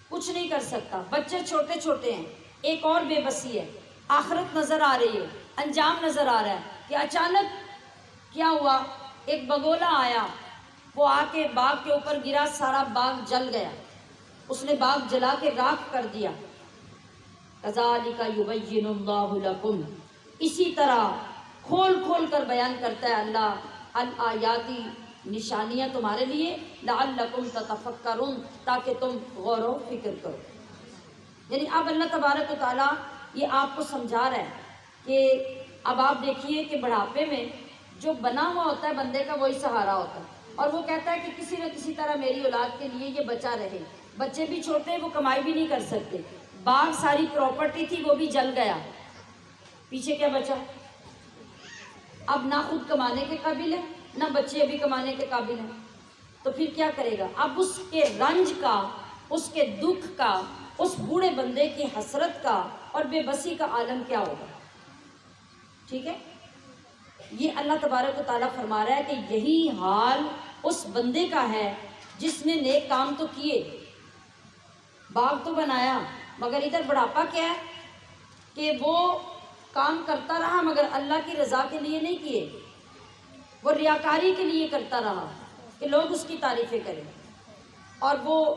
A: کچھ نہیں کر سکتا، بچے چھوٹے چھوٹے ہیں، ایک اور بے بسی ہے، آخرت نظر آ رہی ہے، انجام نظر آ رہا ہے کہ اچانک کیا ہوا، ایک بگولا آیا، وہ آ کے باغ کے اوپر گرا، سارا باغ جل گیا، اس نے باغ جلا کے راکھ کر دیا۔ کذالک یبین اللہ لکم، اسی طرح کھول کھول کر بیان کرتا ہے اللہ الآیاتی، نشانیاں تمہارے لیے، لعلکم تتفکرون، تاکہ تم غور و فکر کرو۔ یعنی اب اللہ تبارک و تعالیٰ یہ آپ کو سمجھا رہا ہے کہ اب آپ دیکھیے کہ بڑھاپے میں جو بنا ہوا ہوتا ہے بندے کا، وہی سہارا ہوتا ہے، اور وہ کہتا ہے کہ کسی نہ کسی طرح میری اولاد کے لیے یہ بچا رہے۔ بچے بھی چھوٹے، وہ کمائی بھی نہیں کر سکتے، باغ ساری پراپرٹی تھی وہ بھی جل گیا، پیچھے کیا بچا؟ اب نہ خود کمانے کے قابل ہے، نہ بچے ابھی کمانے کے قابل ہیں، تو پھر کیا کرے گا؟ اب اس کے رنج کا، اس کے دکھ کا، اس بوڑھے بندے کی حسرت کا اور بے بسی کا عالم کیا ہوگا؟ ٹھیک ہے؟ یہ اللہ تبارک و تعالیٰ فرما رہا ہے کہ یہی حال اس بندے کا ہے جس نے نیک کام تو کیے، باغ تو بنایا، مگر ادھر بڑھاپا کیا ہے کہ وہ کام کرتا رہا مگر اللہ کی رضا کے لیے نہیں کیے، وہ ریاکاری کے لیے کرتا رہا کہ لوگ اس کی تعریفیں کریں، اور وہ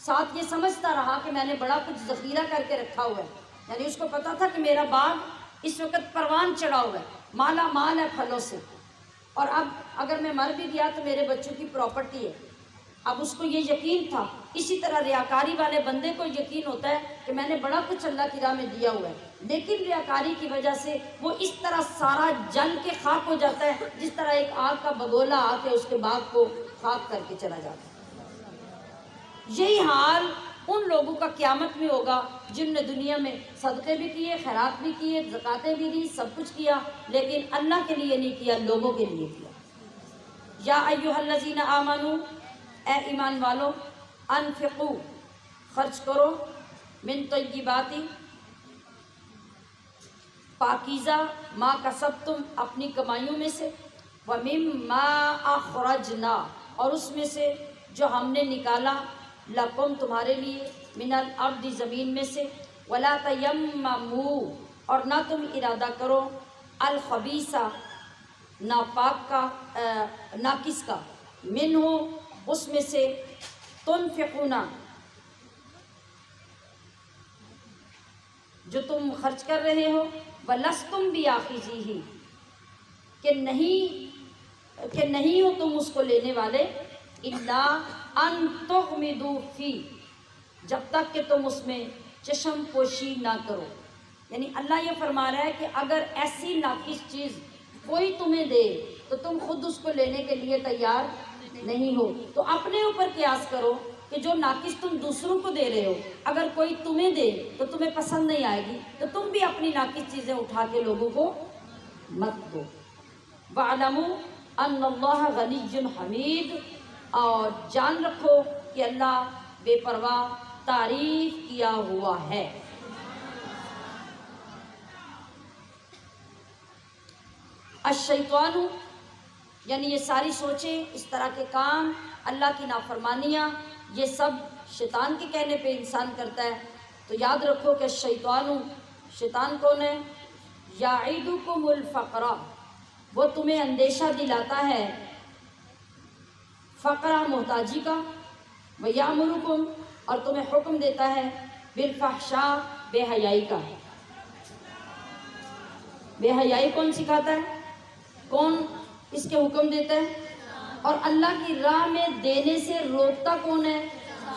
A: ساتھ یہ سمجھتا رہا کہ میں نے بڑا کچھ ذخیرہ کر کے رکھا ہوا ہے، یعنی اس کو پتا تھا کہ میرا باغ اس وقت پروان چڑھا ہوا ہے، مالا مال ہے پھلوں سے، اور اب اگر میں مر بھی گیا تو میرے بچوں کی پراپرٹی ہے۔ اب اس کو یہ یقین تھا، اسی طرح ریاکاری والے بندے کو یقین ہوتا ہے کہ میں نے بڑا کچھ اللہ کی راہ میں دیا ہوا ہے، لیکن ریاکاری کی وجہ سے وہ اس طرح سارا جل کے خاک ہو جاتا ہے جس طرح ایک آگ کا بگولا آ کے اس کے باغ کو خاک کر کے چلا جاتا ہے۔ یہی حال ان لوگوں کا قیامت میں ہوگا جن نے دنیا میں صدقے بھی کیے، خیرات بھی کیے، زکاتیں بھی دی، سب کچھ کیا، لیکن اللہ کے لیے نہیں کیا، لوگوں کے لیے کیا۔ یا ایھا الذین آمنو، اے ایمان والو، انفقوا، خرچ کرو، من طیبات، پاکیزہ، ما کسبتم، اپنی کمائیوں میں سے، ومما اخرجنا، اور اس میں سے جو ہم نے نکالا، لکم، تمہارے لیے، من الارض، زمین میں سے، ولا تیمموا، اور نہ تم ارادہ کرو، الخبیثہ، ناپاک کا، ناقص کا، منہ، اس میں سے، تنفقون، جو تم خرچ کر رہے ہو، ولستم بآخذیہ، کہ نہیں ہو تم اس کو لینے والے، الا ان تغمضوا فیہ، جب تک کہ تم اس میں چشم پوشی نہ کرو۔ یعنی اللہ یہ فرما رہا ہے کہ اگر ایسی ناقص چیز کوئی تمہیں دے تو تم خود اس کو لینے کے لیے تیار نہیں ہو، تو اپنے اوپر قیاس کرو کہ جو ناقص تم دوسروں کو دے رہے ہو، اگر کوئی تمہیں دے تو تمہیں پسند نہیں آئے گی، تو تم بھی اپنی ناقص چیزیں اٹھا کے لوگوں کو مت دو۔ وَاعْلَمُوا أَنَّ اللَّهَ غَنِيٌّ حَمِيدٌ، اور جان رکھو کہ اللہ بے پرواہ تعریف کیا ہوا ہے۔ الشیطان یعنی یہ ساری سوچیں، اس طرح کے کام، اللہ کی نافرمانیاں، یہ سب شیطان کے کہنے پہ انسان کرتا ہے۔ تو یاد رکھو کہ شیطان کون ہے؟ یعیدکم الفقر، وہ تمہیں اندیشہ دلاتا ہے فقر، محتاجی کا، ویامرکم، اور تمہیں حکم دیتا ہے بالفحشاء، بے حیائی کا۔ بے حیائی کون سکھاتا ہے؟ کون اس کے حکم دیتا ہے؟ اور اللہ کی راہ میں دینے سے روکتا کون ہے؟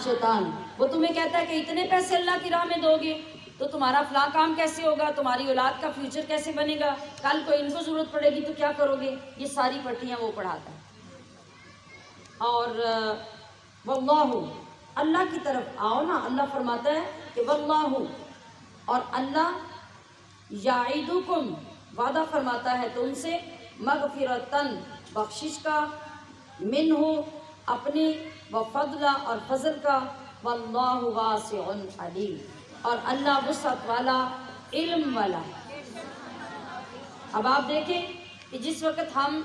A: شیطان۔ وہ تمہیں کہتا ہے کہ اتنے پیسے اللہ کی راہ میں دو گے تو تمہارا فلاں کام کیسے ہوگا، تمہاری اولاد کا فیوچر کیسے بنے گا، کل کو ان کو ضرورت پڑے گی تو کیا کرو گے، یہ ساری پٹیاں وہ پڑھاتا ہے۔ اور واللہ، اللہ کی طرف آؤ نا، اللہ فرماتا ہے کہ واللہ، اور اللہ یعیدکم، وعدہ فرماتا ہے تم سے، مغفرتن، بخشش کا، منہ، اپنے، وفضل، اور فضل کا، واللہ واسع علیم، اور اللہ وسعت والا، علم والا ہے۔ اب آپ دیکھیں کہ جس وقت ہم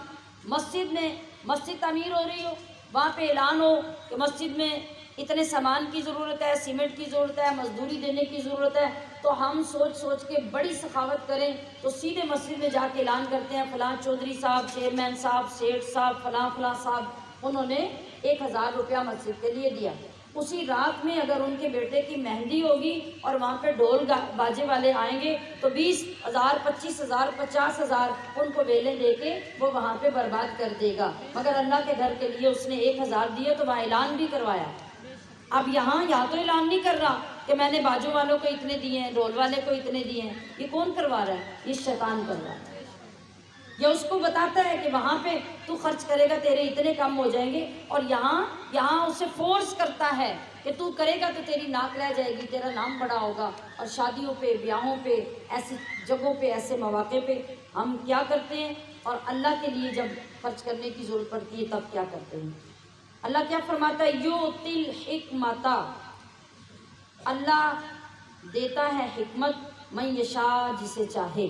A: مسجد تعمیر ہو رہی ہو، وہاں پہ اعلان ہو کہ مسجد میں اتنے سامان کی ضرورت ہے، سیمنٹ کی ضرورت ہے، مزدوری دینے کی ضرورت ہے، تو ہم سوچ کے بڑی سخاوت کریں تو سیدھے مسجد میں جا کے اعلان کرتے ہیں فلاں چودھری صاحب، چیئرمین صاحب، سیٹھ صاحب، فلاں صاحب، انہوں نے 1000 روپیہ مسجد کے لیے دیا۔ اسی رات میں اگر ان کے بیٹے کی مہندی ہوگی اور وہاں پہ ڈھول باجے والے آئیں گے تو 20,000، 25,000، 50,000 ان کو ویلے دے کے وہ وہاں پہ برباد کر دے گا، مگر اللہ کے گھر کے لیے اس نے 1000 دیا تو وہاں اعلان بھی کروایا۔ اب یہاں تو اعلان نہیں کر رہا کہ میں نے باجوں والوں کو اتنے دیے ہیں، ڈھول والے کو اتنے دیے ہیں، یہ کون کروا رہا ہے؟ یہ شیطان کر رہا ہے۔ یا اس کو بتاتا ہے کہ وہاں پہ تو خرچ کرے گا تیرے اتنے کم ہو جائیں گے، اور یہاں اسے فورس کرتا ہے کہ تو کرے گا تو تیری ناک رہ جائے گی، تیرا نام بڑا ہوگا۔ اور شادیوں پہ، بیاہوں پہ، ایسی جگہوں پہ، ایسے مواقع پہ ہم کیا کرتے ہیں، اور اللہ کے لیے جب خرچ کرنے کی ضرورت پڑتی ہے تب کیا کرتے ہیں؟ اللہ کیا فرماتا ہے؟ یؤتی الحکمت، اللہ دیتا ہے حکمت، من یشاء، جسے چاہے،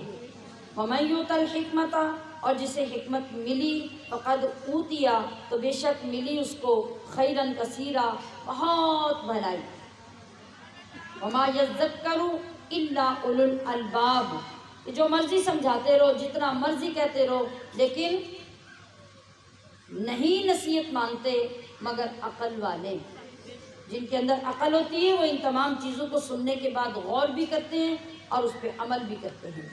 A: ومن یؤت الحکمت، اور جسے حکمت ملی، فقد اوتیا، تو بے شک ملی اس کو، خیرن کثیرا، بہت بھلائی، وما یذکر الا اولو الالباب، جو مرضی سمجھاتے رہو، جتنا مرضی کہتے رہو، لیکن نہیں نصیحت مانتے مگر عقل والے۔ جن کے اندر عقل ہوتی ہے وہ ان تمام چیزوں کو سننے کے بعد غور بھی کرتے ہیں اور اس پہ عمل بھی کرتے ہیں۔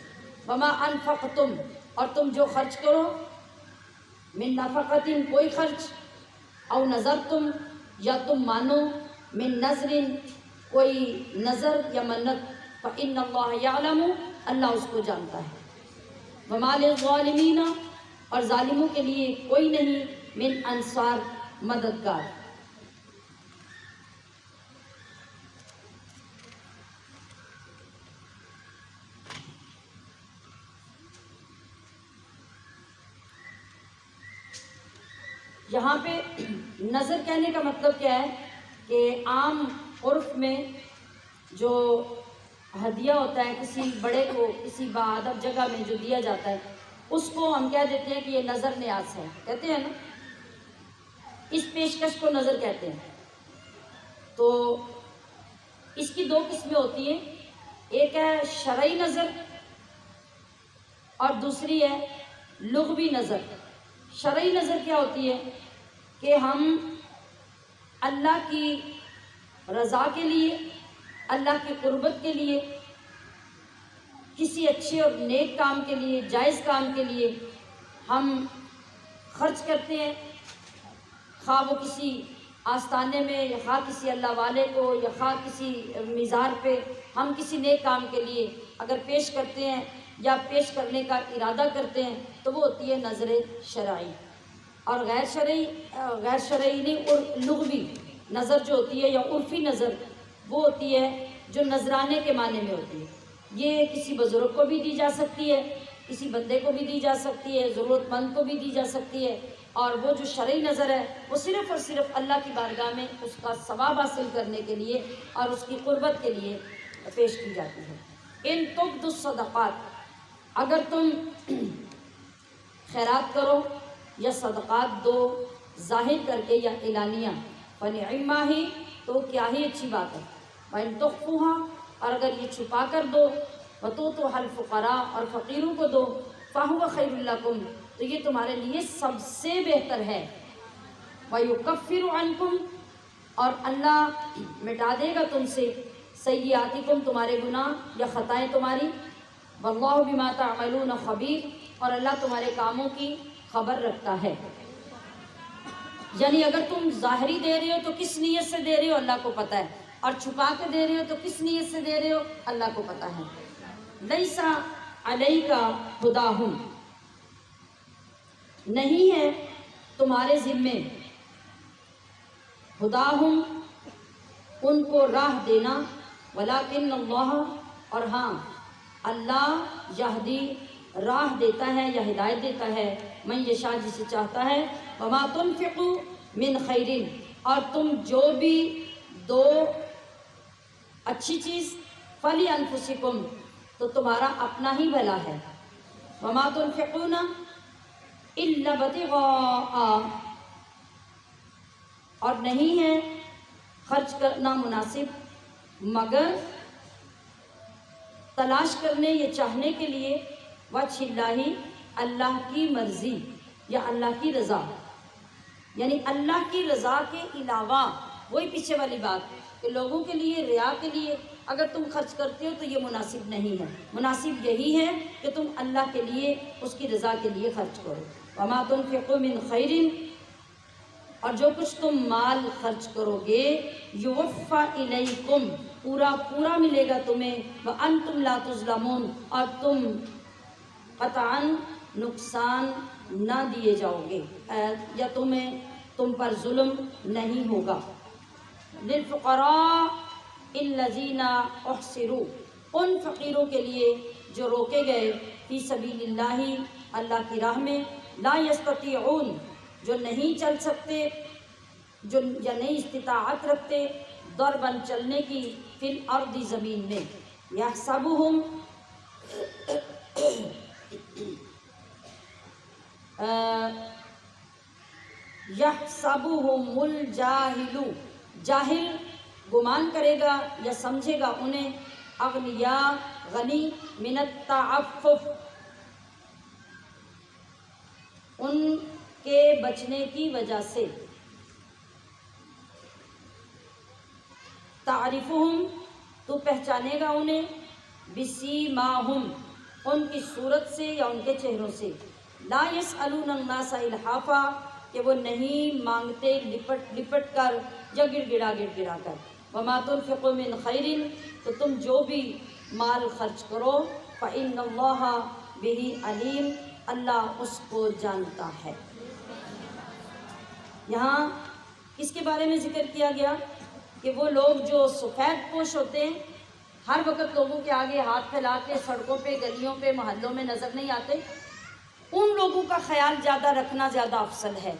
A: وما انفقتم، اور تم جو خرچ کرو، من نفقۃ، کوئی خرچ، او نذرتم، یا تم مانو، من نذر، کوئی نذر یا منت، فإن اللہ یعلم، اللہ اس کو جانتا ہے۔ وما للظالمین، اور ظالموں کے لیے کوئی نہیں، من انصار، مددگار۔ یہاں پہ نظر کہنے کا مطلب کیا ہے کہ عام عرف میں جو ہدیہ ہوتا ہے کسی بڑے کو کسی باادب جگہ میں جو دیا جاتا ہے اس کو ہم کہہ دیتے ہیں کہ یہ نظر نیاز ہے، کہتے ہیں نا، اس پیشکش کو نظر کہتے ہیں۔ تو اس کی 2 قسمیں ہوتی ہیں، ایک ہے شرعی نظر اور دوسری ہے لغوی نظر۔ شرعی نظر کیا ہوتی ہے کہ ہم اللہ کی رضا کے لیے، اللہ کی قربت کے لیے، کسی اچھے اور نیک کام کے لیے، جائز کام کے لیے ہم خرچ کرتے ہیں، خواہ وہ کسی آستانے میں، یا خواہ کسی اللہ والے کو، یا خواہ کسی مزار پہ ہم کسی نیک کام کے لیے اگر پیش کرتے ہیں یا پیش کرنے کا ارادہ کرتے ہیں تو وہ ہوتی ہے نظر شرعی۔ اور غیر شرعی نہیں، اور لغوی نظر جو ہوتی ہے یا عرفی نظر وہ ہوتی ہے جو نذرانے کے معنی میں ہوتی ہے۔ یہ کسی بزرگ کو بھی دی جا سکتی ہے، کسی بندے کو بھی دی جا سکتی ہے، ضرورت مند کو بھی دی جا سکتی ہے، اور وہ جو شرعی نظر ہے وہ صرف اور صرف اللہ کی بارگاہ میں اس کا ثواب حاصل کرنے کے لیے اور اس کی قربت کے لیے پیش کی جاتی ہے۔ ان تبدوا الصدقات، اگر تم خیرات کرو یا صدقات دو ظاہر کر کے یا اعلانیہ، فنعما ہی تو کیا ہی اچھی بات ہے، وَإِن تُخْفُوهَا اور اگر یہ چھپا کر دو، وَتُؤْتُوهَا الْفُقَرَاءَ اور فقیروں کو دو، فَهُوَ خَيْرٌ لَكُمْ تو یہ تمہارے لیے سب سے بہتر ہے، وَيُكَفِّرُ عَنْكُمْ اور اللہ مٹا دے گا تم سے، سیئاتکم تمہارے گناہ یا خطائیں تمہاری، وَاللَّهُ بِمَا تَعْمَلُونَ خَبِيرٌ اور اللہ تمہارے کاموں کی خبر رکھتا ہے۔ یعنی اگر تم ظاہری دے رہے ہو تو کس نیت سے دے رہے ہو اللہ کو پتہ ہے، اور چھپا کے دے رہے ہو تو کس نیت سے دے رہے ہو اللہ کو پتہ ہے۔ لیس علیک ہداہم نہیں ہے تمہارے ذمے، ہداہم ان کو راہ دینا، ولیکن اللہ اور ہاں اللہ یہدی راہ دیتا ہے یا ہدایت دیتا ہے، من یشاء جسے چاہتا ہے، وما تنفقوا من خیر اور تم جو بھی دو اچھی چیز، فلی انفسکم تو تمہارا اپنا ہی بھلا ہے، وما تنفقون الا ابتغاء اور نہیں ہے خرچ کرنا مناسب مگر تلاش کرنے یا چاہنے کے لیے، وجہ اللہ اللہ کی مرضی یا اللہ کی رضا، یعنی اللہ کی رضا کے علاوہ وہی پیچھے والی بات کہ لوگوں کے لیے ریا کے لیے اگر تم خرچ کرتے ہو تو یہ مناسب نہیں ہے، مناسب یہی ہے کہ تم اللہ کے لیے اس کی رضا کے لیے خرچ کرو، وما تنفقوا من خیر اور جو کچھ تم مال خرچ کرو گے، یوفا الیکم پورا ملے گا تمہیں، وانتم لا تظلمون اور تم قطعاً نقصان نہ دیے جاؤ گے یا تم پر ظلم نہیں ہوگا۔ للفقراء الذین احصروا ان فقیروں کے لیے جو روکے گئے، فی سبیل اللہ اللہ کی راہ میں، لا یستطیعون جو نہیں چل سکتے جو یا نہیں استطاعت رکھتے، ضرباً چلنے کی، فی الارض زمین میں، یحسبہم یحسبہم الجاہل جاہل گمان کرے گا یا سمجھے گا انہیں، اغنیاء غنی، من التعفف ان کے بچنے کی وجہ سے، تعرفہم تو پہچانے گا انہیں، بسیماہم ان کی صورت سے یا ان کے چہروں سے، لا یسألون الناس الحافا کہ وہ نہیں مانگتے لپٹ کر یا گڑ گڑا کر، وما تنفقوا من خیر تو تم جو بھی مال خرچ کرو، فإن اللہ بہ علیم اللہ اس کو جانتا ہے۔ یہاں کس کے بارے میں ذکر کیا گیا کہ وہ لوگ جو سفید پوش ہوتے ہیں، ہر وقت لوگوں کے آگے ہاتھ پھیلا کے سڑکوں پہ گلیوں پہ محلوں میں نظر نہیں آتے، ان لوگوں کا خیال زیادہ رکھنا زیادہ افضل ہے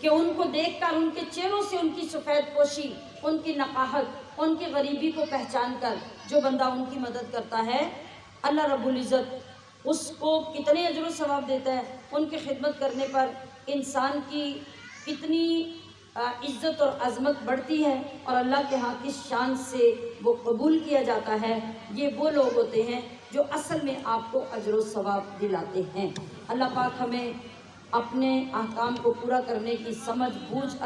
A: کہ ان کو دیکھ کر ان کے چہروں سے ان کی سفید پوشی، ان کی نقاہت، ان کی غریبی کو پہچان کر جو بندہ ان کی مدد کرتا ہے، اللہ رب العزت اس کو کتنے اجر و ثواب دیتا ہے، ان کی خدمت کرنے پر انسان کی کتنی عزت اور عظمت بڑھتی ہے اور اللہ کے ہاں کس شان سے وہ قبول کیا جاتا ہے۔ یہ وہ لوگ ہوتے ہیں جو اصل میں آپ کو اجر و ثواب دلاتے ہیں۔ اللہ پاک ہمیں اپنے احکام کو پورا کرنے کی سمجھ بوجھ